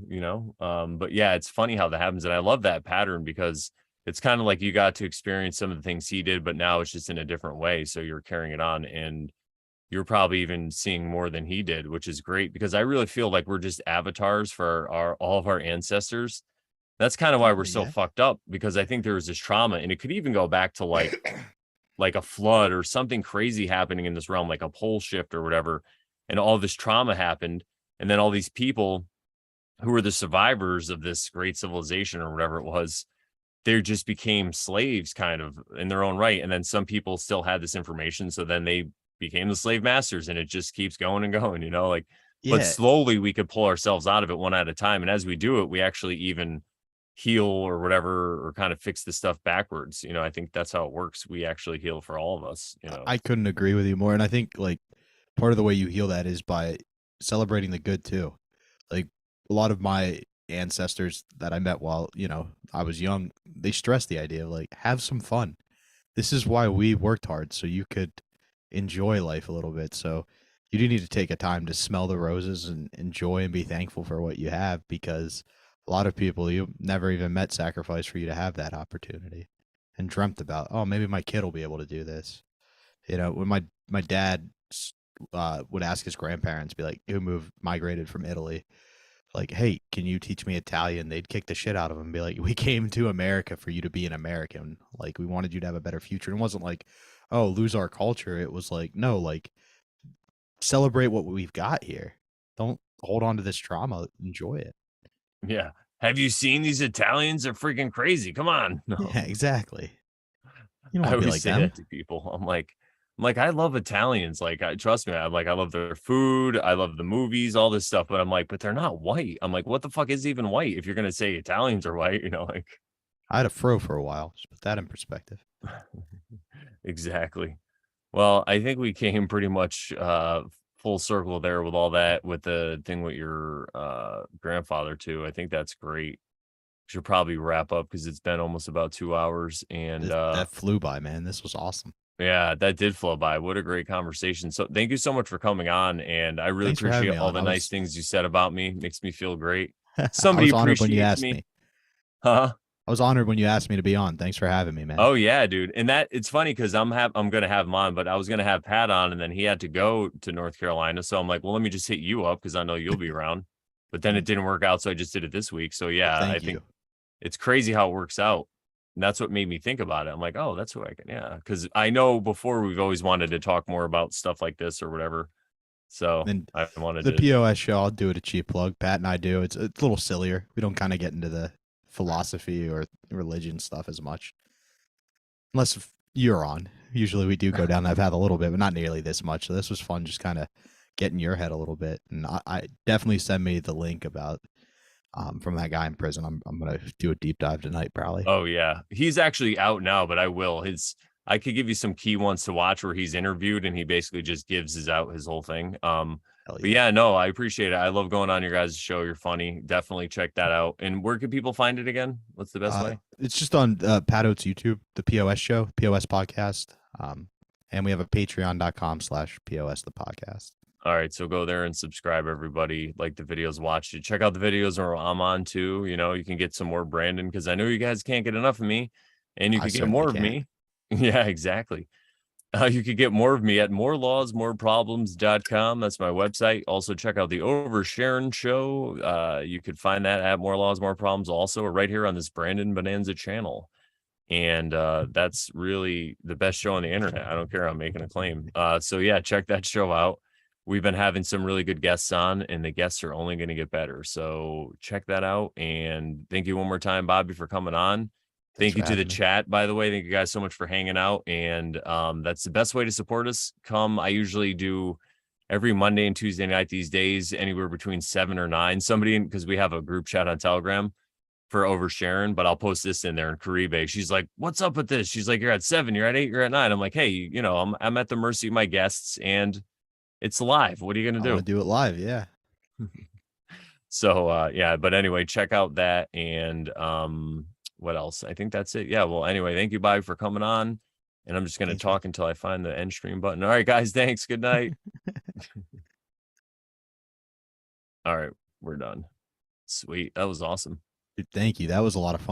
But yeah, it's funny how that happens. And I love that pattern because it's kind of like you got to experience some of the things he did, but now it's just in a different way. So you're carrying it on and you're probably even seeing more than he did, which is great because I really feel like we're just avatars for our all of our ancestors. That's kind of why we're so Yeah. fucked up because I think there was this trauma and it could even go back to like a flood or something crazy happening in this realm, like a pole shift or whatever. And all this trauma happened. And then all these people who were the survivors of this great civilization or whatever it was, they just became slaves kind of in their own right. And then some people still had this information. So then they became the slave masters and it just keeps going and going, like, but Yeah, slowly we could pull ourselves out of it one at a time. And as we do it, we actually even heal or whatever, or kind of fix the stuff backwards. I think that's how it works. We actually heal for all of us. I couldn't agree with you more. And I think like part of the way you heal that is by celebrating the good too. Like a lot of my ancestors that I met while, I was young, they stressed the idea of like have some fun. This is why we worked hard so you could enjoy life a little bit. So you do need to take a time to smell the roses and enjoy and be thankful for what you have because a lot of people you never even met sacrifice for you to have that opportunity and dreamt about, oh, maybe my kid will be able to do this. When my dad would ask his grandparents, be like, who migrated from Italy, like, hey, can you teach me Italian? They'd kick the shit out of him and be like, we came to America for you to be an American. Like, we wanted you to have a better future. And it wasn't like, oh, lose our culture. It was like, no, like, celebrate what we've got here. Don't hold on to this trauma. Enjoy it. Yeah. Have you seen these Italians? They're freaking crazy. Come on. No. Yeah, exactly. You don't I want to be always like say them. that to people. I'm like, I love Italians. Like, trust me. I love their food. I love the movies, all this stuff. But I'm like, but they're not white. I'm like, what the fuck is even white? If you're gonna say Italians are white, like I had a fro for a while. Just put that in perspective. exactly. Well, I think we came pretty much full circle there with all that, with the thing with your grandfather too. I think that's great. Should probably wrap up because it's been almost about 2 hours. And That flew by, man. This was awesome. yeah, that did flow by. What a great conversation. So thank you so much for coming on. And I really Thanks for having appreciate me all on. the nice things you said about me. Makes me feel great. I Somebody was honored when you appreciates asked me. me. Huh? I was honored when you asked me to be on. Thanks for having me, man. Oh yeah, dude. And that it's funny because I'm gonna have him on, but I was gonna have Pat on and then he had to go to North Carolina. So I'm like, well, let me just hit you up because I know you'll be around. But then it didn't work out, so I just did it this week. So Well, yeah, I thank think you. it's crazy how it works out. And that's what made me think about it. I'm like, oh, that's who I can, yeah. Because I know before we've always wanted to talk more about stuff like this or whatever. So And I wanted the to, POS show, I'll do it a cheap plug. Pat and I do. It's a little sillier. We don't kind of get into the philosophy or religion stuff as much, unless if you're on. Usually we do go down that path a little bit, but not nearly this much. So this was fun, just kind of getting your head a little bit. And I definitely send me the link about from that guy in prison. I'm gonna do a deep dive tonight, probably. oh yeah, he's actually out now, but I will. I could give you some key ones to watch where he's interviewed and he basically just gives his whole thing. Hell But yeah. yeah, no, I appreciate it. I love going on your guys' show. You're funny. Definitely check that out. And where can people find it again? What's the best way? It's just on Pat Oates YouTube, the POS show, POS podcast. And we have a patreon.com/POS the podcast. All right, so go there and subscribe, everybody. Like the videos, watch it. Check out the videos where I'm on too. You know, you can get some more Brandon because I know you guys can't get enough of me, and you I could get certainly more of can. me. Yeah, exactly. You could get more of me at morelawsmoreproblems.com. That's my website. Also, check out the Oversharon show. You could find that at More Laws, More Problems, also, or right here on this Brandon Bonanza channel. And that's really the best show on the internet. I don't care. I'm making a claim. So yeah, check that show out. We've been having some really good guests on, and the guests are only going to get better. So check that out. And thank you one more time, Bobby, for coming on. Thanks Thank for you to the having me. chat, by the way. Thank you guys so much for hanging out. And that's the best way to support us. I usually do every Monday and Tuesday night these days, anywhere between 7 or 9. Somebody, because we have a group chat on Telegram for Oversharon, but I'll post this in there. And Caribe, she's like, "What's up with this?" She's like, "You're at 7, you're at 8, you're at 9." I'm like, "Hey, you know, I'm at the mercy of my guests, and it's live. What are you gonna I want to do?" do it live. Yeah. So yeah, but anyway, check out that. And what else? I think that's it. Yeah, well, anyway, thank you, Bobby, for coming on. And I'm just gonna Thanks, man. talk until I find the end stream button. All right, guys, thanks. Good night. All right, we're done. Sweet. That was awesome. Dude, thank you. That was a lot of fun.